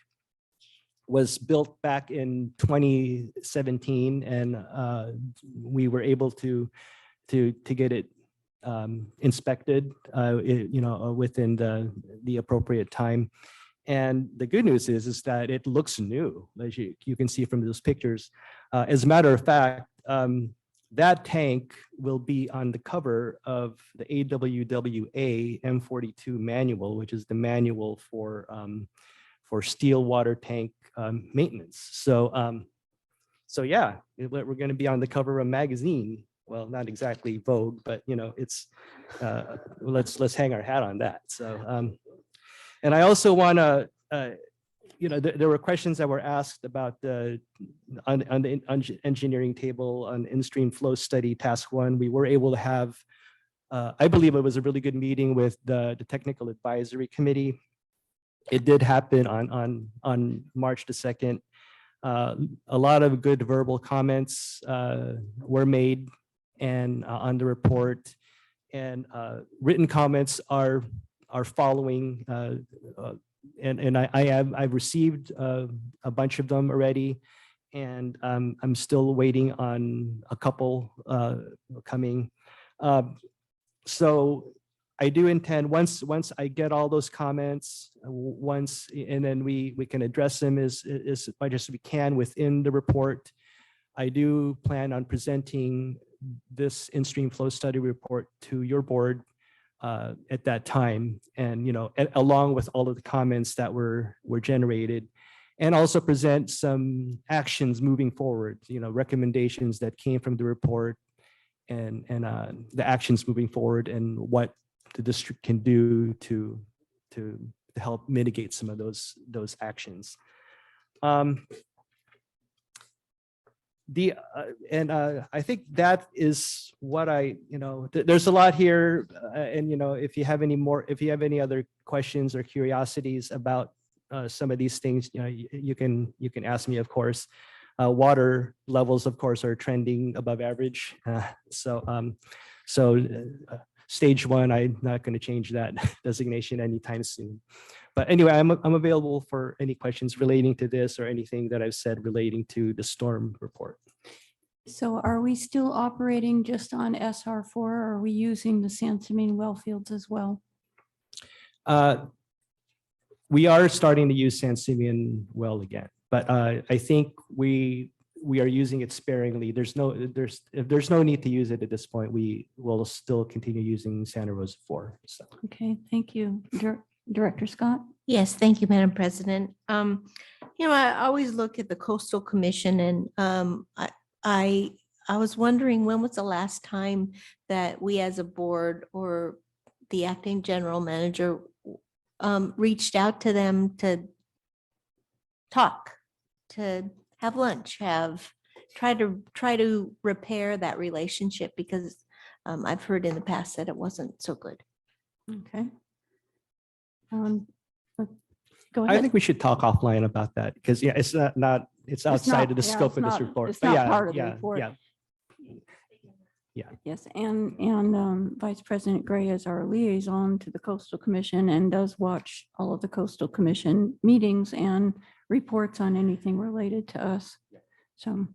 was built back in 2017, and we were able to get it inspected, within the appropriate time. And the good news is that it looks new, as you can see from those pictures. As a matter of fact, that tank will be on the cover of the AWWA M42 manual, which is the manual for steel water tank maintenance. So yeah, we're going to be on the cover of a magazine. Well, not exactly Vogue, but it's let's hang our hat on that. So and I also want to there were questions that were asked about on the engineering table on in-stream flow study task 1. We were able to have, I believe it was a really good meeting with the technical advisory committee. It did happen on March the 2nd. A lot of good verbal comments were made and on the report, and written comments are following. And I've received a bunch of them already, and I'm still waiting on a couple coming. So I do intend, once I get all those comments, and then we can address them as much as we can within the report. I do plan on presenting this in-stream flow study report to your board at that time, and along with all of the comments that were generated, and also present some actions moving forward, recommendations that came from the report, and the actions moving forward, and what the district can do to help mitigate some of those actions. I think that is what there's a lot here, and if you have any other questions or curiosities about some of these things, you can ask me, of course. Water levels, of course, are trending above average, so stage 1, I'm not going to change that designation anytime soon. But anyway, I'm available for any questions relating to this or anything that I've said relating to the storm report. So are we still operating just on SR4, or are we using the Sansamine well fields as well? We are starting to use Sansamine well again, but I think we are using it sparingly. If there's no need to use it at this point, we will still continue using Santa Rosa 4. So. Okay, thank you. Director Scott? Yes, thank you, Madam President. I always look at the Coastal Commission, and I was wondering, when was the last time that we as a board or the acting general manager reached out to them to talk, to have lunch, try to repair that relationship, because I've heard in the past that it wasn't so good. Okay. Go I ahead. think we should talk offline about that because yeah, it's not it's outside of the yeah, scope it's of this not- report. It's But not yeah, part of the yeah, report. yeah. Yeah. Yes, and Vice President Gray is our liaison to the Coastal Commission and does watch all of the Coastal Commission meetings and reports on anything related to us. So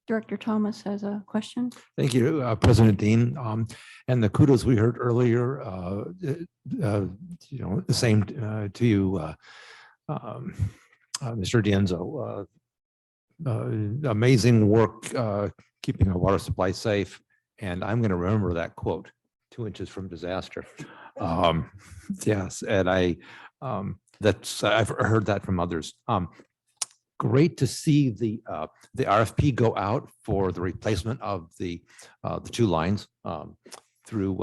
Director Thomas has a question. Thank you, President Dean. And the kudos we heard earlier, the same to you, Mr. Dienzo. Amazing work keeping our water supply safe. And I'm going to remember that quote, 2 inches from disaster. Yes, and I've heard that from others. Great to see the RFP go out for the replacement of the 2 lines through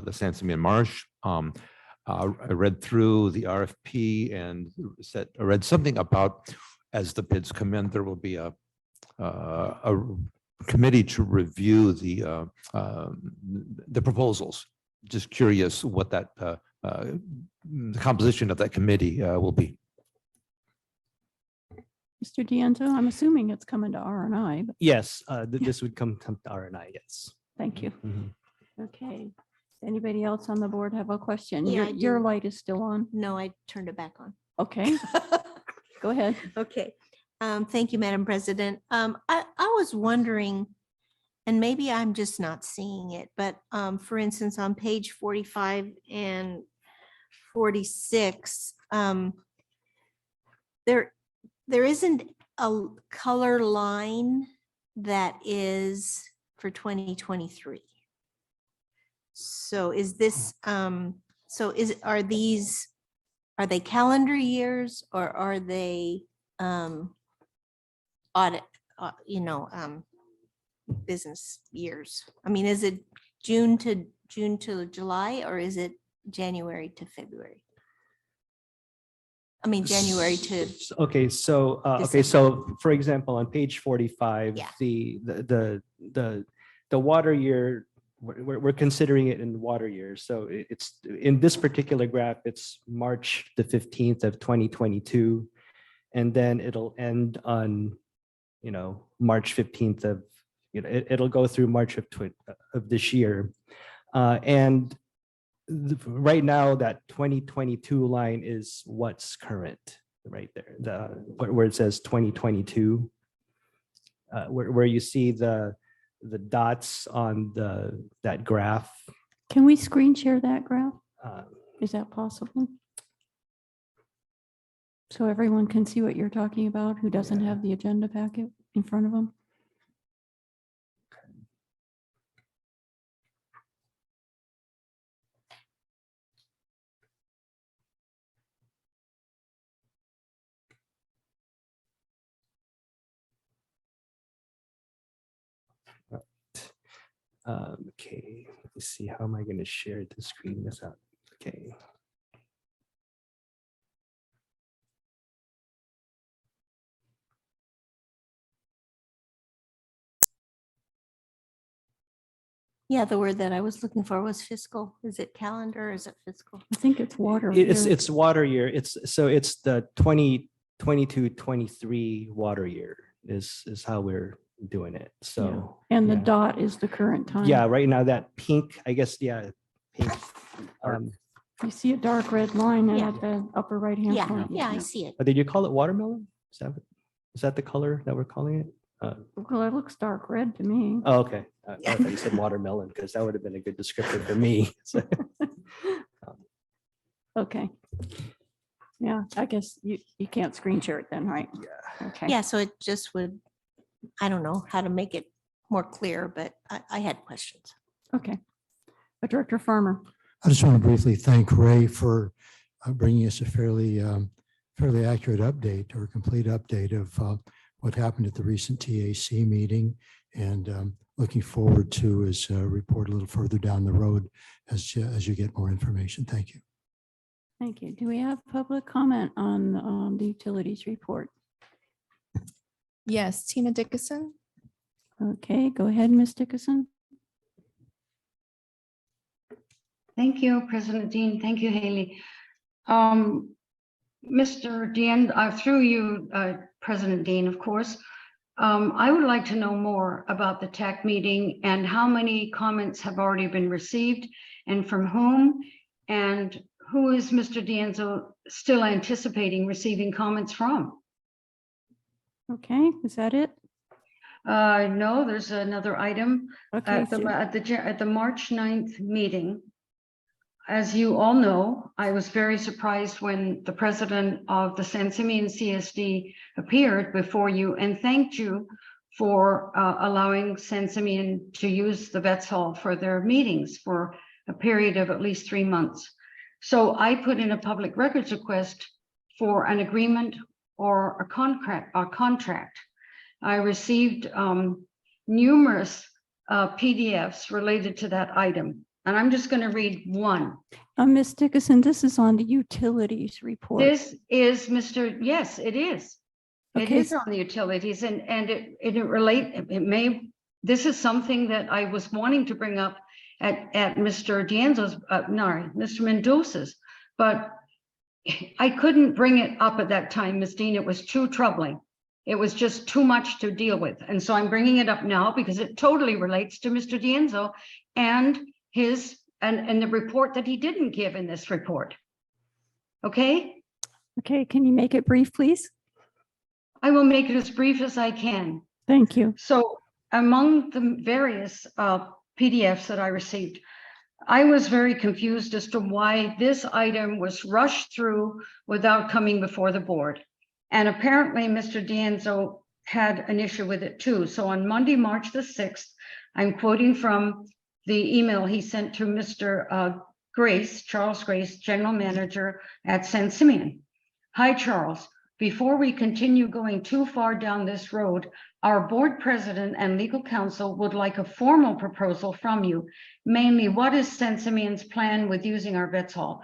the San Simeon Marsh. I read through the RFP and I read something about as the bids come in, there will be a committee to review the proposals. Just curious what that the composition of that committee will be. Mr. Dienzo, I'm assuming it's coming to R&I, but Yes, this would come to R&I, yes. thank you. Mhm. Okay. Anybody else on the board have a question? Yeah, Your I do. light is still on. No, I turned it back on. Okay. Go ahead. Okay. Thank you, Madam President. I was wondering, and maybe I'm just not seeing it, but for instance, on page 45 and 46, there isn't a color line that is for 2023. So is this, are they calendar years or are they audit, business years? I mean, is it June to July, or is it January to February? I mean, January to, Okay, so for example, on page 45, Yeah. the water year, we're considering it in water years. So it's in this particular graph, it's March the 15th of 2022, and then it'll end on, March 15th of, it'll go through March of this year, and right now that 2022 line is what's current right there, where it says 2022, where you see the dots on that graph. Can we screen share that graph? Uh, Is that possible? So everyone can see what you're talking about, who doesn't have the agenda packet in front of them? Okay, let's see, how am I going to share the screen this out? Okay. yeah, the word that I was looking for was fiscal. Is it calendar or is it fiscal? I think it's water. It's water year. It's the 2022-23 water year is how we're doing it. So And the yeah. dot is the current time. Yeah, right now that pink, I guess, yeah, pink. You see a dark red line Yeah. at the upper right-hand Yeah, corner. yeah, I see it. But did you call it watermelon? Is that the color that we're calling it? Well, it looks dark red to me. Oh, okay. I thought you said watermelon because that would have been a good descriptor for me. So, Okay. Yeah, I guess you can't screen share it then, right? Yeah. Okay. Yeah, so it just would, I don't know how to make it more clear, but I had questions. Okay. Director Farmer. I just want to briefly thank Ray for bringing us a fairly accurate update or complete update of what happened at the recent TAC meeting, and looking forward to his report a little further down the road as you get more information. Thank you. Thank you. Do we have public comment on the utilities report? Yes, Tina Dickinson. Okay, go ahead, Ms. Dickinson. Thank you, President Dean. Thank you, Haley. Mr. Dean, through you, President Dean, of course. I would like to know more about the TAC meeting and how many comments have already been received and from whom, and who is Mr. D'Anzo still anticipating receiving comments from? Okay, is that it? No, there's another item. Okay, At the March 9th meeting. As you all know, I was very surprised when the president of the San Simeon CSD appeared before you and thanked you for allowing San Simeon to use the Vets Hall for their meetings for a period of at least 3 months. So I put in a public records request for an agreement or a contract. I received numerous PDFs related to that item. And I'm just going to read one. Ms. Dickinson, this is on the utilities report. This is yes, it is. It Okay. is on the utilities and this is something that I was wanting to bring up at Mr. D'Anzo's, Mr. Mendoza's, but I couldn't bring it up at that time, Ms. Dean. It was too troubling. It was just too much to deal with. And so I'm bringing it up now because it totally relates to Mr. D'Anzo and the report that he didn't give in this report. Okay? Okay, can you make it brief, please? I will make it as brief as I can. Thank you. So among the various PDFs that I received, I was very confused as to why this item was rushed through without coming before the board. And apparently Mr. D'Anzo had an issue with it too. So on Monday, March the 6th, I'm quoting from the email he sent to Mr. Charles Grace, General Manager at San Simeon. Hi, Charles. Before we continue going too far down this road, our board president and legal counsel would like a formal proposal from you. Mainly, what is San Simeon's plan with using our Vets Hall?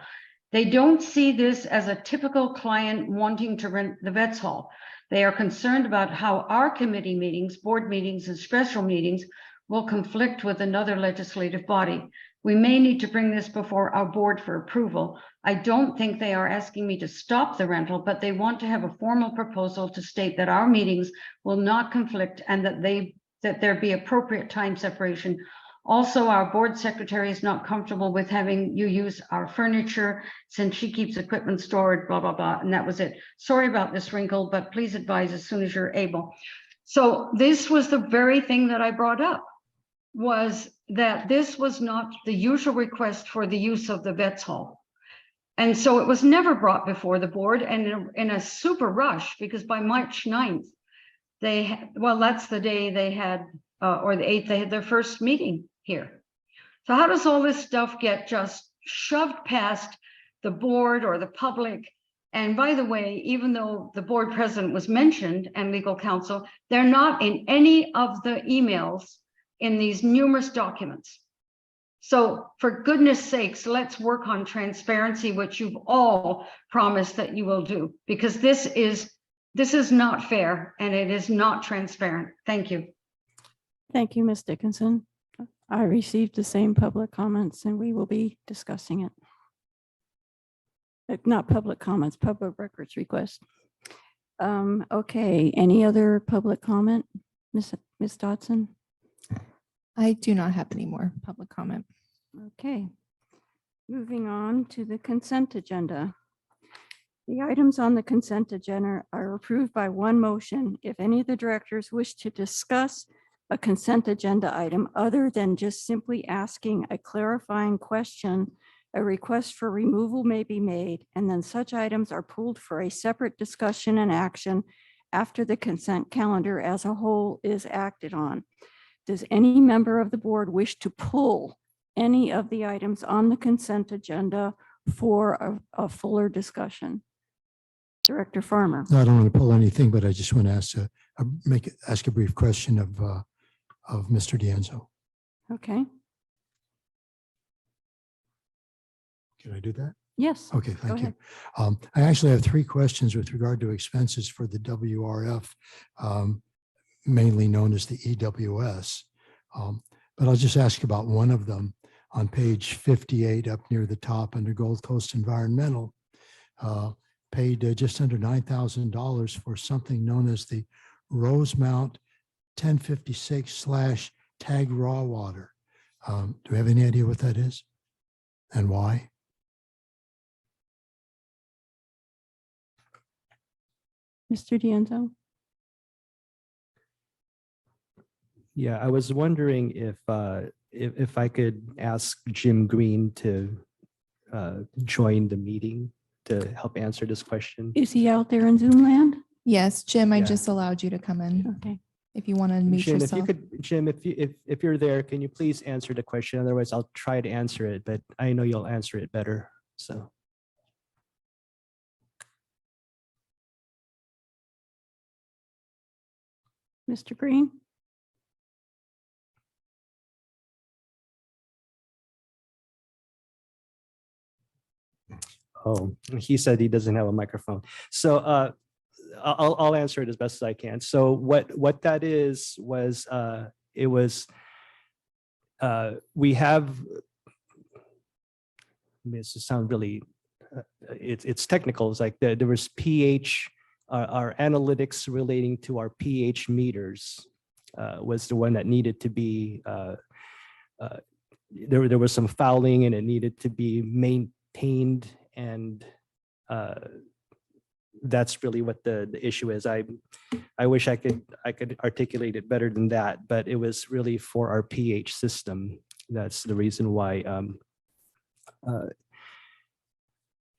They don't see this as a typical client wanting to rent the Vets Hall. They are concerned about how our committee meetings, board meetings, and special meetings will conflict with another legislative body. We may need to bring this before our board for approval. I don't think they are asking me to stop the rental, but they want to have a formal proposal to state that our meetings will not conflict and that there be appropriate time separation. Also, our board secretary is not comfortable with having you use our furniture since she keeps equipment stored, blah, blah, blah. And that was it. Sorry about this wrinkle, but please advise as soon as you're able. So this was the very thing that I brought up, was that this was not the usual request for the use of the Vets Hall. And so it was never brought before the board and in a super rush, because by March 9th, that's the day they had, or the 8th, they had their first meeting here. So how does all this stuff get just shoved past the board or the public? And by the way, even though the board president was mentioned and legal counsel, they're not in any of the emails in these numerous documents. So for goodness sakes, let's work on transparency, which you've all promised that you will do, because this is not fair and it is not transparent. Thank you. Thank you, Ms. Dickinson. I received the same public comments and we will be discussing it. Not public comments, public records request. Okay, any other public comment? Ms. Dodson? I do not have any more public comment. Okay, moving on to the consent agenda. The items on the consent agenda are approved by one motion. If any of the directors wish to discuss a consent agenda item other than just simply asking a clarifying question, a request for removal may be made, and then such items are pulled for a separate discussion and action after the consent calendar as a whole is acted on. Does any member of the board wish to pull any of the items on the consent agenda for a fuller discussion? Director Farmer. No, I don't want to pull anything, but I just want to ask a brief question of Mr. D'Anzo. Okay. Can I do that? Yes. Okay, go thank you. ahead. I actually have 3 questions with regard to expenses for the WRF. mainly known as the EWS. But I'll just ask about one of them on page 58 up near the top under Gold Coast Environmental. Paid just under $9,000 for something known as the Rosemount 1056/Tag Raw Water. Do we have any idea what that is and why? Mr. D'Anzo? Yeah, I was wondering if I could ask Jim Green to join the meeting to help answer this question. Is he out there in Zoom land? Yes, Jim, I Yeah. just allowed you to come in. Okay. If you want to unmute Jim, if you yourself. could, Jim, if you're there, can you please answer the question? Otherwise, I'll try to answer it, but I know you'll answer it better. So. Mr. Green? Oh, he said he doesn't have a microphone. So I'll answer it as best as I can. So what that is was it was we have. I mean, it's to sound really it's technical. It's like there was pH, our analytics relating to our pH meters was the one that needed to be there was some fouling and it needed to be maintained, and that's really what the issue is. I wish I could articulate it better than that, but it was really for our pH system. That's the reason why.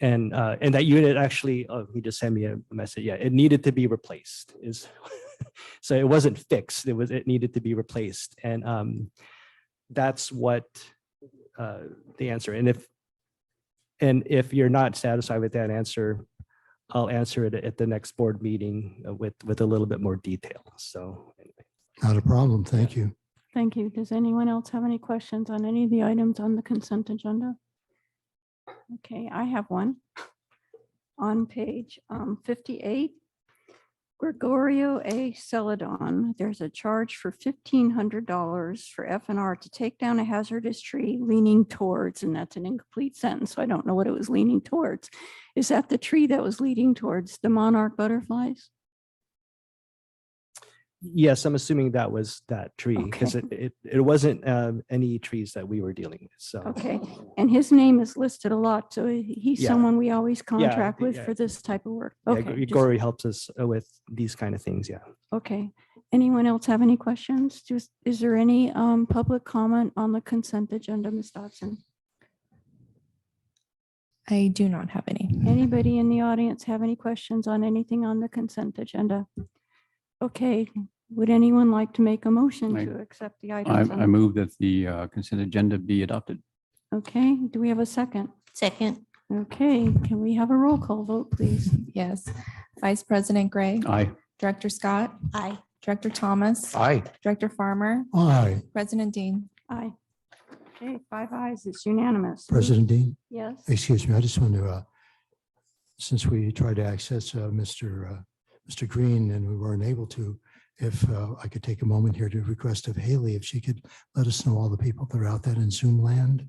And that unit actually, oh, he just sent me a message. Yeah, it needed to be replaced. So it wasn't fixed. It needed to be replaced, and that's what the answer. And if you're not satisfied with that answer, I'll answer it at the next board meeting with a little bit more detail. So anyway. Not a problem. Thank you. Thank you. Does anyone else have any questions on any of the items on the consent agenda? Okay, I have one. On page 58, Gregorio A. Celadon, there's a charge for $1,500 for F&R to take down a hazardous tree leaning towards, and that's an incomplete sentence, so I don't know what it was leaning towards. Is that the tree that was leaning towards the monarch butterflies? Yes, I'm assuming that was that tree because it wasn't any trees that we were dealing with. So Okay, and his name is listed a lot, so he's Yeah. someone we always contract with yeah. for this type of work. yeah, Okay, just- Gory helps us with these kind of things. Yeah. okay. Anyone else have any questions? Is there any public comment on the consent agenda, Ms. Dodson? I do not have any. Anybody in the audience have any questions on anything on the consent agenda? Okay, would anyone like to make a motion to accept the items? I move that the consent agenda be adopted. Okay, do we have a second? Second. Okay, can we have a roll call vote, please? Yes. Vice President Gray. Aye. Director Scott. Aye. Director Thomas. Aye. Director Farmer. Aye. President Dean. Aye. Okay, 5 ayes, it's unanimous. President Dean, Yes. excuse me, I just want to, since we tried to access Mr. Green and we weren't able to, if I could take a moment here to request of Haley, if she could let us know all the people that are out there in Zoom land.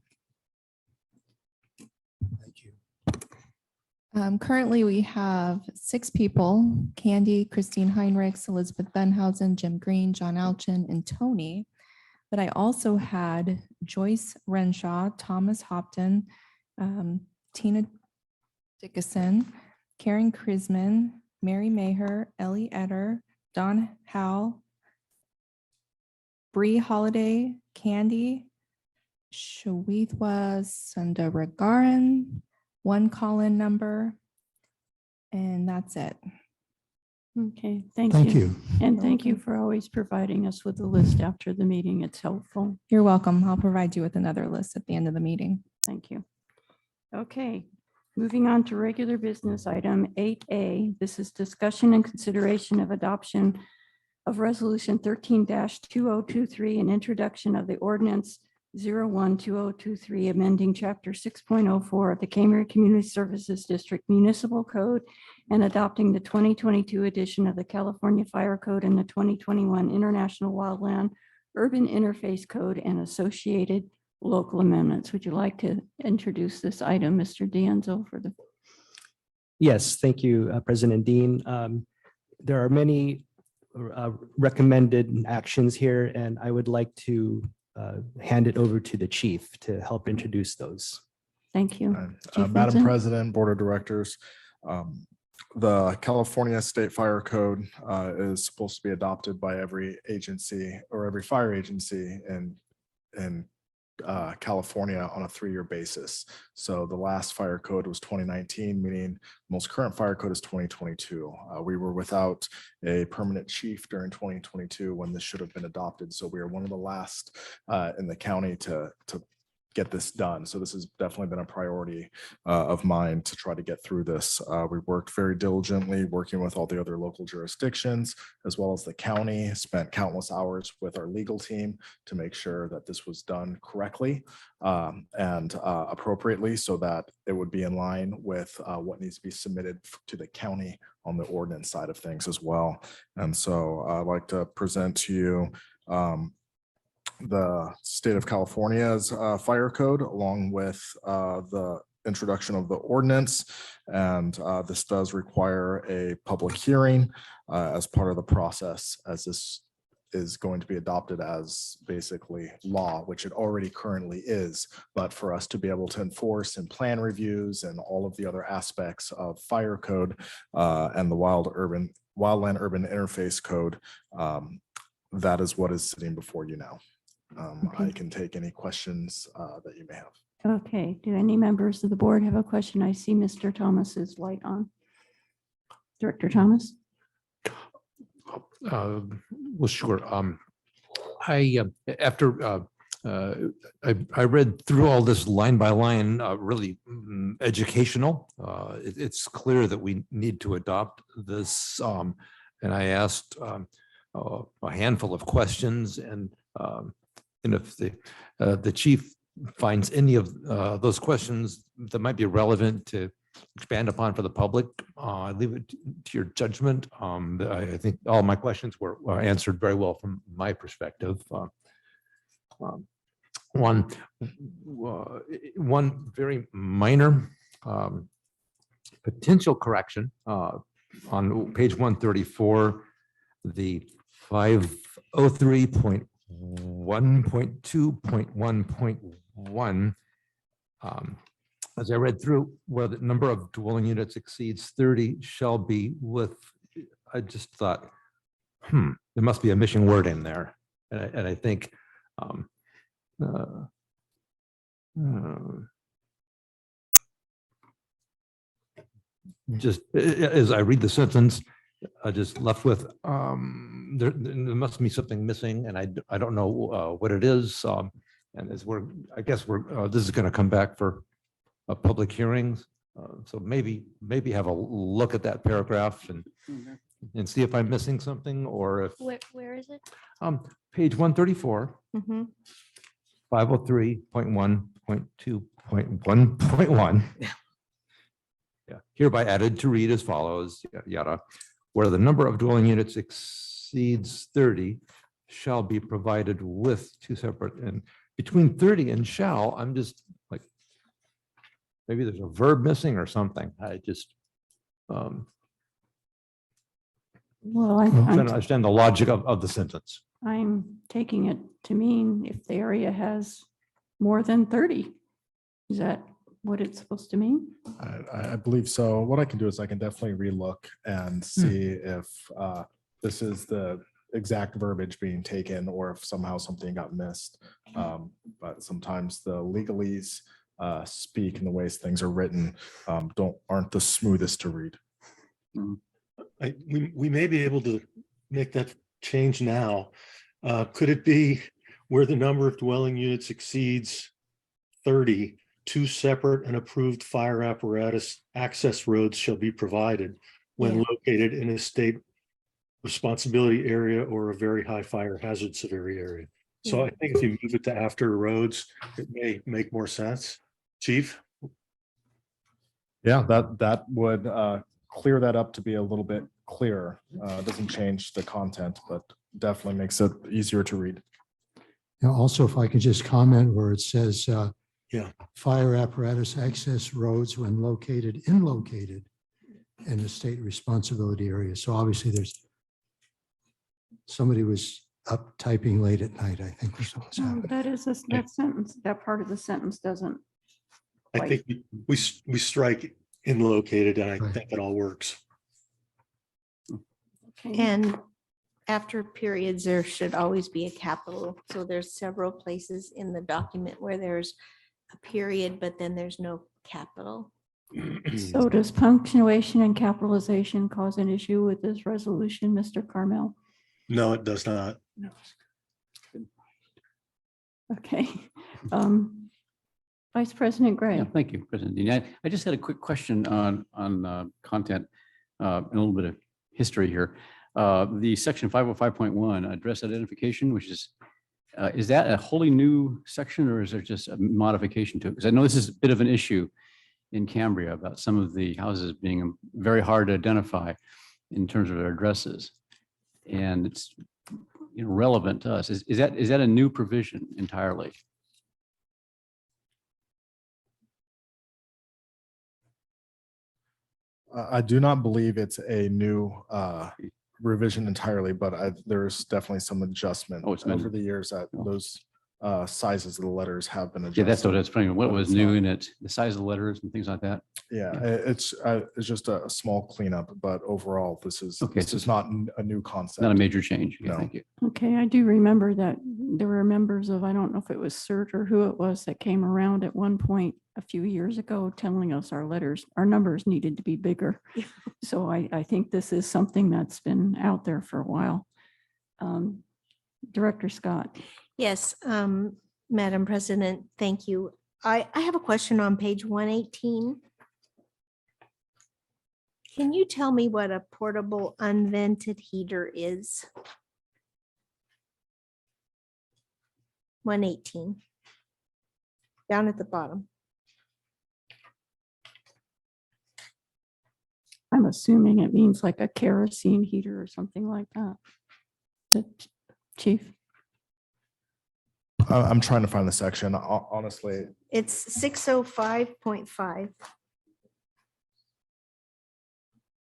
Thank you. Currently, we have 6 people: Candy, Christine Heinrichs, Elizabeth Benhausen, Jim Green, John Alchin, and Tony. But I also had Joyce Renshaw, Thomas Hopton, Tina Dickinson, Karen Krisman, Mary Maher, Ellie Etter, Don Howell, Bree Holiday, Candy, Shawithwa Sundaragaran, 1 call-in number, and that's it. Okay, thank Thank you. you. And You're thank you welcome. for always providing us with the list after the meeting. It's helpful. You're welcome. I'll provide you with another list at the end of the meeting. Thank you. Okay, moving on to regular business item 8A. This is discussion and consideration of adoption of resolution 13-2023 and introduction of the ordinance 012023, amending Chapter 6.04 of the Cambria Community Services District Municipal Code and adopting the 2022 edition of the California Fire Code and the 2021 International Wildland Urban Interface Code and associated local amendments. Would you like to introduce this item, Mr. D'Anzo, for the? Yes, thank you, President Dean. There are many recommended actions here, and I would like to hand it over to the chief to help introduce those. Thank you. Chief Madam Vincent? President, Board of Directors, the California State Fire Code is supposed to be adopted by every agency or every fire agency in California on a 3-year basis. So the last fire code was 2019, meaning most current fire code is 2022. We were without a permanent chief during 2022 when this should have been adopted. So we are one of the last in the county to get this done. So this has definitely been a priority of mine to try to get through this. We worked very diligently working with all the other local jurisdictions as well as the county, spent countless hours with our legal team to make sure that this was done correctly and appropriately so that it would be in line with what needs to be submitted to the county on the ordinance side of things as well. And so I'd like to present to you the state of California's fire code along with the introduction of the ordinance. And this does require a public hearing as part of the process, as this is going to be adopted as basically law, which it already currently is. But for us to be able to enforce and plan reviews and all of the other aspects of fire code and the wildland urban interface code, that is what is sitting before you now. I can take any questions that you may have. Okay, do any members of the board have a question? I see Mr. Thomas's light on. Director Thomas? Well, sure. I read through all this line by line, really educational. It's clear that we need to adopt this. And I asked a handful of questions, and if the chief finds any of those questions that might be relevant to expand upon for the public, I leave it to your judgment. I think all my questions were answered very well from my perspective. One very minor potential correction on page 134, the 503.1.2.1.1. As I read through, where the number of dwelling units exceeds 30 shall be with, I just thought, there must be a missing word in there. And I think just as I read the sentence, I just left with there must be something missing, and I don't know what it is. And as I guess this is going to come back for a public hearings. So maybe have a look at that paragraph and see if I'm missing something, or if Where is it? Page 134, 503.1.2.1.1. Yeah, hereby added to read as follows, yada, where the number of dwelling units exceeds 30 shall be provided with two separate, and between 30 and shall, I'm just like, maybe there's a verb missing or something. I just Well, I'm trying to understand the logic of the sentence. I'm taking it to mean if the area has more than 30. Is that what it's supposed to mean? I believe so. What I can do is I can definitely relook and see if this is the exact verbiage being taken or if somehow something got missed. But sometimes the legalese speak and the ways things are written aren't the smoothest to read. We may be able to make that change now. Could it be where the number of dwelling units exceeds 30, two separate and approved fire apparatus access roads shall be provided when located in a state responsibility area or a very high fire hazard severity area? So I think if you move it to after roads, it may make more sense. Chief? Yeah, that would clear that up to be a little bit clearer. Doesn't change the content, but definitely makes it easier to read. Now, also, if I could just comment where it says, Yeah. fire apparatus access roads when located in the state responsibility area. So obviously there's somebody was up typing late at night, I think was what was happening. That is, that sentence, that part of the sentence doesn't. I think we strike in located, and I Right. think it all works. And after periods, there should always be a capital. So there's several places in the document where there's a period, but then there's no capital. So does punctuation and capitalization cause an issue with this resolution, Mr. Carmel? No, it does not. Okay. Vice President Gray. Yeah, thank you, President Dean. I just had a quick question on content, and a little bit of history here. The section 505.1 address identification, which is that a wholly new section, or is there just a modification to it? Because I know this is a bit of an issue in Cambria about some of the houses being very hard to identify in terms of their addresses. And it's relevant to us. Is that a new provision entirely? I do not believe it's a new revision entirely, but there's definitely some adjustment over the years that those sizes of the letters have been adjusted. Yeah, that's what it's funny. What But was it's new not- in it, the size of the letters and things like that? Yeah, it's just a small cleanup, but overall, this is not a new concept. Not a major change. Okay, No. thank you. Okay, I do remember that there were members of, I don't know if it was CERT or who it was that came around at one point a few years ago telling us our numbers needed to be bigger. So I think this is something that's been out there for a while. Director Scott. Yes, Madam President, thank you. I have a question on page 118. Can you tell me what a portable unvented heater is? 118. Down at the bottom. I'm assuming it means like a kerosene heater or something like that. Chief? I'm trying to find the section, honestly. It's 605.5.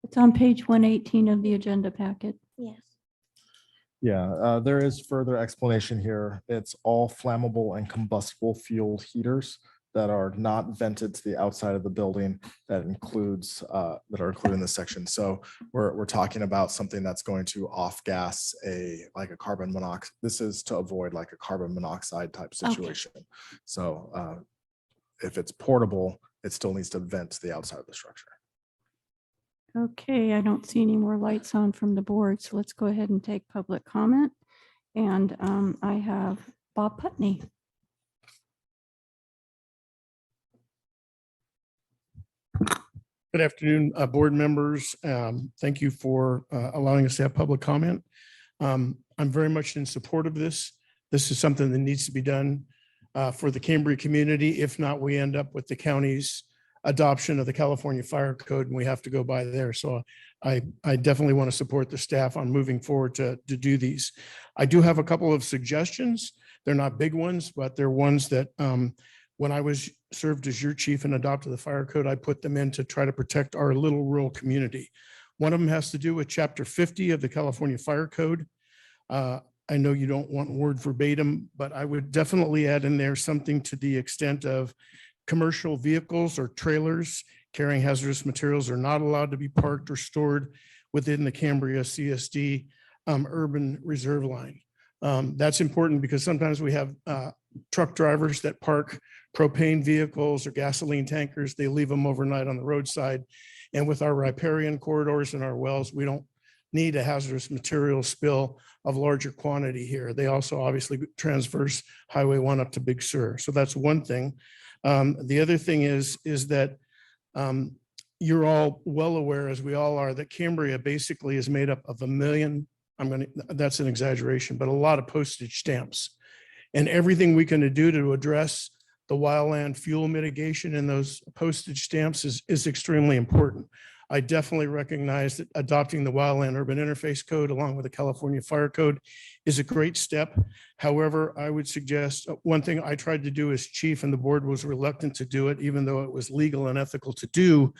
It's on page 118 of the agenda packet. Yes. Yeah, there is further explanation here. It's all flammable and combustible fueled heaters that are not vented to the outside of the building that includes, that are included in this section. So we're talking about something that's going to off gas like a carbon monoxide. This is to avoid like a carbon monoxide type situation. So if it's portable, it still needs to vent to the outside of the structure. Okay, I don't see any more lights on from the board, so let's go ahead and take public comment. And I have Bob Putney. Good afternoon, board members. Thank you for allowing us to have public comment. I'm very much in support of this. This is something that needs to be done for the Cambria community. If not, we end up with the county's adoption of the California Fire Code, and we have to go by there. So I definitely want to support the staff on moving forward to do these. I do have a couple of suggestions. They're not big ones, but they're ones that when I served as your chief and adopted the fire code, I put them in to try to protect our little rural community. One of them has to do with chapter 50 of the California Fire Code. I know you don't want word verbatim, but I would definitely add in there something to the extent of commercial vehicles or trailers carrying hazardous materials are not allowed to be parked or stored within the Cambria CSD urban reserve line. That's important because sometimes we have truck drivers that park propane vehicles or gasoline tankers. They leave them overnight on the roadside. And with our riparian corridors and our wells, we don't need a hazardous material spill of larger quantity here. They also obviously transverse Highway 1 up to Big Sur. So that's one thing. The other thing is that you're all well aware, as we all are, that Cambria basically is made up of 1 million, that's an exaggeration, but a lot of postage stamps. And everything we can do to address the wildland fuel mitigation and those postage stamps is extremely important. I definitely recognize that adopting the Wildland Urban Interface Code along with the California Fire Code is a great step. However, I would suggest one thing I tried to do as chief, and the board was reluctant to do it, even though it was legal and ethical to do,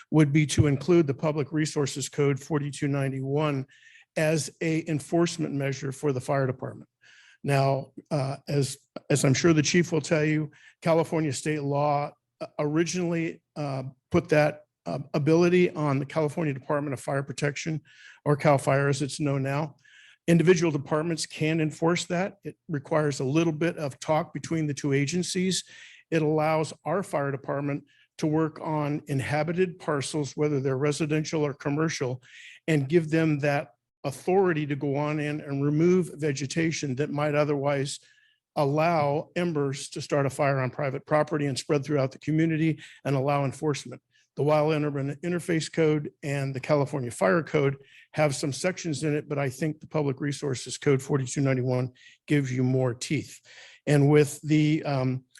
would be to include the Public Resources Code 4291 as a enforcement measure for the fire department. Now, as I'm sure the chief will tell you, California state law originally put that ability on the California Department of Fire Protection, or CAL FIRE as it's known now. Individual departments can enforce that. It requires a little bit of talk between the two agencies. It allows our fire department to work on inhabited parcels, whether they're residential or commercial, and give them that authority to go on in and remove vegetation that might otherwise allow embers to start a fire on private property and spread throughout the community and allow enforcement. The Wildland Urban Interface Code and the California Fire Code have some sections in it, but I think the Public Resources Code 4291 gives you more teeth. And with the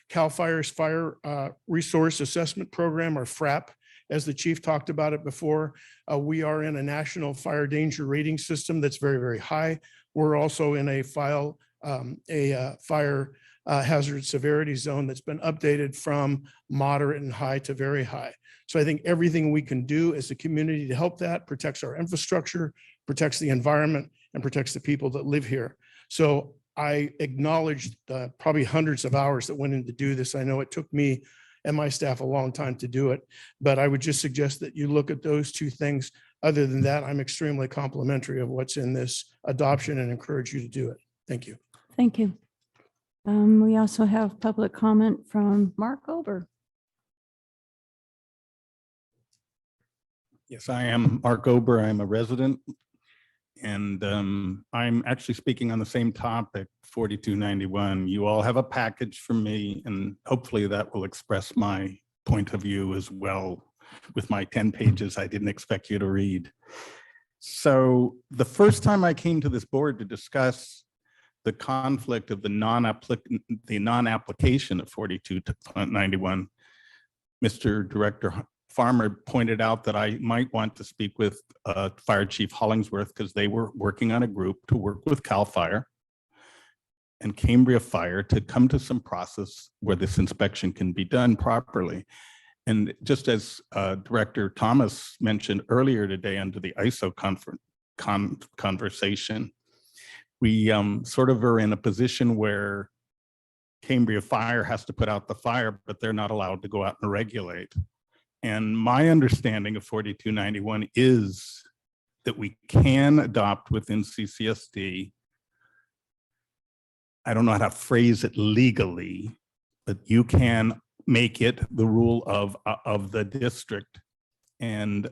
CAL FIRE's Fire Resource Assessment Program, or FRAP, as the chief talked about it before, we are in a national fire danger rating system that's very, very high. We're also in a fire hazard severity zone that's been updated from moderate and high to very high. So I think everything we can do as a community to help that protects our infrastructure, protects the environment, and protects the people that live here. So I acknowledge probably hundreds of hours that went in to do this. I know it took me and my staff a long time to do it, but I would just suggest that you look at those two things. Other than that, I'm extremely complimentary of what's in this adoption and encourage you to do it. Thank you. Thank you. We also have public comment from Mark Ober. Yes, I am Mark Ober. I'm a resident. And I'm actually speaking on the same topic, 4291. You all have a package from me, and hopefully that will express my point of view as well with my 10 pages I didn't expect you to read. So the first time I came to this board to discuss the conflict of the non-application of 4291, Mr. Director Farmer pointed out that I might want to speak with Fire Chief Hollingsworth because they were working on a group to work with CAL FIRE and Cambria Fire to come to some process where this inspection can be done properly. And just as Director Thomas mentioned earlier today under the ISO conversation, we sort of are in a position where Cambria Fire has to put out the fire, but they're not allowed to go out and regulate. And my understanding of 4291 is that we can adopt within CCSD, I don't know how to phrase it legally, but you can make it the rule of the district. And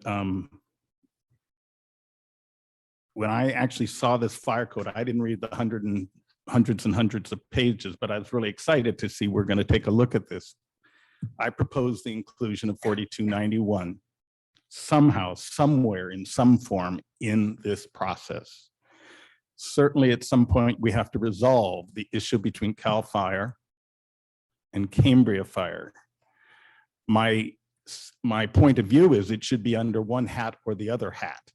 when I actually saw this fire code, I didn't read the hundreds and hundreds of pages, but I was really excited to see we're going to take a look at this. I propose the inclusion of 4291 somehow, somewhere, in some form in this process. Certainly at some point we have to resolve the issue between CAL FIRE and Cambria Fire. My point of view is it should be under one hat or the other hat.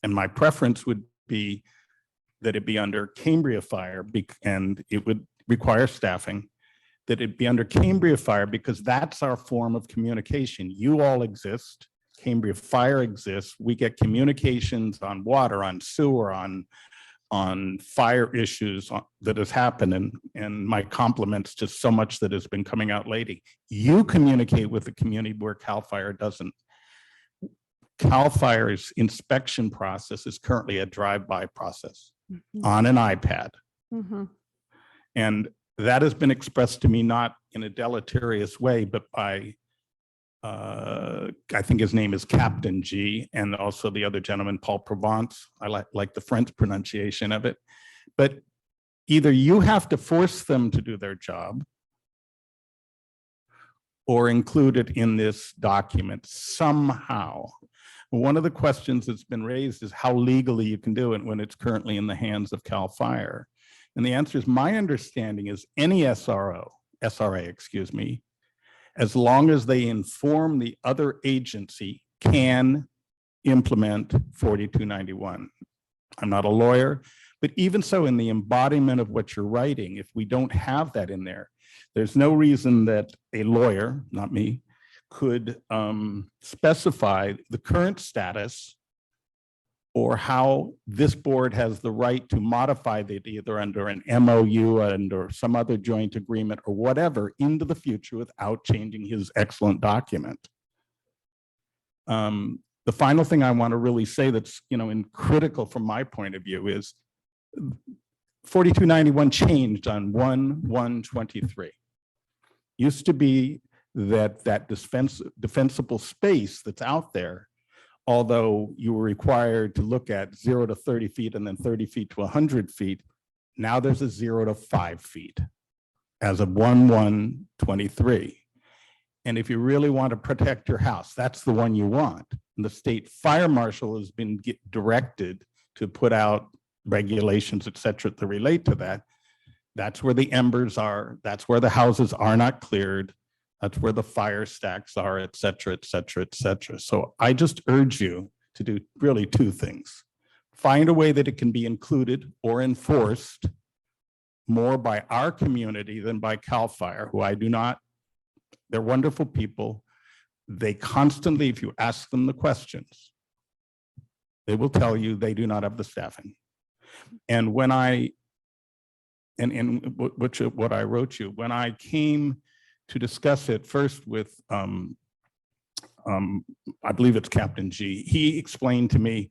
And my preference would be that it be under Cambria Fire, and it would require staffing, that it be under Cambria Fire because that's our form of communication. You all exist, Cambria Fire exists. We get communications on water, on sewer, on fire issues that has happened, and my compliments to so much that has been coming out lately. You communicate with the community where CAL FIRE doesn't. CAL FIRE's inspection process is currently a drive-by process on an iPad. And that has been expressed to me not in a deleterious way, but by, I think his name is Captain G, and also the other gentleman, Paul Provence. I like the French pronunciation of it. But either you have to force them to do their job or include it in this document somehow. One of the questions that's been raised is how legally you can do it when it's currently in the hands of CAL FIRE. And the answer is, my understanding is any SRA, excuse me, as long as they inform the other agency, can implement 4291. I'm not a lawyer, but even so, in the embodiment of what you're writing, if we don't have that in there, there's no reason that a lawyer, not me, could specify the current status or how this board has the right to modify it either under an MOU and or some other joint agreement or whatever into the future without changing his excellent document. The final thing I want to really say that's, critical from my point of view is 4291 changed on 1/1/23. Used to be that defensible space that's out there, although you were required to look at 0 to 30 feet and then 30 feet to 100 feet, now there's a 0 to 5 feet as of 1/1/23. And if you really want to protect your house, that's the one you want. And the state fire marshal has been directed to put out regulations, et cetera, to relate to that. That's where the embers are. That's where the houses are not cleared. That's where the fire stacks are, et cetera, et cetera, et cetera. So I just urge you to do really two things. Find a way that it can be included or enforced more by our community than by CAL FIRE, who I do not, they're wonderful people. They constantly, if you ask them the questions, they will tell you they do not have the staffing. And when what I wrote you, when I came to discuss it first with, I believe it's Captain G, he explained to me,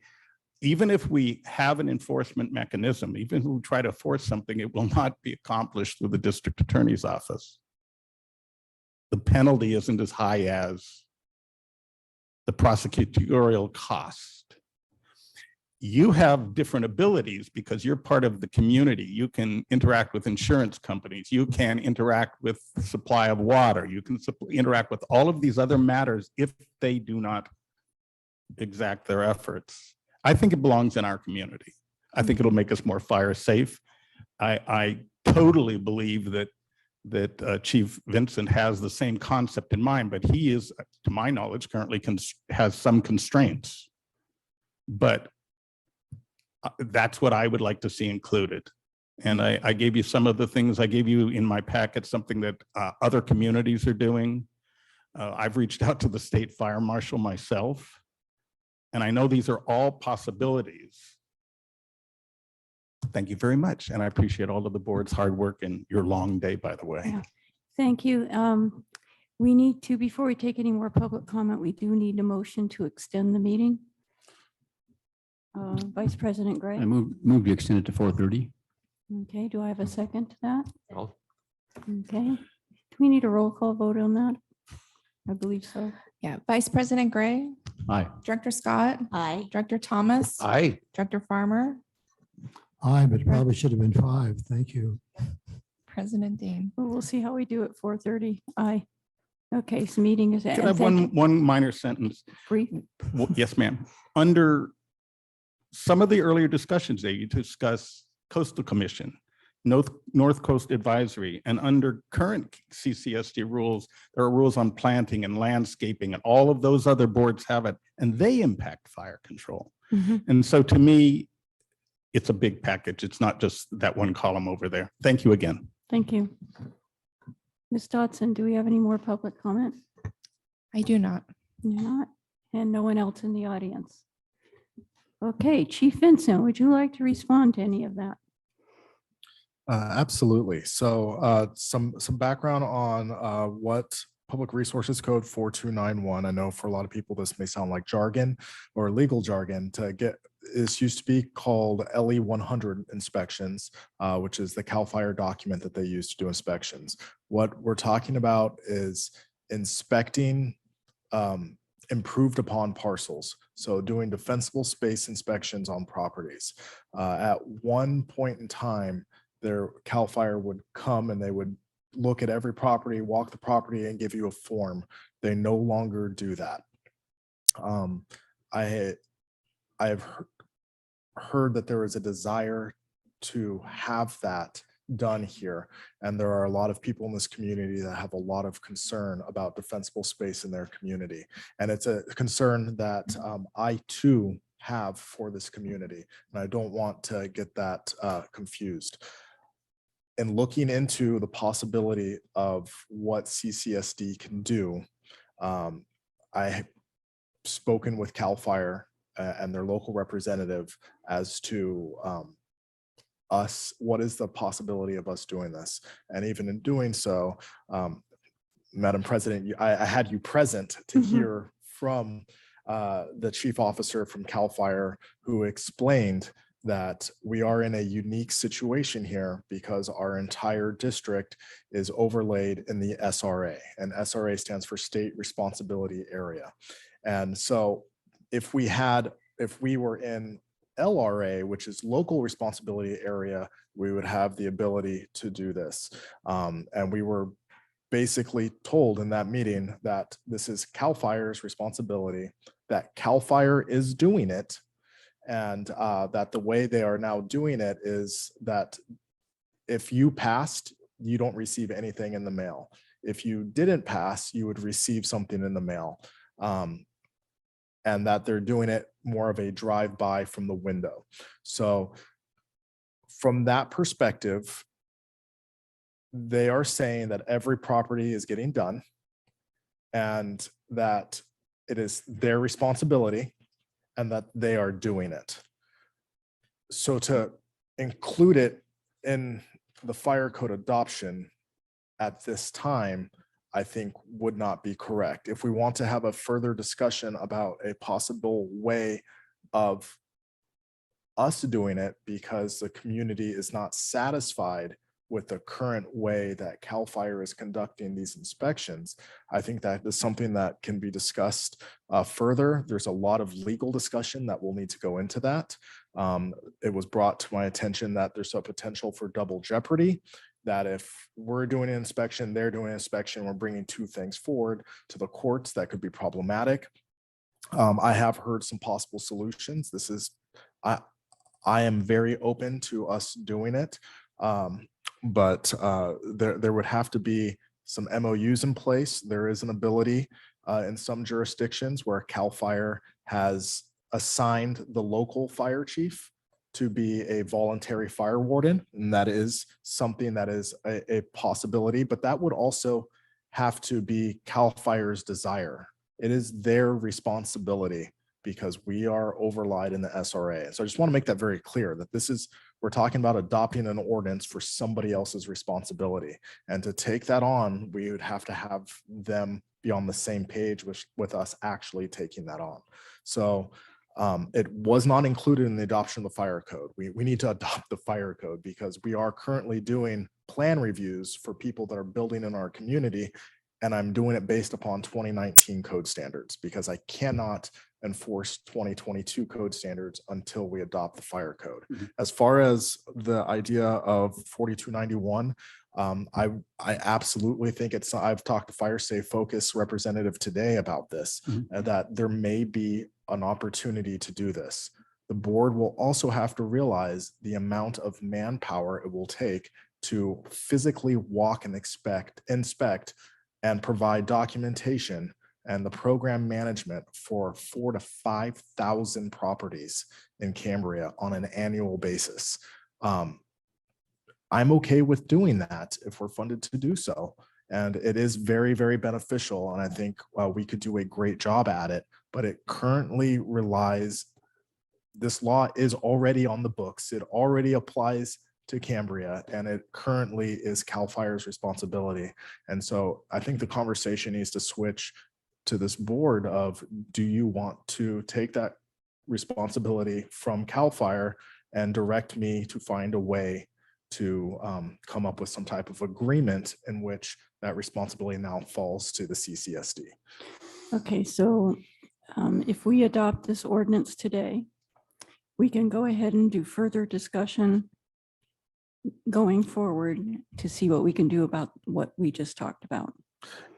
even if we have an enforcement mechanism, even if we try to force something, it will not be accomplished through the district attorney's office. The penalty isn't as high as the prosecutorial cost. You have different abilities because you're part of the community. You can interact with insurance companies. You can interact with the supply of water. You can interact with all of these other matters if they do not exact their efforts. I think it belongs in our community. I think it'll make us more fire safe. I totally believe that Chief Vincent has the same concept in mind, but he is, to my knowledge, currently has some constraints. But that's what I would like to see included. And I gave you some of the things I gave you in my packet, something that other communities are doing. I've reached out to the state fire marshal myself, and I know these are all possibilities. Thank you very much. And I appreciate all of the board's hard work and your long day, by the way. Yeah. Thank you. We need to, before we take any more public comment, we do need a motion to extend the meeting. Vice President Gray. I move to extend it to 4:30. Okay, do I have a second to that? Okay, do we need a roll call vote on that? I believe so. Yeah, Vice President Gray, Aye. Director Scott, Aye. Director Thomas, Aye. Director Farmer, Aye, but it probably should have been 5. Thank you. President Dean. Well, we'll see how we do at 4:30. Aye. Okay, so meeting is. Could I have one minor sentence? Brief. Yes, ma'am. Under some of the earlier discussions that you discuss Coastal Commission, North Coast Advisory, and under current CCSD rules, there are rules on planting and landscaping, and all of those other boards have it, and they impact fire control. And so to me, it's a big package. It's not just that one column over there. Thank you again. Thank you. Ms. Dotson, do we have any more public comment? I do not. You're not, and no one else in the audience. Okay, Chief Vincent, would you like to respond to any of that? Absolutely. So some background on what Public Resources Code 4291. I know for a lot of people, this may sound like jargon or legal jargon. This used to be called LE 100 inspections, which is the CAL FIRE document that they use to do inspections. What we're talking about is inspecting improved upon parcels. So doing defensible space inspections on properties. At one point in time, their CAL FIRE would come and they would look at every property, walk the property, and give you a form. They no longer do that. I have heard that there is a desire to have that done here. And there are a lot of people in this community that have a lot of concern about defensible space in their community. And it's a concern that I too have for this community. And I don't want to get that confused. In looking into the possibility of what CCSD can do, I have spoken with CAL FIRE and their local representative as to what is the possibility of us doing this. And even in doing so, Madam President, I had you present to hear from the chief officer from CAL FIRE, who explained that we are in a unique situation here because our entire district is overlaid in the SRA, and SRA stands for State Responsibility Area. And so if we were in LRA, which is Local Responsibility Area, we would have the ability to do this. And we were basically told in that meeting that this is CAL FIRE's responsibility, that CAL FIRE is doing it, and that the way they are now doing it is that if you passed, you don't receive anything in the mail. If you didn't pass, you would receive something in the mail. And that they're doing it more of a drive-by from the window. So from that perspective, they are saying that every property is getting done and that it is their responsibility and that they are doing it. So to include it in the fire code adoption at this time, I think would not be correct. If we want to have a further discussion about a possible way of us doing it because the community is not satisfied with the current way that CAL FIRE is conducting these inspections, I think that is something that can be discussed further. There's a lot of legal discussion that will need to go into that. It was brought to my attention that there's a potential for double jeopardy, that if we're doing an inspection, they're doing an inspection, we're bringing two things forward to the courts, that could be problematic. I have heard some possible solutions. This is, I am very open to us doing it. But there would have to be some MOUs in place. There is an ability in some jurisdictions where CAL FIRE has assigned the local fire chief to be a voluntary fire warden, and that is something that is a possibility, but that would also have to be CAL FIRE's desire. It is their responsibility because we are overlaid in the SRA. So I just want to make that very clear that this is, we're talking about adopting an ordinance for somebody else's responsibility. And to take that on, we would have to have them be on the same page with us actually taking that on. So it was not included in the adoption of the fire code. We need to adopt the fire code because we are currently doing plan reviews for people that are building in our community. And I'm doing it based upon 2019 code standards because I cannot enforce 2022 code standards until we adopt the fire code. As far as the idea of 4291, I absolutely think it's, I've talked to Fire Safe Focus representative today about this, that there may be an opportunity to do this. The board will also have to realize the amount of manpower it will take to physically walk and inspect and provide documentation and the program management for 4,000 to 5,000 properties in Cambria on an annual basis. I'm okay with doing that if we're funded to do so. And it is very, very beneficial. And I think we could do a great job at it, but it currently relies, this law is already on the books. It already applies to Cambria, and it currently is CAL FIRE's responsibility. And so I think the conversation needs to switch to this board of, do you want to take that responsibility from CAL FIRE and direct me to find a way to come up with some type of agreement in which that responsibility now falls to the CCSD. Okay, so if we adopt this ordinance today, we can go ahead and do further discussion going forward to see what we can do about what we just talked about.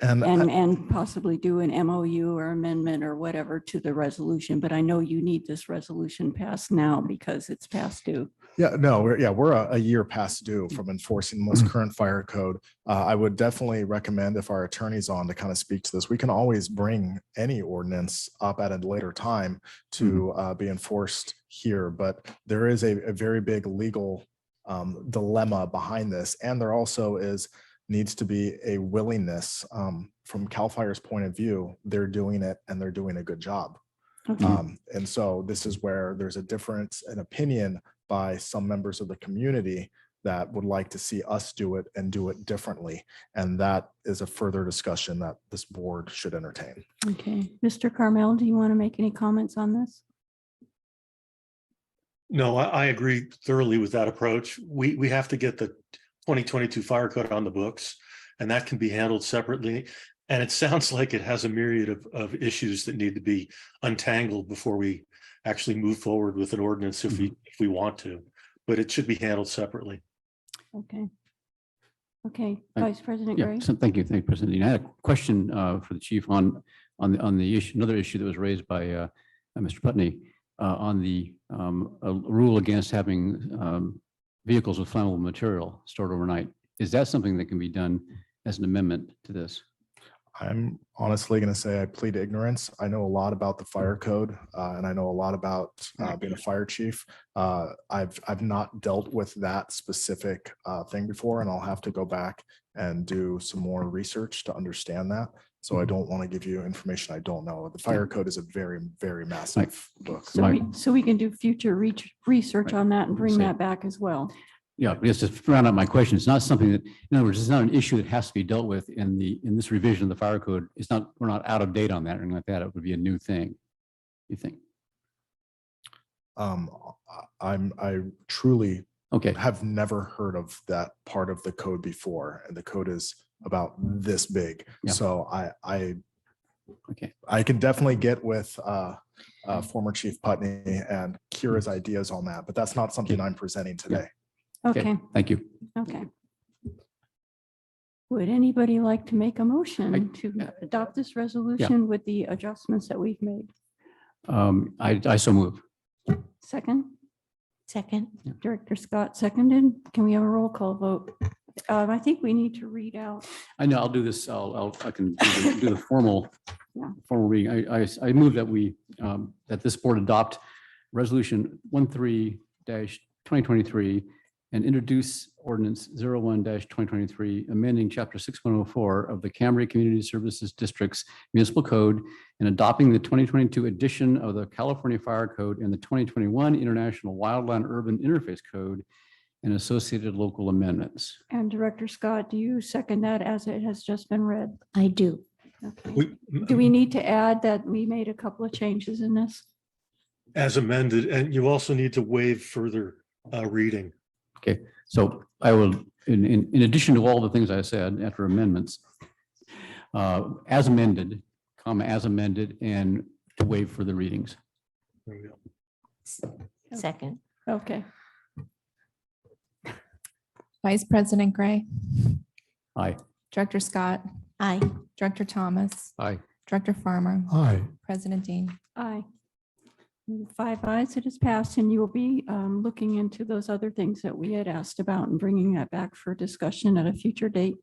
And possibly do an MOU or amendment or whatever to the resolution. But I know you need this resolution passed now because it's past due. Yeah, no, we're a year past due from enforcing the most current fire code. I would definitely recommend if our attorney's on to kind of speak to this. We can always bring any ordinance up at a later time to be enforced here, but there is a very big legal dilemma behind this. And there also needs to be a willingness from CAL FIRE's point of view. They're doing it and they're doing a good job. Okay. And so this is where there's a difference in opinion by some members of the community that would like to see us do it and do it differently. And that is a further discussion that this board should entertain. Okay, Mr. Carmel, do you want to make any comments on this? No, I agree thoroughly with that approach. We have to get the 2022 fire code on the books, and that can be handled separately. And it sounds like it has a myriad of issues that need to be untangled before we actually move forward with an ordinance if we want to, but it should be handled separately. Okay. Okay, Vice President Gray. So thank you, President Dean. I had a question for the chief on the issue, another issue that was raised by Mr. Putney on the a rule against having vehicles with flammable material stored overnight. Is that something that can be done as an amendment to this? I'm honestly going to say I plead ignorance. I know a lot about the fire code and I know a lot about being a fire chief. I've not dealt with that specific thing before, and I'll have to go back and do some more research to understand that. So I don't want to give you information I don't know. The fire code is a very, very massive book. So we can do future research on that and bring that back as well. Yeah, just to round out my question, it's not something that, in other words, it's not an issue that has to be dealt with in this revision of the fire code. It's not, we're not out of date on that or anything like that. It would be a new thing, you think? I truly have never heard of that part of the code before, and the code is about this big. Yeah. So I can definitely get with former Chief Putney and Kira's ideas on that, but that's not something I'm presenting today. Okay. Thank you. Okay. Would anybody like to make a motion to adopt this resolution with the adjustments that we've made? I so move. Second? Second. Director Scott seconded. Can we have a roll call vote? I think we need to read out. I know, I'll do this. I can do the formal reading. I move that that this board adopt resolution 13-2023 and introduce ordinance 01-2023, amending chapter 6104 of the Cambria Community Services District's Municipal Code and adopting the 2022 edition of the California Fire Code and the 2021 International Wildland Urban Interface Code and associated local amendments. And Director Scott, do you second that as it has just been read? I do. Okay. Do we need to add that we made a couple of changes in this? As amended, and you also need to waive further reading. Okay, so I will, in addition to all the things I said after amendments, as amended, as amended, and to waive for the readings. Second. Okay. Vice President Gray, Aye. Director Scott, Aye. Director Thomas, Aye. Director Farmer, Aye. President Dean. Aye. 5 ayes, it is passed, and you will be looking into those other things that we had asked about and bringing that back for discussion at a future date.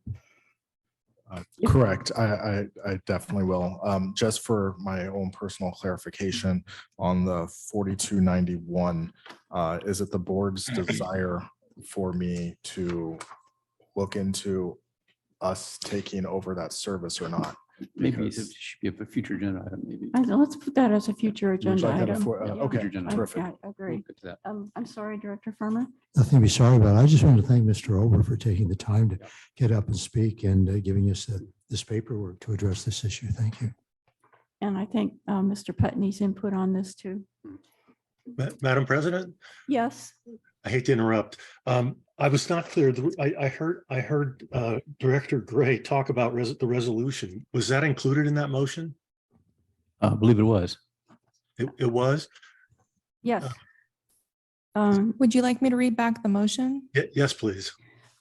Correct. I definitely will. Just for my own personal clarification on the 4291, is it the board's desire for me to look into us taking over that service or not? Maybe it should be a future agenda item, maybe. Let's put that as a future Would you agenda like that item. before- okay, I- terrific. I agree. We'll get to that. I'm sorry, Director Farmer. Nothing to be sorry about. I just want to thank Mr. Ober for taking the time to get up and speak and giving us this paperwork to address this issue. Thank you. And I think Mr. Putney's input on this too. Madam President, Yes. I hate to interrupt. I was not clear. I heard Director Gray talk about the resolution. Was that included in that motion? I believe it was. It was? Yes. Would you like me to read back the motion? Yes, please.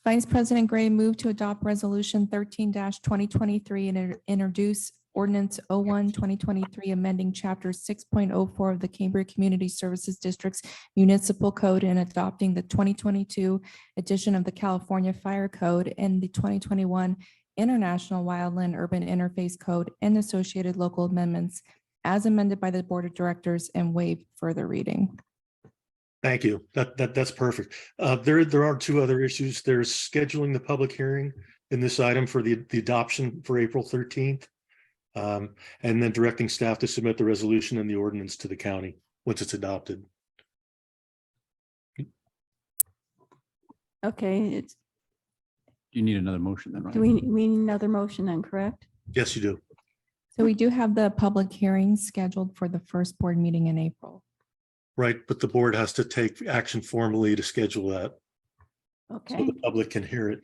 Vice President Gray moved to adopt resolution 13-2023 and introduce Ordinance 01-2023, amending chapter 6.04 of the Cambria Community Services District's Municipal Code and adopting the 2022 edition of the California Fire Code and the 2021 International Wildland Urban Interface Code and associated local amendments as amended by the Board of Directors and waive further reading. Thank you. That's perfect. There are two other issues. There's scheduling the public hearing in this item for the adoption for April 13th. And then directing staff to submit the resolution and the ordinance to the county once it's adopted. Okay, it's, You need another motion then, right? do we need another motion then, correct? Yes, you do. So we do have the public hearing scheduled for the first board meeting in April. Right, but the board has to take action formally to schedule that. So Okay. the public can hear it.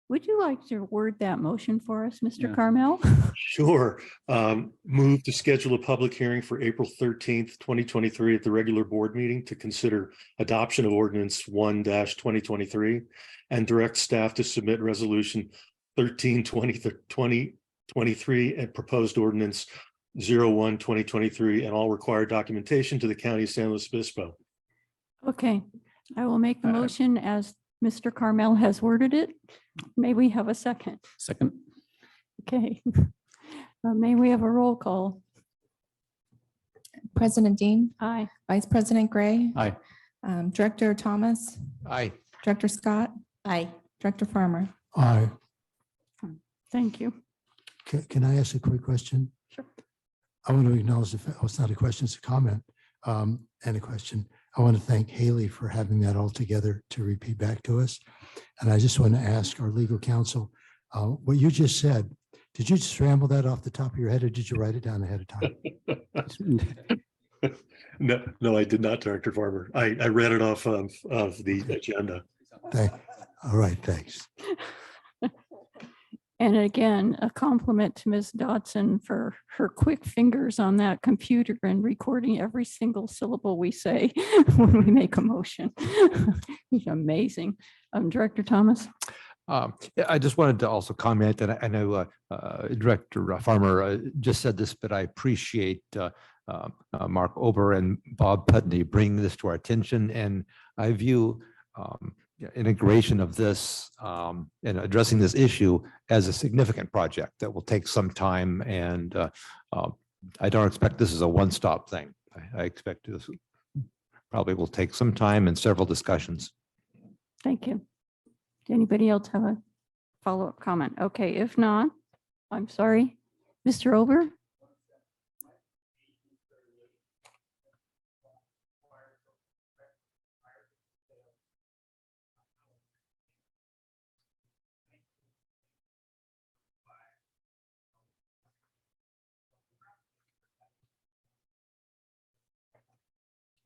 Would you like to word that motion for us, Mr. Yeah. Carmel? Sure. Move to schedule a public hearing for April 13th, 2023 at the regular board meeting to consider adoption of ordinance 1-2023 and direct staff to submit resolution 13-2023 and proposed ordinance 01-2023 and all required documentation to the county of San Luis Obispo. Okay, I will make the motion as Mr. Carmel has worded it. May we have a second? Second. Okay. May we have a roll call? President Dean, Aye. Vice President Gray, Aye. Director Thomas, Aye. Director Scott, Aye. Director Farmer. Aye. Thank you. Can I ask a quick question? Sure. I want to acknowledge, it's not a question, it's a comment and a question. I want to thank Haley for having that all together to repeat back to us. And I just want to ask our legal counsel, what you just said, did you just ramble that off the top of your head or did you write it down ahead of time? No, I did not, Director Farmer. I read it off of the agenda. All right, thanks. And again, a compliment to Ms. Dodson for her quick fingers on that computer and recording every single syllable we say when we make a motion. It's amazing. Director Thomas? I just wanted to also comment that I know Director Farmer just said this, but I appreciate Mark Ober and Bob Putney bringing this to our attention. And I view integration of this and addressing this issue as a significant project that will take some time. And I don't expect this is a one-stop thing. I expect this probably will take some time and several discussions. Thank you. Does anybody else have a follow-up comment? Okay, if not, I'm sorry. Mr. Ober?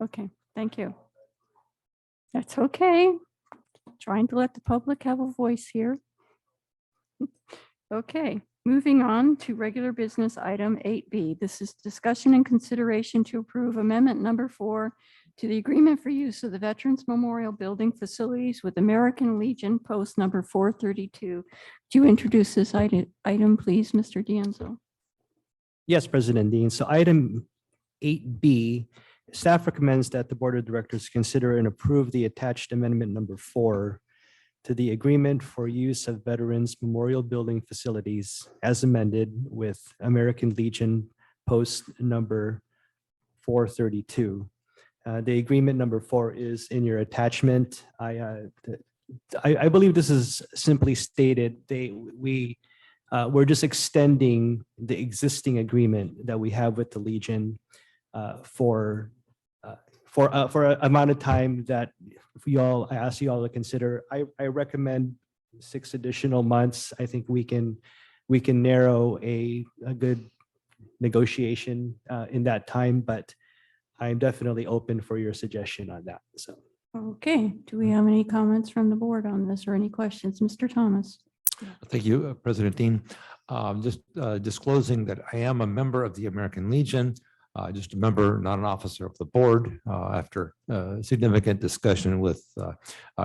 Okay, thank you. That's okay. Trying to let the public have a voice here. Okay, moving on to regular business item 8B. This is discussion and consideration to approve amendment number 4 to the agreement for use of the Veterans Memorial Building facilities with American Legion Post number 432. Do you introduce this item, please, Mr. D'Anzo? Yes, President Dean. So item 8B, staff recommends that the Board of Directors consider and approve the attached amendment number 4 to the agreement for use of Veterans Memorial Building facilities as amended with American Legion Post number 432. The agreement number 4 is in your attachment. I believe this is simply stated. We're just extending the existing agreement that we have with the Legion for an amount of time that I ask you all to consider. I recommend 6 additional months. I think we can narrow a good negotiation in that time, but I'm definitely open for your suggestion on that. So. Okay, do we have any comments from the board on this or any questions? Mr. Thomas? Thank you, President Dean. Just disclosing that I am a member of the American Legion, just a member, not an officer of the board. After significant discussion with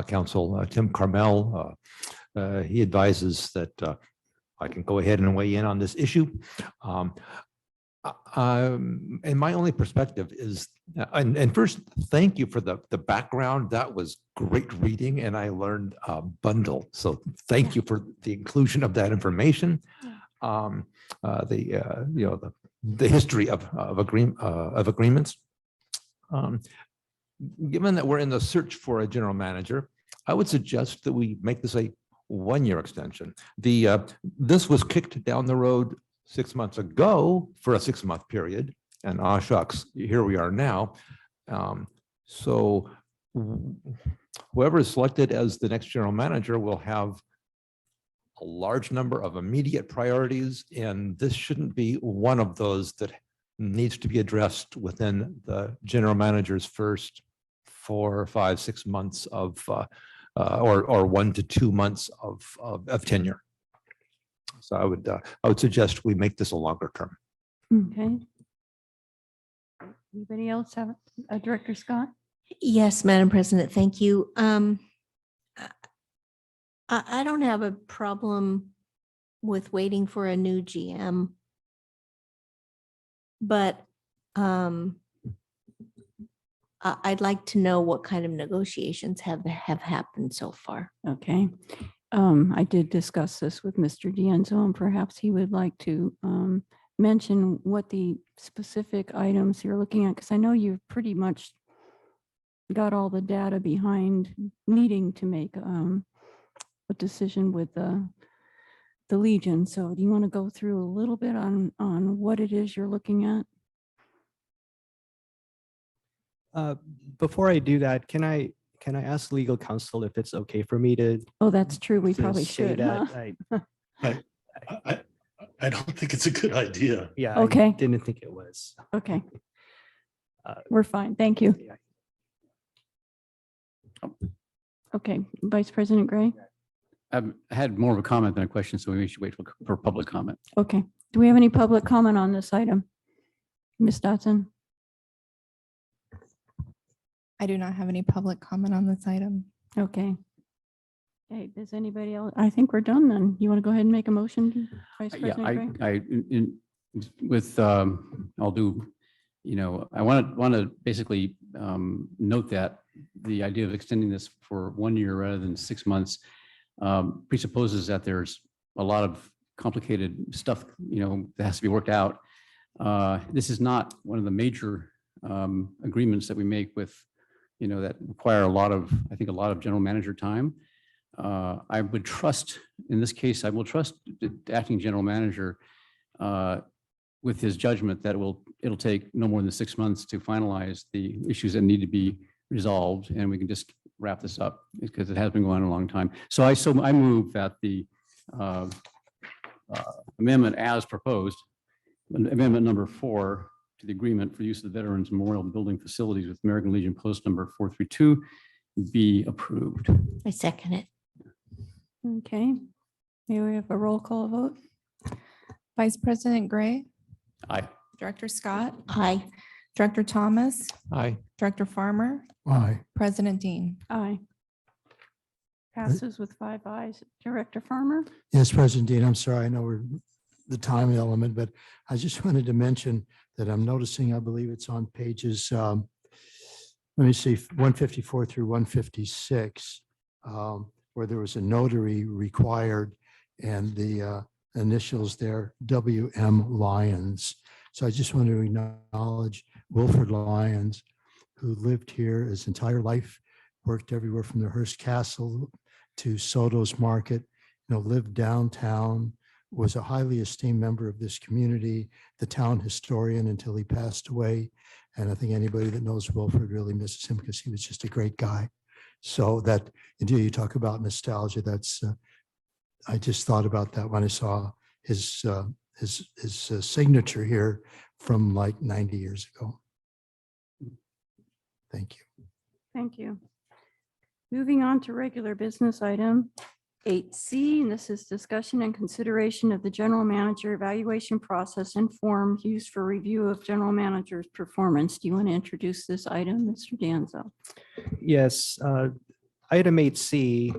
Council Tim Carmel, he advises that I can go ahead and weigh in on this issue. And my only perspective is, and first, thank you for the background. That was great reading, and I learned a bundle. So thank you for the inclusion of that information. The history of agreements. Given that we're in the search for a general manager, I would suggest that we make this a one-year extension. This was kicked down the road 6 months ago for a 6-month period, and shucks, here we are now. So whoever is selected as the next general manager will have a large number of immediate priorities, and this shouldn't be one of those that needs to be addressed within the general manager's first 4, 5, 6 months of or 1 to 2 months of tenure. So I would suggest we make this a longer term. Okay. Anybody else have Director Scott? Yes, Madam President, thank you. I don't have a problem with waiting for a new GM, but I'd like to know what kind of negotiations have happened so far. Okay. I did discuss this with Mr. D'Enzo, and perhaps he would like to mention what the specific items you're looking at, because I know you've pretty much got all the data behind needing to make a decision with the Legion. So do you want to go through a little bit on what it is you're looking at? Before I do that, can I ask legal counsel if it's okay for me to? Oh, that's true. We to probably say should, that? huh? I don't think it's a good idea. Yeah. Okay. I didn't think it was. Okay. We're fine. Thank you. Okay, Vice President Gray. I had more of a comment than a question, so we should wait for public comment. Okay. Do we have any public comment on this item? Ms. Dotson? I do not have any public comment on this item. Okay. Okay, does anybody else? I think we're done then. You want to go ahead and make a motion, Vice Yeah, President Gray? I'll do, I want to basically note that the idea of extending this for 1 year rather than 6 months presupposes that there's a lot of complicated stuff, that has to be worked out. This is not one of the major agreements that we make with, that require I think a lot of general manager time. I would trust, in this case, I will trust the acting general manager with his judgment that it'll take no more than 6 months to finalize the issues that need to be resolved, and we can just wrap this up because it has been going on a long time. So I move that the amendment as proposed, amendment number 4 to the agreement for use of the Veterans Memorial Building facilities with American Legion Post number 432 be approved. I second it. Okay. May we have a roll call vote? Vice President Gray, Aye. Director Scott, Aye. Director Thomas, Aye. Director Farmer, Aye. President Dean. Aye. Passes with 5 ayes. Director Farmer? Yes, President Dean, I'm sorry, I know we're the time element, but I just wanted to mention that I'm noticing, I believe it's on pages, let me see, 154 through 156, where there was a notary required and the initials there, W.M. Lyons. So I just want to acknowledge Wilfred Lyons, who lived here his entire life, worked everywhere from the Hearst Castle to Soto's Market, lived downtown, was a highly esteemed member of this community, the town historian until he passed away. And I think anybody that knows Wilfred really misses him because he was just a great guy. So that, indeed, you talk about nostalgia, that's, I just thought about that when I saw his signature here from like 90 years ago. Thank you. Thank you. Moving on to regular business item 8C, and this is discussion and consideration of the general manager evaluation process and form used for review of general manager's performance. Do you want to introduce this item, Mr. Danzo? Yes, item 8C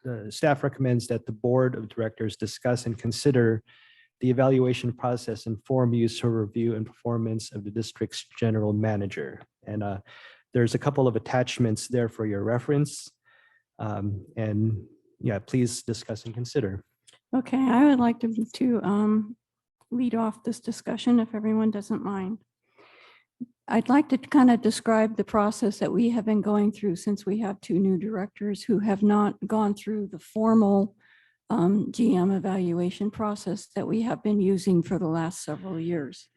the staff recommends that the board of directors discuss and consider the evaluation process and form used for review and performance of the district's general manager. And there's a couple of attachments there for your reference. And yeah, please discuss and consider. Okay, I would like to lead off this discussion if everyone doesn't mind. I'd like to kind of describe the process that we have been going through since we have two new directors who have not gone through the formal GM evaluation process that we have been using for the last several years.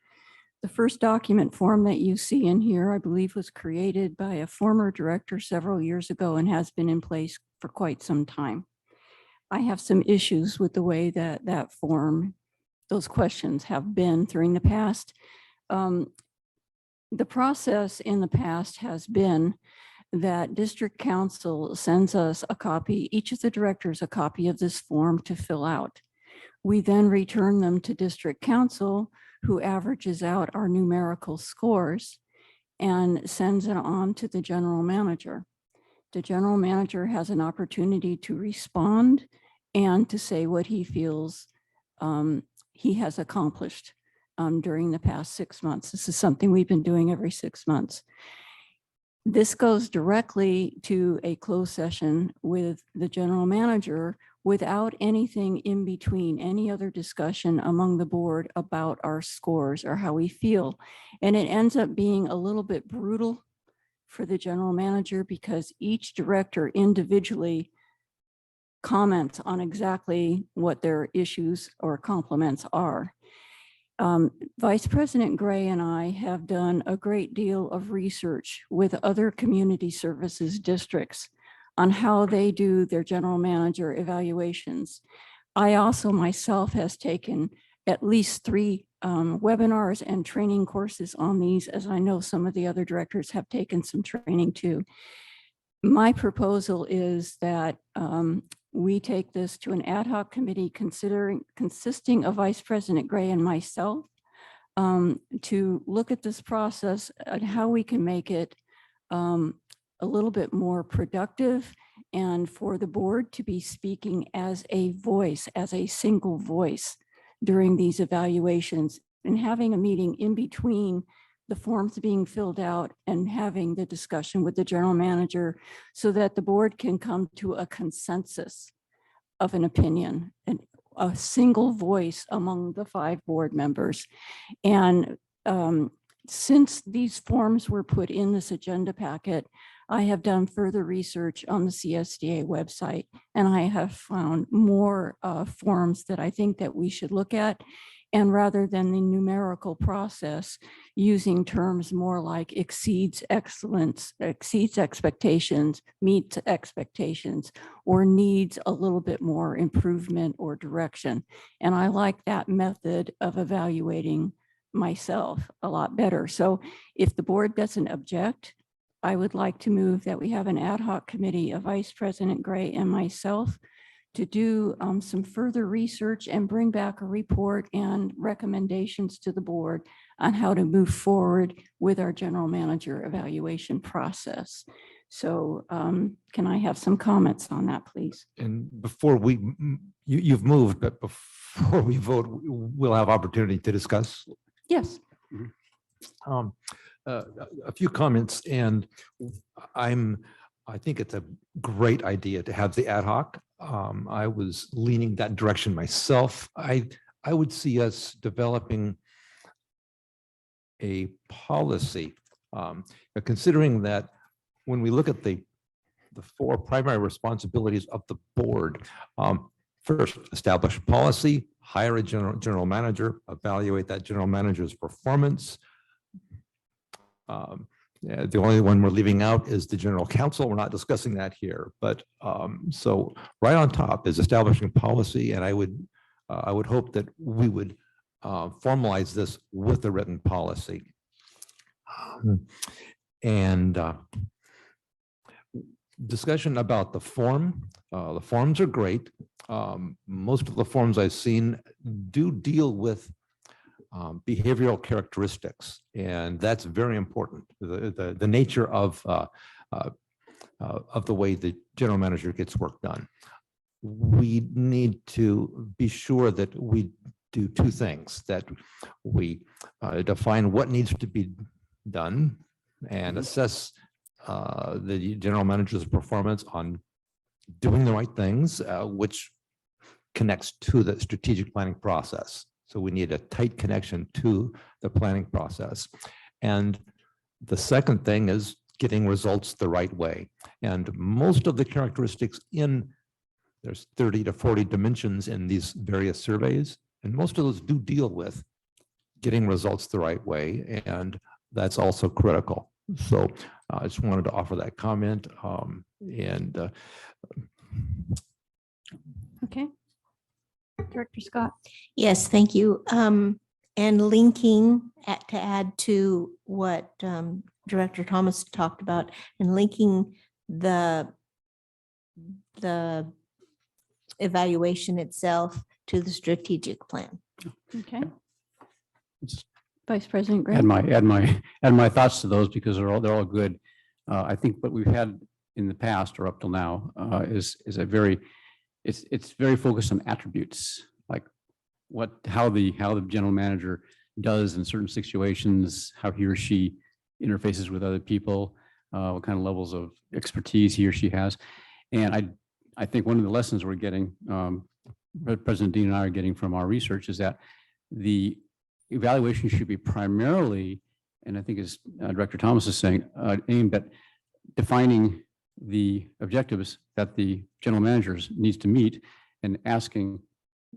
The first document form that you see in here, I believe, was created by a former director several years ago and has been in place for quite some time. I have some issues with the way that that form, those questions have been during the past. The process in the past has been that district council sends us a copy, each of the directors a copy of this form to fill out. We then return them to district council, who averages out our numerical scores and sends it on to the general manager. The general manager has an opportunity to respond and to say what he feels he has accomplished during the past 6 months. This is something we've been doing every 6 months. This goes directly to a closed session with the general manager without anything in between, any other discussion among the board about our scores or how we feel. And it ends up being a little bit brutal for the general manager because each director individually comments on exactly what their issues or compliments are. Vice President Gray and I have done a great deal of research with other community services districts on how they do their general manager evaluations. I also myself has taken at least 3 webinars and training courses on these, as I know some of the other directors have taken some training too. My proposal is that we take this to an ad hoc committee consisting of Vice President Gray and myself to look at this process and how we can make it a little bit more productive and for the board to be speaking as a voice, as a single voice during these evaluations and having a meeting in between the forms being filled out and having the discussion with the general manager so that the board can come to a consensus of an opinion and a single voice among the 5 board members. And since these forms were put in this agenda packet, I have done further research on the CSDA website, and I have found more forms that I think that we should look at. And rather than the numerical process, using terms more like exceeds excellence, exceeds expectations, meets expectations, or needs a little bit more improvement or direction. And I like that method of evaluating myself a lot better. So if the board doesn't object, I would like to move that we have an ad hoc committee of Vice President Gray and myself to do some further research and bring back a report and recommendations to the board on how to move forward with our general manager evaluation process. So can I have some comments on that, please? And before you've moved, but before we vote, we'll have opportunity to discuss. Yes. A few comments, and I think it's a great idea to have the ad hoc. I was leaning that direction myself. I would see us developing a policy, considering that when we look at the 4 primary responsibilities of the board, first, establish policy, hire a general manager, evaluate that general manager's performance. The only one we're leaving out is the general counsel. We're not discussing that here, but so right on top is establishing policy, and I would hope that we would formalize this with the written policy. And discussion about the form. The forms are great. Most of the forms I've seen do deal with behavioral characteristics, and that's very important. The nature of the way the general manager gets work done. we need to be sure that we do two things, that we define what needs to be done and assess the general manager's performance on doing the right things, which connects to the strategic planning process. So we need a tight connection to the planning process. And the second thing is getting results the right way. And most of the characteristics there's 30 to 40 dimensions in these various surveys, and most of those do deal with getting results the right way, and that's also critical. So I just wanted to offer that comment. Okay. Director Scott. Yes, thank you. And linking to add to what Director Thomas talked about, and linking the evaluation itself to the strategic plan. Okay. Vice President Gray. Add my thoughts to those because they're all good. I think what we've had in the past or up till now is a very it's very focused on attributes, like how the general manager does in certain situations, how he or she interfaces with other people, what kind of levels of expertise he or she has. And I think one of the lessons we're getting, President Dean and I are getting from our research, is that the evaluation should be primarily, and I think as Director Thomas is saying, aimed at defining the objectives that the general managers needs to meet and asking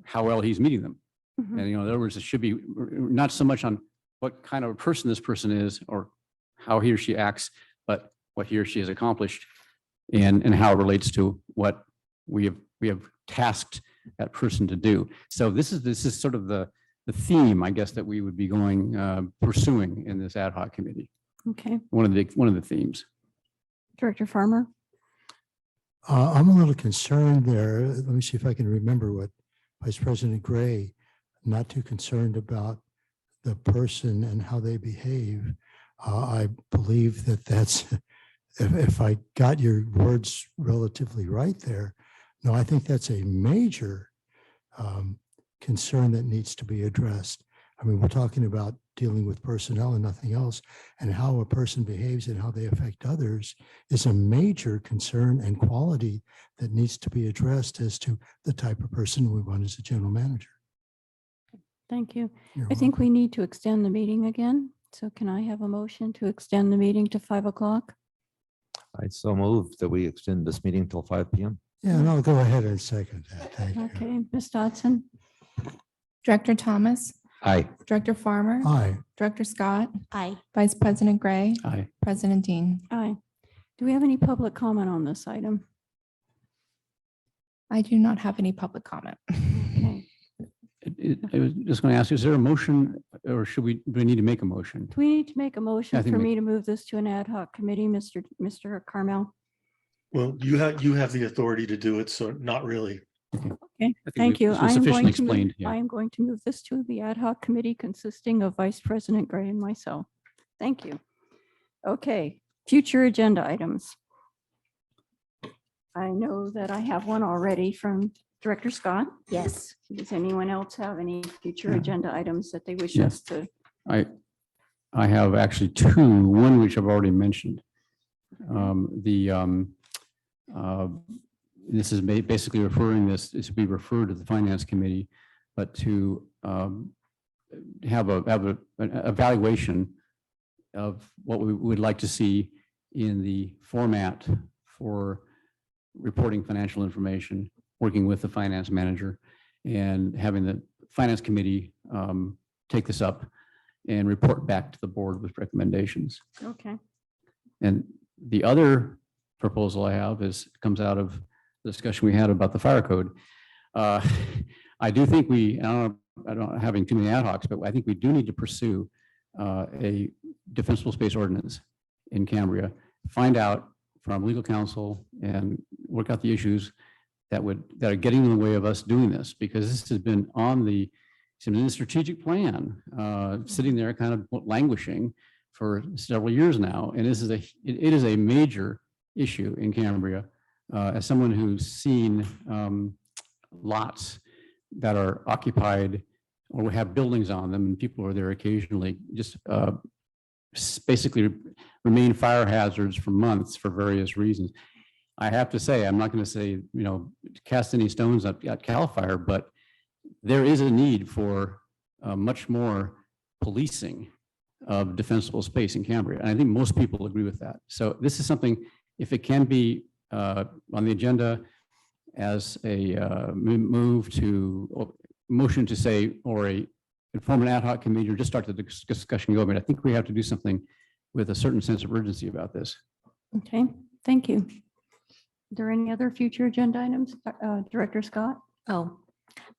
how well he's meeting them. Mhm. And, in other words, it should be not so much on what kind of a person this person is or how he or she acts, but what he or she has accomplished and how it relates to what we have tasked that person to do. So this is sort of the theme, I guess, that we would be pursuing in this ad hoc committee. Okay. One of the themes. Director Farmer. I'm a little concerned there. Let me see if I can remember what Vice President Gray, not too concerned about the person and how they behave. I believe that's, if I got your words relatively right there, no, I think that's a major concern that needs to be addressed. I mean, we're talking about dealing with personnel and nothing else, and how a person behaves and how they affect others is a major concern and quality that needs to be addressed as to the type of person we want as a general manager. Thank you. You're I think we need to extend the meeting again. So can I have a motion to extend the meeting to 5 o'clock? I so move that we extend this meeting till 5 p.m. Yeah, and I'll go ahead and second that. Thank you. Okay, Ms. Dodson. Director Thomas, Aye. Director Farmer. Aye. Director Scott, Aye. Vice President Gray, Aye. President Dean. Aye. Do we have any public comment on this item? I do not have any public comment. Okay. I was just going to ask, is there a motion or do we need to make a motion? Do we need to make a motion I think for we- me to move this to an ad hoc committee, Mr. Carmel? Well, you have the authority to do it, so not really. Okay, I think thank you. it's I am sufficiently going to move, explained, yeah. I am going to move this to the ad hoc committee consisting of Vice President Gray and myself. Thank you. Okay, future agenda items. I know that I have one already from Director Scott. Yes. Does anyone else have any future Yeah. agenda items that they wish Yeah. us to? I have actually two, one which I've already mentioned. This is basically this to be referred to the Finance Committee, but to have an evaluation of what we would like to see in the format for reporting financial information, working with the finance manager, and having the Finance Committee take this up and report back to the board with recommendations. Okay. And the other proposal I have comes out of the discussion we had about the fire code. I do think I don't having too many ad hocs, but I think we do need to pursue a defensible space ordinance in Cambria, find out from legal counsel and work out the issues that are getting in the way of us doing this, because this has been in the strategic plan, sitting there kind of languishing for several years now. And it is a major issue in Cambria as someone who's seen lots that are occupied or have buildings on them and people are there occasionally, just basically remain fire hazards for months for various reasons. I have to say, I'm not going to say, cast any stones at CAL FIRE, but there is a need for much more policing of defensible space in Cambria. And I think most people agree with that. So this is something, if it can be on the agenda as a motion to say, or form an ad hoc committee, or just start the discussion going. But I think we have to do something with a certain sense of urgency about this. Okay, thank you. Are there any other future agenda items? Director Scott?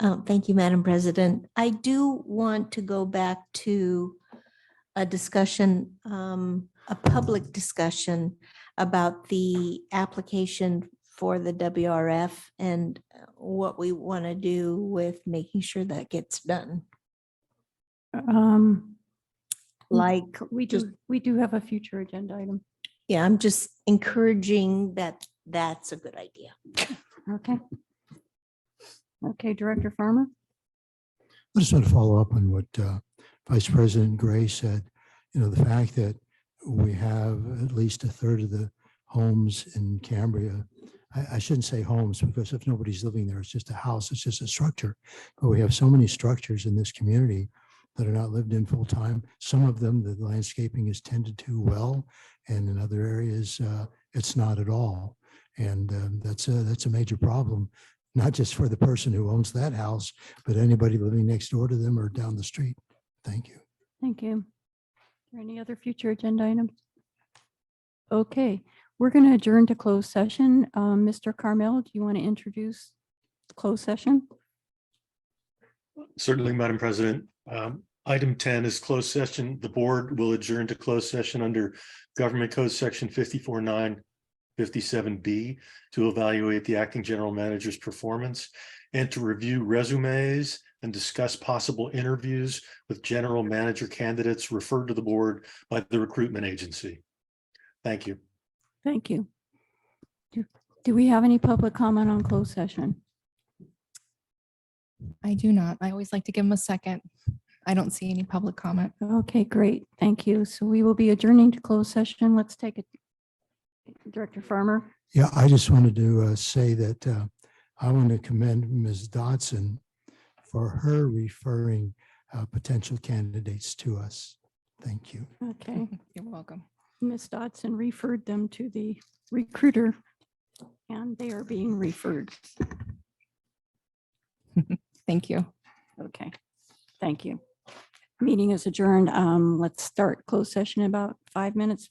Thank you, Madam President. I do want to go back to a discussion, a public discussion about the application for the WRF and what we want to do with making sure that gets done. Like we do have a future agenda item. Yeah, I'm just encouraging that that's a good idea. Okay. Okay, Director Farmer? I just want to follow up on what Vice President Gray said. The fact that we have at least a third of the homes in Cambria. I shouldn't say homes, because if nobody's living there, it's just a house, it's just a structure. But we have so many structures in this community that are not lived in full time. Some of them, the landscaping is tended to well, and in other areas, it's not at all. And that's a major problem, not just for the person who owns that house, but anybody living next door to them or down the street. Thank you. Thank you. Are there any other future agenda items? Okay, we're going to adjourn to closed session. Mr. Carmel, do you want to introduce the closed session? Certainly, Madam President. Item 10 is closed session. The board will adjourn to closed session under Government Code Section 54957B to evaluate the acting general manager's performance and to review resumes and discuss possible interviews with general manager candidates referred to the board by the recruitment agency. Thank you. Thank you. Do we have any public comment on closed session? I do not. I always like to give them a second. I don't see any public comment. Okay, great. Thank you. So we will be adjourning to closed session. Let's take it. Director Farmer. Yeah, I just wanted to say that I want to commend Ms. Dodson for her referring potential candidates to us. Thank you. Okay. You're welcome. Ms. Dodson referred them to the recruiter, and they are being referred. Thank you. Okay, thank you. Meeting is adjourned. Let's start closed session in about 5 minutes.